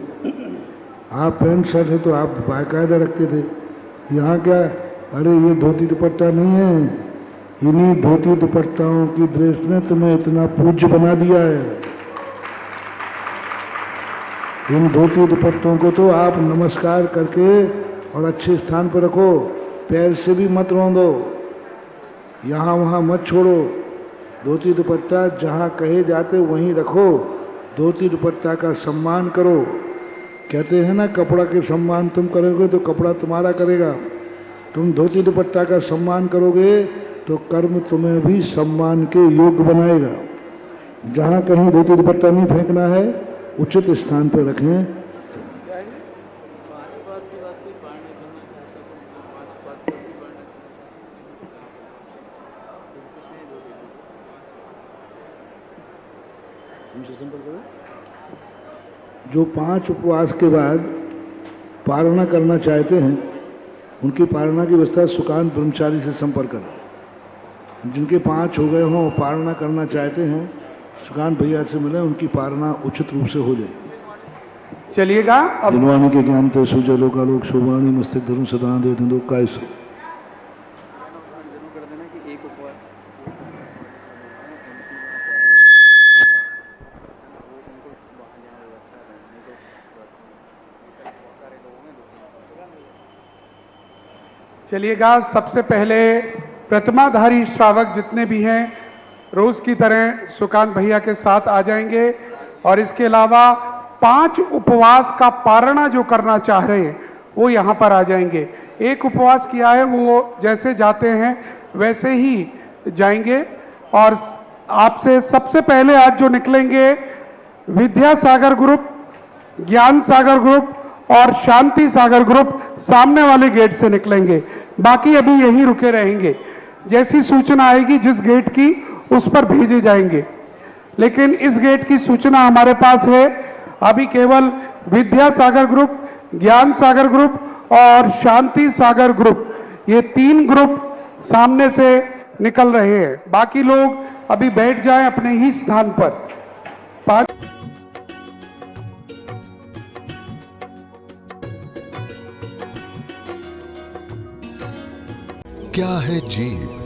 आप पैंट शर्ट है तो आप बाकायदा रखते थे। यहाँ क्या? अरे ये धोती दुपट्टा नहीं है, इन्हीं धोती दुपट्टाओं की ड्रेस ने तुम्हें इतना पूज्य बना दिया है। इन धोती दुपट्टों को तो आप नमस्कार करके और अच्छे स्थान पर रखो, पैर से भी मत रौंदो, यहाँ वहाँ मत छोड़ो। धोती दुपट्टा जहाँ कहे जाते वहीं रखो, धोती दुपट्टा का सम्मान करो। कहते हैं ना, कपड़ा के सम्मान तुम करोगे तो कपड़ा तुम्हारा करेगा। तुम धोती दुपट्टा का सम्मान करोगे तो कर्म तुम्हें भी सम्मान के योग्य बनाएगा। जहाँ कहीं धोती दुपट्टा नहीं फेंकना है, उचित स्थान पर रखें। जो 5 उपवास के बाद पारणा करना चाहते हैं, उनकी पारणा की व्यवस्था सुकांत ब्रह्मचारी से संपर्क करें। जिनके 5 हो गए हों, पारणा करना चाहते हैं, सुकांत भैया से मिले, उनकी पारणा उचित रूप से हो जाए। चलिएगा अब दिनवाणी के ज्ञान ते सूर्य लोकालोक शोभाणी मस्तिष्क धर्म सदा दे दो काय सो। चलिएगा, सबसे पहले प्रतिमाधारी श्रावक जितने भी हैं रोज की तरह सुकांत भैया के साथ आ जाएंगे, और इसके अलावा 5 उपवास का पारणा जो करना चाह रहे हैं वो यहाँ पर आ जाएंगे। एक उपवास किया है वो जैसे जाते हैं वैसे ही जाएंगे। और आपसे सबसे पहले आज जो निकलेंगे विद्या सागर ग्रुप, ज्ञान सागर ग्रुप और शांति सागर ग्रुप सामने वाले गेट से निकलेंगे, बाकी अभी यहीं रुके रहेंगे। जैसी सूचना आएगी जिस गेट की उस पर भेजे जाएंगे, लेकिन इस गेट की सूचना हमारे पास है। अभी केवल विद्या सागर ग्रुप, ज्ञान सागर ग्रुप और शांति सागर ग्रुप, ये 3 ग्रुप सामने से निकल रहे हैं। बाकी लोग अभी बैठ जाएं अपने ही स्थान पर। 5 क्या है जीव?